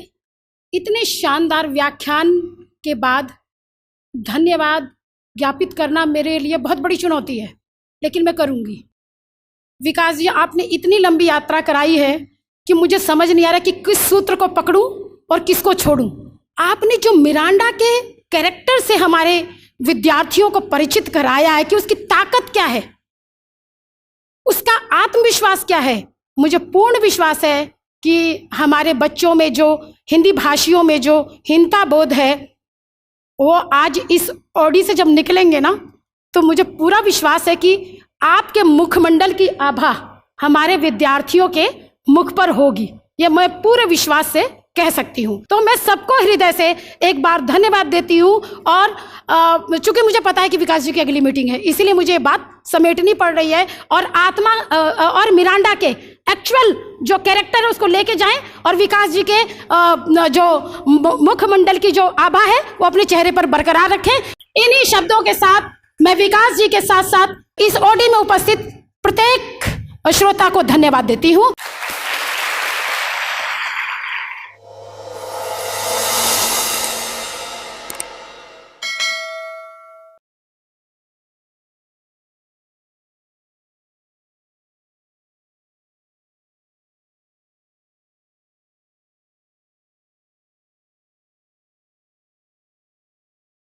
इतने शानदार व्याख्यान के बाद धन्यवाद ज्ञापित करना मेरे लिए बहुत बड़ी चुनौती है, लेकिन मैं करूंगी। विकास जी, आपने इतनी लंबी यात्रा कराई है कि मुझे समझ नहीं आ रहा कि किस सूत्र को पकड़ूं और किसको छोड़ूं। आपने जो मिरांडा के कैरेक्टर से हमारे विद्यार्थियों को परिचित कराया है कि उसकी ताकत क्या है, उसका आत्मविश्वास क्या है, मुझे पूर्ण विश्वास है कि हमारे बच्चों में जो हिंदी भाषियों में जो हीनता बोध है, वो आज इस ऑडी से जब निकलेंगे ना, तो मुझे पूरा विश्वास है कि आपके मुखमंडल की आभा हमारे विद्यार्थियों के मुख पर होगी। ये मैं पूरे विश्वास से कह सकती हूँ। तो मैं सबको हृदय से एक बार धन्यवाद देती हूँ। और चूंकि मुझे पता है कि विकास जी की अगली मीटिंग है, इसीलिए मुझे ये बात समेटनी पड़ रही है। और आत्मा और मिरांडा के एक्चुअल जो कैरेक्टर है उसको लेके जाएं, और विकास जी के जो मुखमंडल की जो आभा है वो अपने चेहरे पर बरकरार रखें। इन्हीं शब्दों के साथ मैं विकास जी के साथ साथ इस ऑडी में उपस्थित प्रत्येक श्रोता को धन्यवाद देती हूँ।